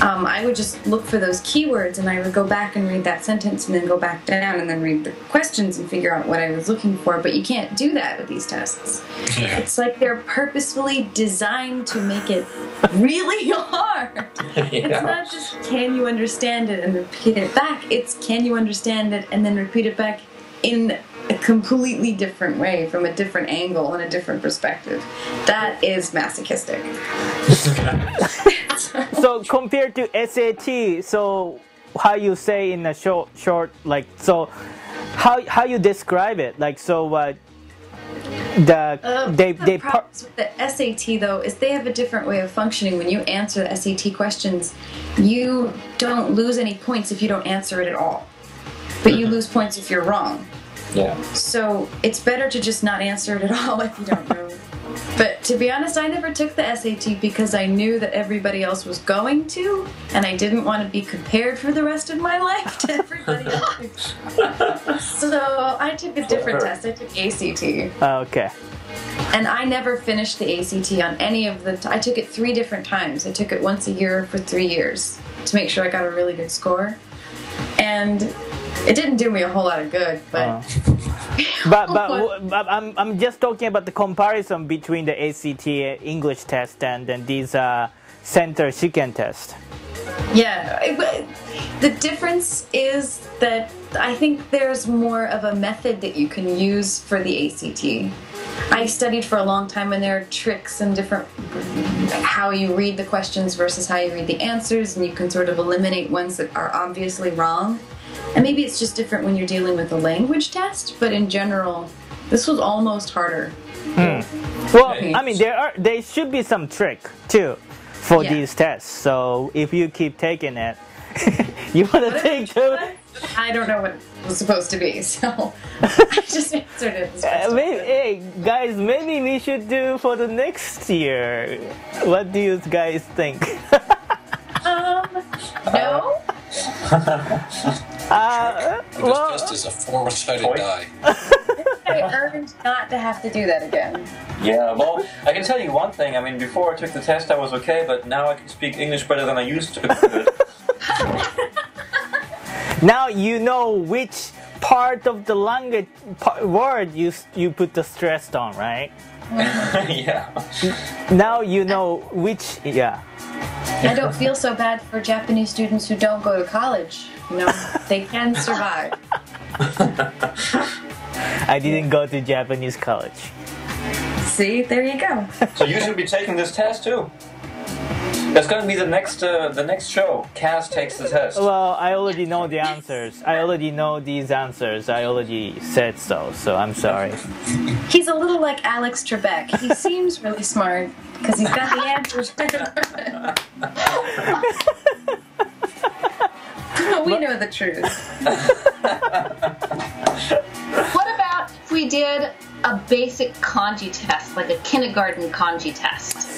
I would just look for those keywords and I would go back and read that sentence and then go back down and then read the questions and figure out what I was looking for. But you can't do that with these tests. Yeah. It's like they're purposefully designed to make it really hard. Yeah. It's not just can you understand it and repeat it back. It's can you understand it and then repeat it back in a completely different way, from a different angle and a different perspective. That is masochistic. So compared to SAT, so how you say in a short like, so how you describe it, like, so The problems with the SAT though is they have a different way of functioning. When you answer the SAT questions, you don't lose any points if you don't answer it at all, but you lose points if you're wrong. Yeah. So it's better to just not answer it at all if you don't know. But to be honest, I never took the SAT because I knew that everybody else was going to, and I didn't want to be compared for the rest of my life to everybody else. So I took a different test. I took ACT. Okay. And I never finished the ACT on any of the... I took it 3 different times. I took it once a year for 3 years to make sure I got a really good score. And it didn't do me a whole lot of good, but... But I'm just talking about the comparison between the ACT English test and then these Center Shiken test. Yeah, the difference is that I think there's more of a method that you can use for the ACT. I studied for a long time and there are tricks and different how you read the questions versus how you read the answers, and you can sort of eliminate ones that are obviously wrong. And maybe it's just different when you're dealing with a language test, but in general, this was almost harder. Well, I mean, there should be some trick too for these tests. So if you keep taking it, you want to take two. I don't know what it was supposed to be, so I just answered it. Hey guys, maybe we should do for the next year. What do you guys think? No. Well, just as a 4-sided die. I earned not to have to do that again. Yeah, well, I can tell you one thing. I mean, before I took the test, I was okay, but now I can speak English better than I used to. Now you know which part of the language word you put the stress on, right? Yeah. Now you know which, I don't feel so bad for Japanese students who don't go to college. You know, they can survive. I didn't go to Japanese college. See, there you go. So you should be taking this test too. That's going to be the next show. Cass takes the test. Well, I already know the answers. I already know these answers. I already said so I'm sorry. He's a little like Alex Trebek. He seems really smart because he's got the answers. We know the truth. What about if we did a basic kanji test, like a kindergarten kanji test?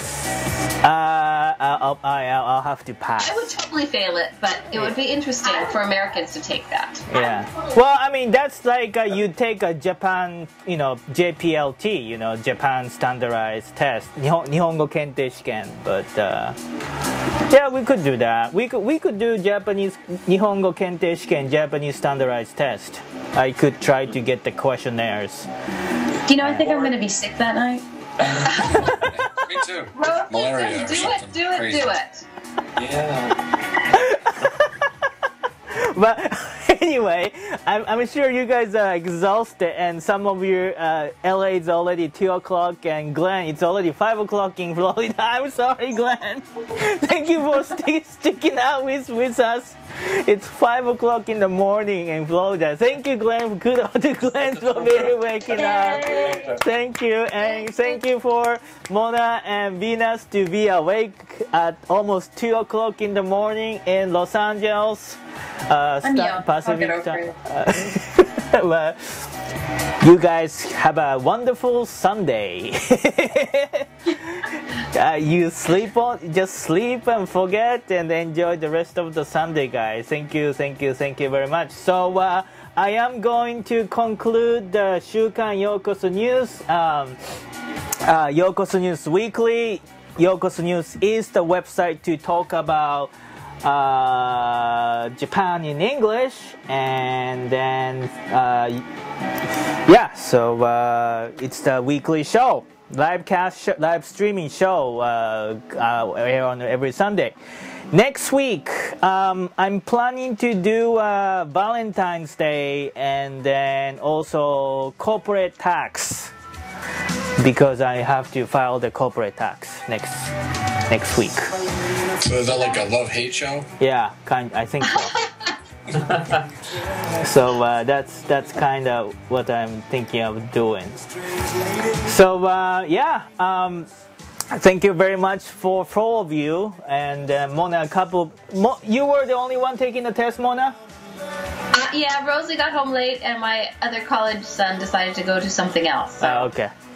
I'll have to pass. I would totally fail it, but it would be interesting for Americans to take that. Yeah. Well, I mean, that's like you take a Japan, JPLT, Japan Standardized Test, Nihongo Kentei Shiken. But yeah, we could do that. We could do Japanese Nihongo Kentei Shiken, Japanese Standardized Test. I could try to get the questionnaires. Do you know, I think I'm going to be sick that night. Me too. Malaria. Do it. Yeah. But anyway, I'm sure you guys are exhausted, and some of you, LA is already 2 o'clock, and Glenn, it's already 5 o'clock in Florida. I'm sorry, Glenn. Thank you for sticking out with us. It's 5 o'clock in the morning in Florida. Thank you, Glenn. Kudos to Glenn for waking up. Thank you, and thank you for Mona and Venus to be awake at almost 2 o'clock in the morning in Los Angeles. Pacific time. Well, you guys have a wonderful Sunday. You just sleep and forget and enjoy the rest of the Sunday, guys. Thank you very much. So I am going to conclude the Shukan Yokoso News, Yokoso News Weekly. Yokoso News is the website to talk about Japan in English, and then so it's the weekly show, live streaming show here on every Sunday. Next week, I'm planning to do Valentine's Day and then also corporate tax, because I have to file the corporate tax next week. So is that like a love-hate show? Yeah, I think so. So that's kind of what I'm thinking of doing. So thank you very much for all of you. And Mona, you were the only one taking the test, Mona? Yeah, Rosie got home late, and my other college son decided to go to something else. So.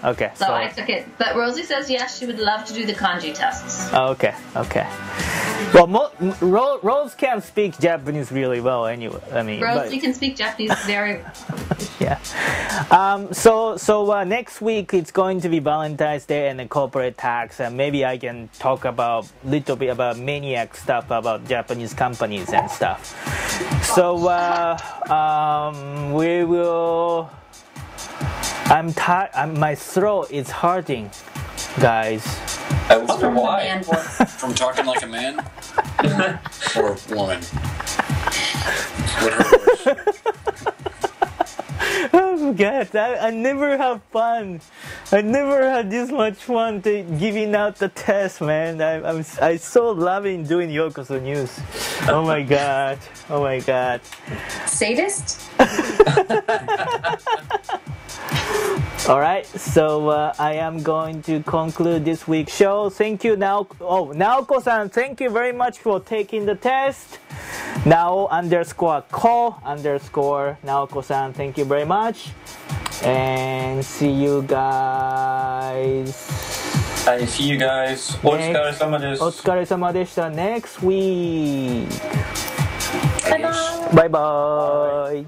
Okay. So I took it. But Rosie says yes, she would love to do the kanji tests. Okay. Well, Rose can speak Japanese really well anyway. I mean, Rosie can speak Japanese very well. Yeah. So next week it's going to be Valentine's Day and the corporate tax, and maybe I can talk about little bit about maniac stuff about Japanese companies and stuff. So we will. I'm tired. My throat is hurting, guys. Why? From talking like a man or a woman? What hurts? Oh God, I never have fun. I never had this much fun giving out the test, man. I so loving doing Yokoso News. Oh my God. Sadist? Alright, so I am going to conclude this week's show. Thank you, Naoko-san, thank you very much for taking the test. Now_ko_Naoko-san, thank you very much. And see you guys. I see you guys. お疲れ様です。お疲れ様でした。Next week. Bye-bye. Bye-bye.